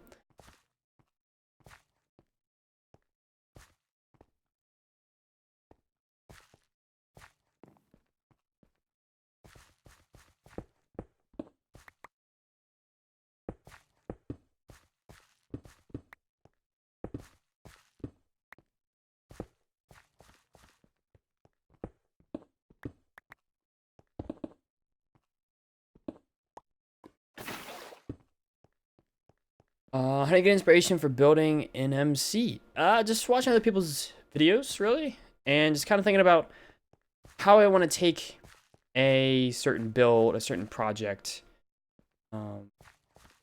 How do you get inspiration for building in MC? Just watching other people's videos, really, and just kind of thinking about how I want to take a certain build, a certain project,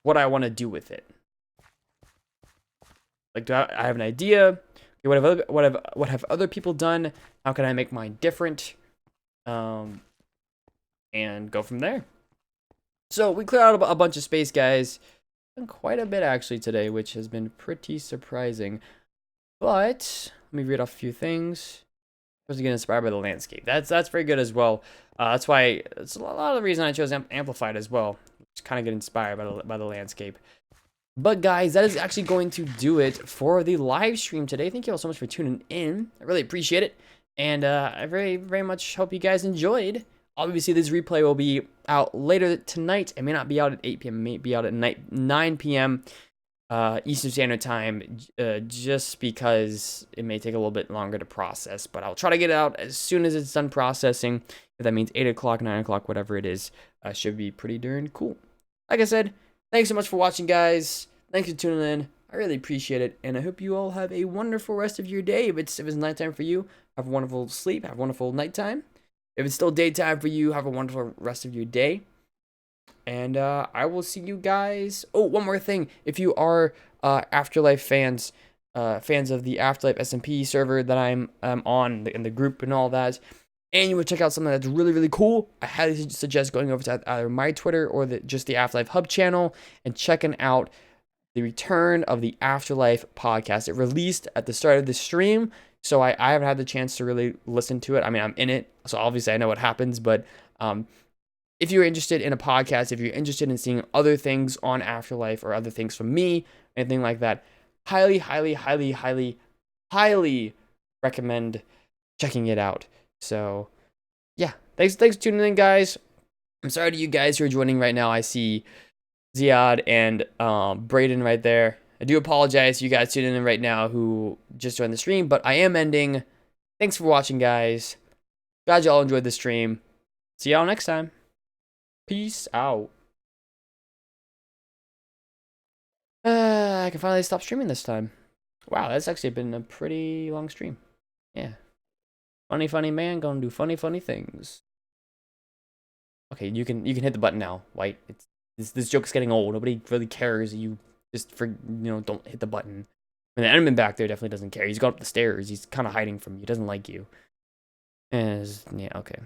what I want to do with it. Like, I have an idea? Okay, what have other people done? How can I make mine different? And go from there. So we cleared out a bunch of space, guys. Quite a bit actually today, which has been pretty surprising. But let me read off a few things. I was getting inspired by the landscape. That's very good as well. That's why it's a lot of the reason I chose Amplified as well. Just kind of get inspired by the landscape. But guys, that is actually going to do it for the live stream today. Thank you all so much for tuning in. I really appreciate it, and I very much hope you guys enjoyed. Obviously, this replay will be out later tonight. It may not be out at 8 p.m. It may be out at 9 p.m. Eastern Standard Time, just because it may take a little bit longer to process. But I'll try to get it out as soon as it's done processing. If that means 8 o'clock, 9 o'clock, whatever it is, should be pretty darn cool. Like I said, thanks so much for watching, guys. Thanks for tuning in. I really appreciate it, and I hope you all have a wonderful rest of your day. If it's nighttime for you, have a wonderful sleep. Have a wonderful nighttime. If it's still daytime for you, have a wonderful rest of your day. And I will see you guys. Oh, one more thing. If you are Afterlife fans, fans of the Afterlife SMP server that I'm on in the group and all that, and you would check out something that's really, really cool, I highly suggest going over to either my Twitter or just the Afterlife Hub channel and checking out the return of the Afterlife podcast. It released at the start of the stream, so I haven't had the chance to really listen to it. I mean, I'm in it, so obviously I know what happens, but if you're interested in a podcast, if you're interested in seeing other things on Afterlife or other things from me, anything like that, highly, highly, highly, highly, highly recommend checking it out. So, yeah, thanks for tuning in, guys. I'm sorry to you guys who are joining right now. I see Ziad and Brayden right there. I do apologize to you guys tuning in right now who just joined the stream, but I am ending. Thanks for watching, guys. Glad y'all enjoyed the stream. See y'all next time. Peace out. I can finally stop streaming this time. Wow, that's actually been a pretty long stream. Yeah. Funny, funny man gonna do funny, funny things. Okay, you can hit the button now, White. This joke's getting old. Nobody really cares. You just don't hit the button. And the Enderman back there definitely doesn't care. He's gone up the stairs. He's kind of hiding from you. He doesn't like you. And yeah, okay.